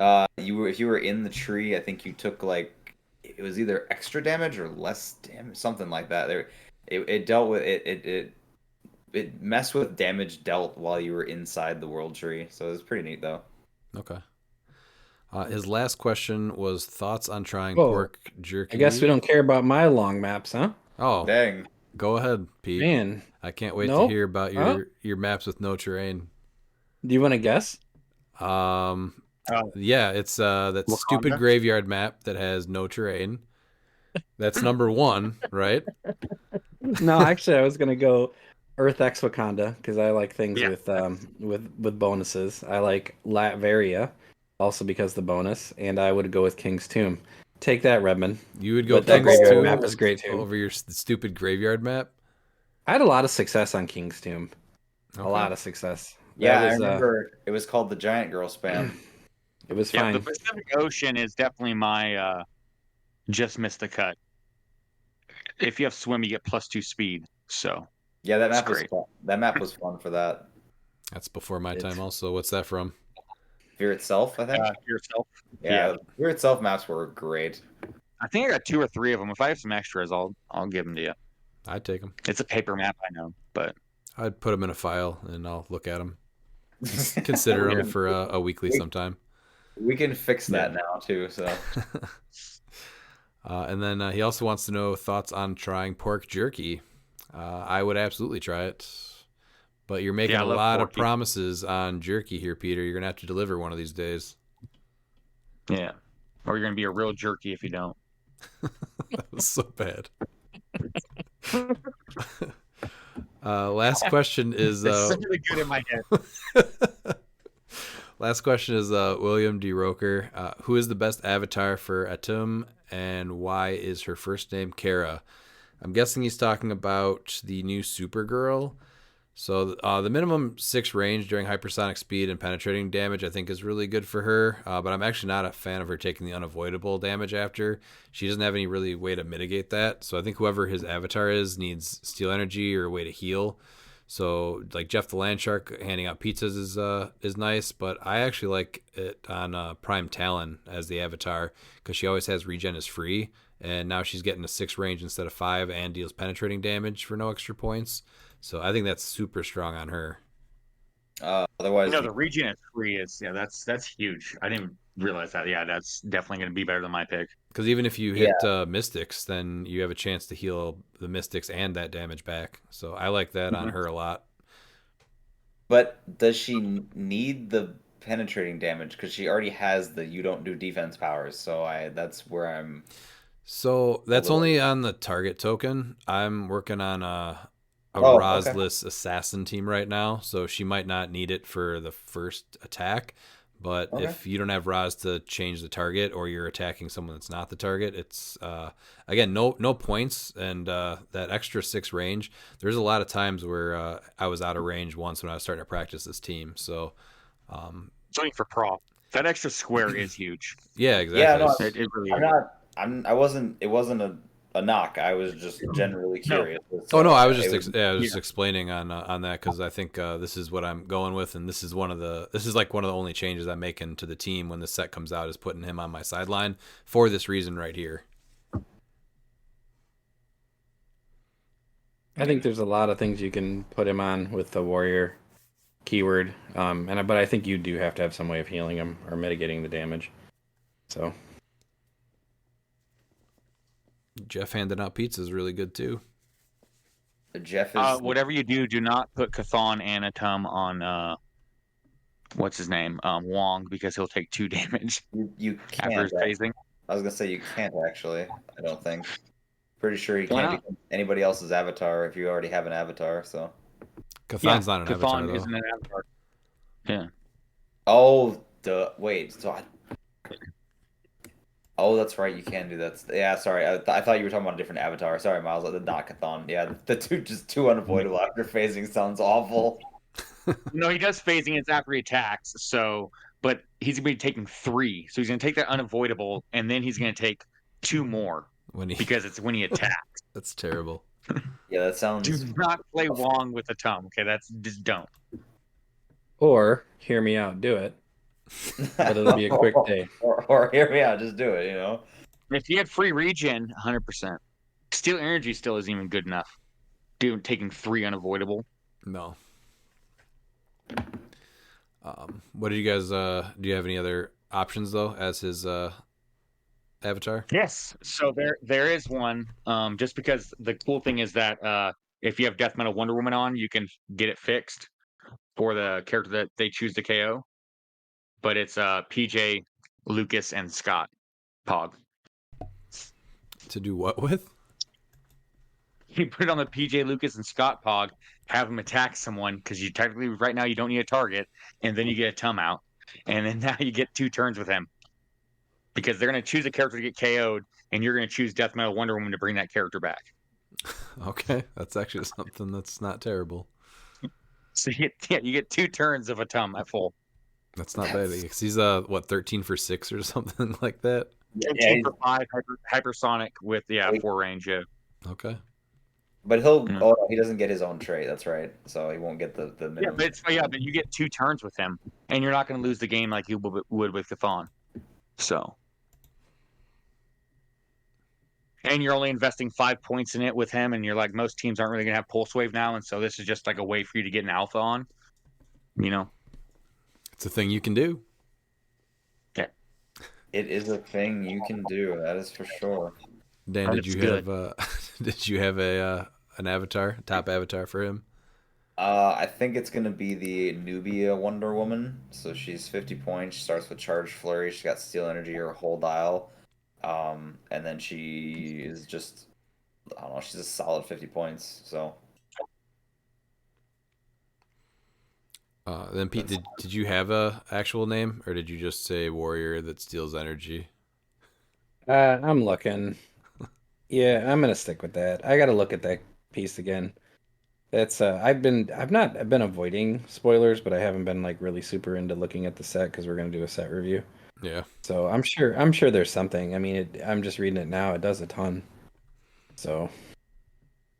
If you were in the tree, I think you took like, it was either extra damage or less damage, something like that. It dealt with it messed with damage dealt while you were inside the World Tree, so it was pretty neat though. Okay. His last question was thoughts on trying Whoa. pork jerky. I guess we don't care about my long maps, huh? Oh, Dang. go ahead, Pete. Man, I can't wait Nope. to hear about your maps with no terrain. do you want to guess? Yeah, it's that Wakanda? stupid graveyard map that has no terrain. That's number 1, right? No, actually, I was gonna go Earth X Wakanda because I like things Yeah. with bonuses. I like Latveria, also because the bonus, and I would go with King's Tomb. Take that, Redmond. You would go But that King's graveyard Tomb map is great too. over your stupid graveyard map. I had a lot of success on King's Tomb. Okay. A lot of success. Yeah, That I was, remember it was called the Giant Girl spam. It was Yeah, fine. the Pacific Ocean is definitely my just missed the cut. If you have swim, you get +2 speed. So Yeah, that map It's was great. fun. That map was fun for that. That's before my It's- time also. What's that from? Fear Itself, I think. yourself. Yeah, Fear Itself maps were great. I think I got 2 or 3 of them. If I have some extras, I'll give them to you. I'd take them. It's a paper map, I know, but I'd put them in a file and I'll look at them. Consider them for a weekly sometime. We can fix that now too. So And then he also wants to know thoughts on trying pork jerky. I would absolutely try it. But you're making Yeah, I a love lot of porky. promises on jerky here, Peter. You're going to have to deliver one of these days. yeah. Or you're gonna be a real jerky if you don't. That was so bad. Last question is It's really good in my head. Last question is William D. Roker. Who is the best avatar for Atum, and why is her first name Kara? I'm guessing he's talking about the new Supergirl. So the minimum 6 range during hypersonic speed and penetrating damage, I think, is really good for her. But I'm actually not a fan of her taking the unavoidable damage after. She doesn't have any really way to mitigate that. So I think whoever his avatar is needs steel energy or a way to heal. So like Jeff the Landshark handing out pizzas is nice, but I actually like it on Prime Talon as the avatar because she always has regen is free, and now she's getting a 6 range instead of 5 and deals penetrating damage for no extra points. So I think that's super strong on her. Otherwise, No, the regen is free. That's huge. I didn't realize that. Yeah, that's definitely going to be better than my pick. Because even if you hit Mystics, then you have a chance to heal the Mystics and that damage back. So I like that on her a lot. but does she need the penetrating damage? Because she already has the you don't do defense powers. So that's where I'm. So that's only on the target token. I'm working on a Oh, Rosless assassin team right now, so she might not need it for the first attack. But if you don't have Roz to change the target, or you're attacking someone that's not the target, it's again no points and that extra 6 range. There's a lot of times where I was out of range once when I was starting to practice this team. So Something for prop. That extra square is huge. yeah, exactly. Yeah, no, It really I'm is. not. I wasn't. It wasn't a knock. I was just generally curious. Oh no, I was just It was- I was just explaining on that because I think this is what I'm going with, and this is one of the only changes I'm making to the team when the set comes out is putting him on my sideline for this reason right here. I think there's a lot of things you can put him on with the warrior keyword, but I think you do have to have some way of healing him or mitigating the damage. So Jeff handing out pizza is really good too. Jeff is Whatever you do, do not put Cathan and Atum on what's his name? Wong, because he'll take 2 damage you after his can't. phasing. I was gonna say you can't actually. I don't think. Pretty sure you Why can't not? become anybody else's avatar if you already have an avatar. So. Cathan's not an avatar Cathan though. isn't an avatar. Yeah. Oh, wait. Oh, that's right. You can do that. Yeah, sorry. I thought you were talking about a different avatar. Sorry, Miles. The Knockathon. Yeah, the two unavoidable after phasing sounds awful. No, he does phasing. It's after he attacks. But he's gonna be taking 3. So he's gonna take that unavoidable, and then he's gonna take 2 more because it's when he attacks. That's terrible. Yeah, that sounds. Do not play Wong with Atum. Okay, that's just don't. or hear me out, do it. But it'll be a quick day. Or hear me out. Just do it. If he had free regen, 100%. Steel energy still isn't even good enough. Dude, taking 3 unavoidable. No. What do you guys do you have any other options though as his avatar? Yes. So there is one. Just because the cool thing is that if you have Death Metal Wonder Woman on, you can get it fixed for the character that they choose to KO. But it's PJ, Lucas, and Scott Pog. To do what with? You put it on the PJ, Lucas, and Scott Pog, have them attack someone because you technically right now you don't need a target, and then you get a Tum out, and then now you get 2 turns with him because they're going to choose a character to get KO'd, and you're going to choose Death Metal Wonder Woman to bring that character back. Okay, that's actually something that's not terrible. So you get 2 turns of a Tum at full. That's not bad. Because he's 13 for 6 or something like that. 15 for 5 hypersonic with 4 range. Yeah. Okay. But he'll. Oh, no, he doesn't get his own trait. That's right. So he won't get the minimum. But you get 2 turns with him, and you're not going to lose the game like you would with Cathan. So. And you're only investing 5 points in it with him, and you're like, most teams aren't really going to have Pulse Wave now, and so this is just like a way for you to get an alpha on. It's a thing you can do. Yeah. It is a thing you can do. That is for sure. Dan, did you have an avatar, top avatar for him? I think it's gonna be the Nubia Wonder Woman. So she's 50 points. She starts with Charge Flurry. She's got Steel Energy her whole dial. And then she is just, I don't know, she's a solid 50 points. So Then Pete, did you have a actual name, or did you just say warrior that steals energy? I'm looking. Yeah, I'm gonna stick with that. I gotta look at that piece again. That's I've been avoiding spoilers, but I haven't been like really super into looking at the set because we're gonna do a set review. Yeah. So I'm sure there's something. I mean, I'm just reading it now. It does a ton. So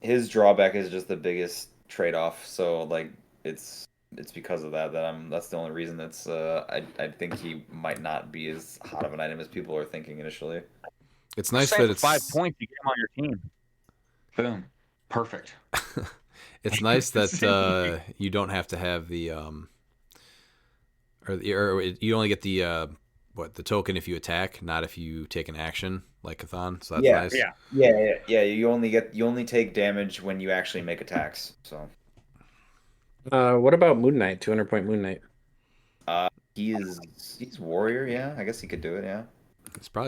His drawback is just the biggest trade-off. So like it's because of that that's the only reason I think he might not be as hot of an item as people are thinking initially. It's nice Same that for it's 5 points. You get him on your team. Boom. Perfect. it's nice that you don't have to have the or you only get the the token if you attack, not if you take an action like Cathan. So that's Yeah, nice. Yeah. You only take damage when you actually make attacks. So what about Moon Knight? 200-point Moon Knight. he's warrior. Yeah, I guess he could do it. Yeah.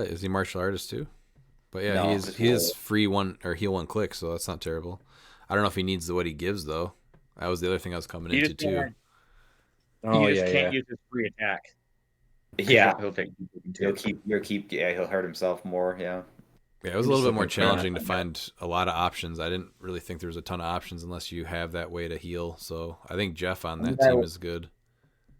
Is he martial artist too? But yeah, No, he is just he is warrior. free one or heal one click, so that's not terrible. I don't know if he needs what he gives though. That was the other thing I was coming You into just too. can't- Oh you just yeah, can't yeah. use his free attack. Yeah. He'll take He'll hurt himself more. Yeah. Yeah, it was a I'm little just bit more looking for challenging to find a lot of options. I didn't really think there was a ton of options unless you have that way to heal. So I think Jeff on that team is good.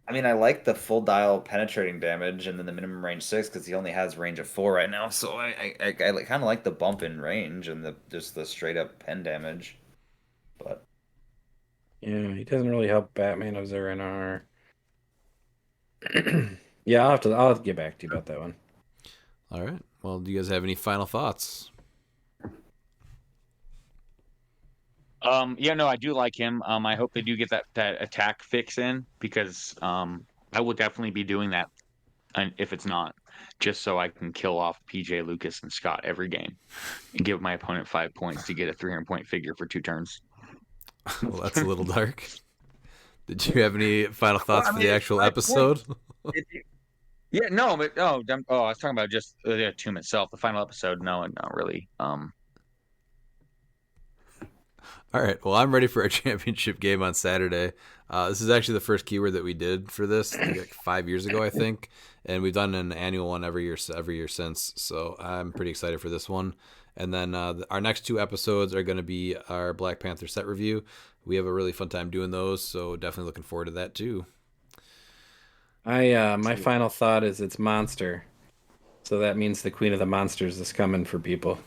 I mean, I like the full dial penetrating damage and then the minimum range 6 because he only has range of 4 right now. So I kind of like the bump in range and just the straight up pen damage. But Yeah, he doesn't really help Batman of Zeranar. Yeah, I'll have to get back to you about that one. All right. Well, do you guys have any final thoughts? Yeah, no, I do like him. I hope they do get that attack fix in because I will definitely be doing that, and if it's not, just so I can kill off PJ, Lucas, and Scott every game, and give my opponent 5 points to get a 300-point figure for 2 turns. Well, that's a little dark. Did you have any final thoughts for the actual 5 episode? Yeah, no, but I was talking about just the tomb itself, the final episode. No, not really. All right. Well, I'm ready for our championship game on Saturday. This is actually the first keyword that we did for this like 5 years ago, I think, and we've done an annual one every year since. So I'm pretty excited for this one. And then our next 2 episodes are going to be our Black Panther set review. We have a really fun time doing those, so definitely looking forward to that too. My final thought is it's monster. So that means the Queen of the Monsters is coming for people.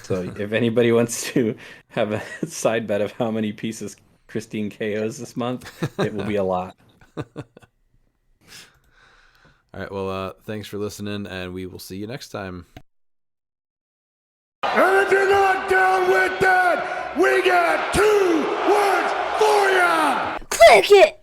So if anybody wants to have a side bet of how many pieces Christine KOs this month, it will be a lot. All right. Well, thanks for listening, and we will see you next time. And if you're not down with that, we got 2 words for ya! Click it!